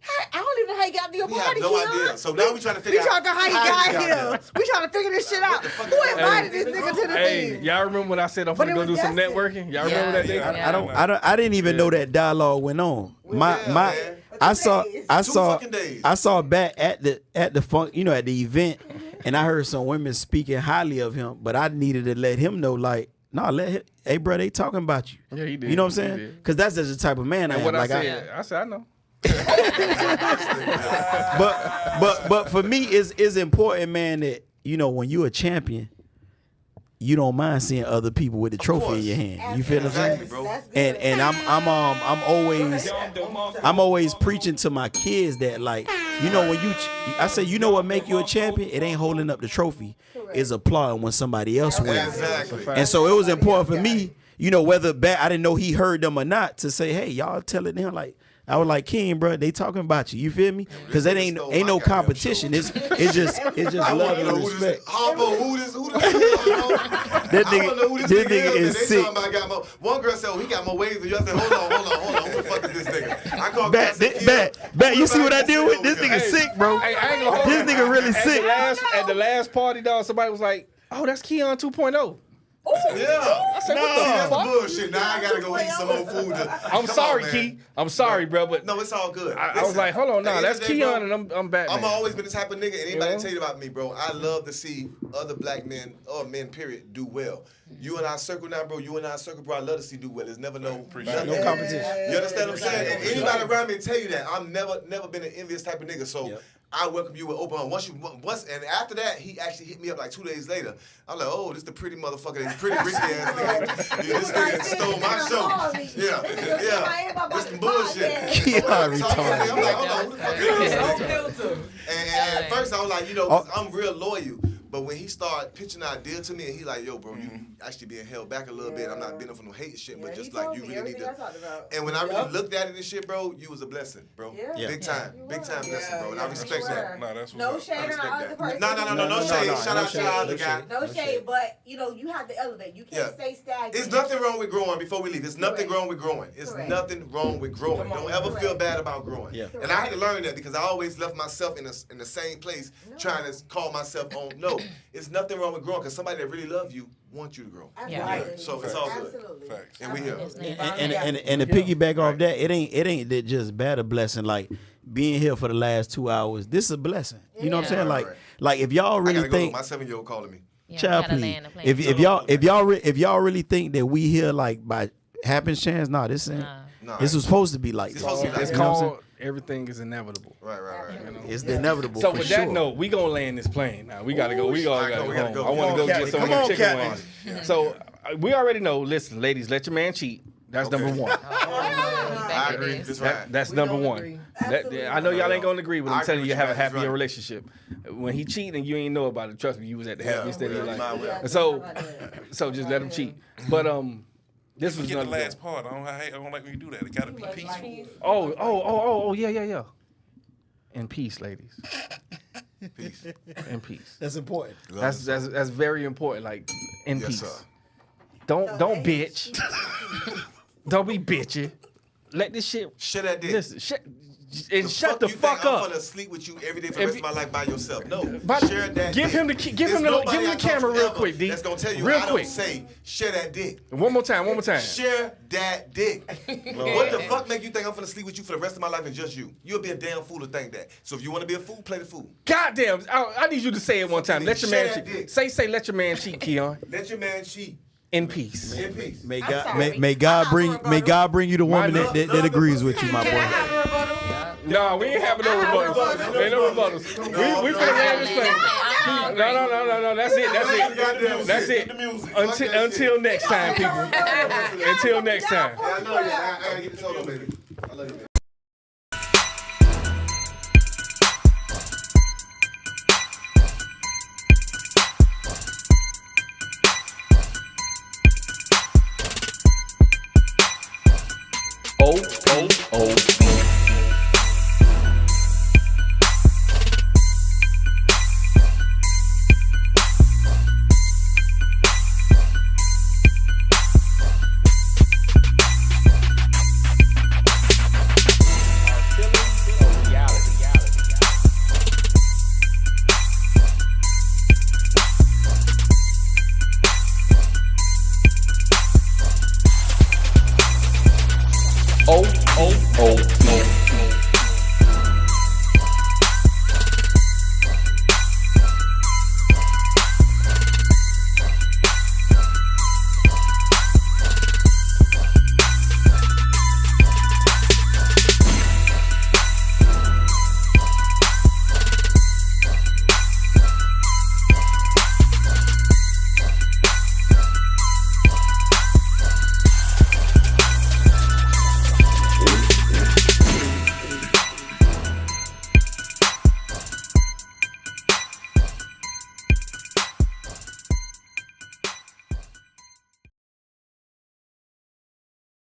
Hey, I don't even know how he got to your
We have
party,
no
kid.
idea. So now we trying to figure
We
out
trying to how he got here. We trying to figure this shit out. Who invited this nigga to the
Hey,
thing?
y'all remember when I said I'm
But
finna
it
go
was
do some
destined.
networking? Y'all remember that day?
Yeah.
I didn't even know that dialogue went on.
man.
I saw
Two
I
fucking days.
saw Bat at the funk, you know, at the event, and I heard some women speaking highly of him, but I needed to let him know, like, nah, hey, bro, they talking about you.
Yeah, he did.
You know what I'm
He
saying?
did.
Because that's just the type of man I
And
am.
what
Like,
I said, I know.
but for me, it's important, man, that when you're a champion, you don't mind seeing other people with the trophy in your hand. You feel what I'm saying?
Exactly, bro.
And I'm always preaching to my kids that, like, when I say, what make you a champion? It ain't holding up the trophy. It's applauding when somebody else wins.
Exactly.
And so it was important for me, whether I didn't know he heard them or not, to say, hey, y'all tell it him. Like, I was like, King, bro, they talking about you. You feel me? Because that ain't no competition. It's just love and respect.
Who this?
That nigga is sick.
One girl said, "Oh, he got more waves than you." I said, "Hold on. Who the fuck is this nigga?" I called
Bet. You see what I did with this nigga? Sick, bro.
Hey, I ain't gonna hold
This nigga really sick.
At the last party, dog, somebody was like, "Oh, that's Keon 2.0."
Yeah.
I said, "What the
That's
fuck?"
bullshit. Now I gotta go eat some more food.
I'm sorry, Key. I'm sorry, bro, but
No, it's all good.
I was like, hold on, nah, that's Keon, and I'm Batman.
I'm always been the type of nigga, and anybody
You know?
tell you about me, bro, I love to see other black men, or men, period, do well. You and I circle now, bro. You and I circle, bro. I love to see do well. There's never no
competition.
You understand what I'm saying? And anybody around me tell you that. I've never been an envious type of nigga. So I welcome you with open arms. And after that, he actually hit me up like 2 days later. I'm like, oh, this the pretty motherfucker, this pretty rich ass nigga. This nigga stole my show. Yeah. This some bullshit.
Keon retarded.
I'm like, hold on, who the fuck is this? And at first I was like, I'm real loyal. But when he started pitching an idea to me, and he like, yo, bro, you actually being held back a little bit. I'm not being for no hate shit, but just like you really need to. And when I really looked at it and shit, bro, you was a blessing, bro.
Yeah.
Big time blessing, bro. And I respect that.
Nah, that's
No
what's
shade on the other person.
No shade. Shout out to the other guy.
No shade, but you have to elevate. You can't stay stagnant.
It's nothing wrong with growing. Before we leave, it's nothing wrong with growing. It's
Correct.
nothing wrong with growing. Don't ever feel bad about growing.
Yeah.
And I had to learn that because I always left myself in the same place, trying to call myself on. No, it's nothing wrong with growing because somebody that really loves you wants you to grow.
Absolutely.
So it's all good.
Absolutely.
Facts.
And we here.
And to piggyback off that, it ain't that just bad a blessing. Like, being here for the last 2 hours, this is a blessing. You know what I'm saying?
Right.
Like if y'all
I
really
gotta go.
think,
My 7-year-old calling me.
Yeah,
child,
we gotta
please,
land the plane.
if y'all really think that we here like by happenstance, nah, this ain't.
Nah,
This was supposed to be like
It's
this.
supposed to be like
It's
that.
You know what I'm
called Everything is Inevitable.
Right.
It's the inevitable.
So
for
with
sure.
that note, we gonna land this plane. Now we gotta go. We all gotta
we
go.
gotta go.
I want to go
Captain.
get some
Come
of
on,
the chicken
Captain.
wings. So we already know. Listen, ladies, let your man cheat. That's
Okay.
number one.
I agree. That's right.
That's number one. I know y'all ain't gonna agree, but
I
I'm telling
agree
you,
with
have a
you, that's
happier
right.
relationship. When he cheating and you ain't know about it, trust me, you was at the happiest state of your
Yeah,
life.
yeah.
And so just let him cheat. But this was
Forget the
another.
last part. I don't like when you do that. It gotta be peaceful.
Oh, yeah. In peace, ladies.
Peace.
In peace.
That's important.
That's very important. Like in
Yes,
peace.
sir.
Don't bitch. Don't be bitchy. Let this shit.
Shut that dick.
Listen. Shut the
you
fuck
think
up.
I'm gonna sleep with you every day for the
If
rest of my life by yourself. No.
But
Share that
give
dick.
him the give
There's
him the
nobody
give him
I
the
talk
camera
to
real
ever
quick, D.
That's gonna tell you
real
I
quick.
don't say share that dick.
One more time.
Share that dick. What the fuck make you think I'm gonna sleep with you for the rest of my life and just you? You'll be a damn fool to think that. So if you wanna be a fool, play the fool.
Goddamn! I need you to say it one time. Let your man
Share that
cheat.
dick.
Say let your man cheat, Keon.
Let your man cheat
In peace.
in peace.
May
I'm
God
sorry.
may God bring you the woman
love-
that agrees with you, my boy.
No, we ain't having no rebuttals. Ain't no rebuttals. We finna land this thing. No. That's it. Until next time, people. Until next time.
Yeah, I know you. I gotta get this over, baby. I love you, baby.
Oh.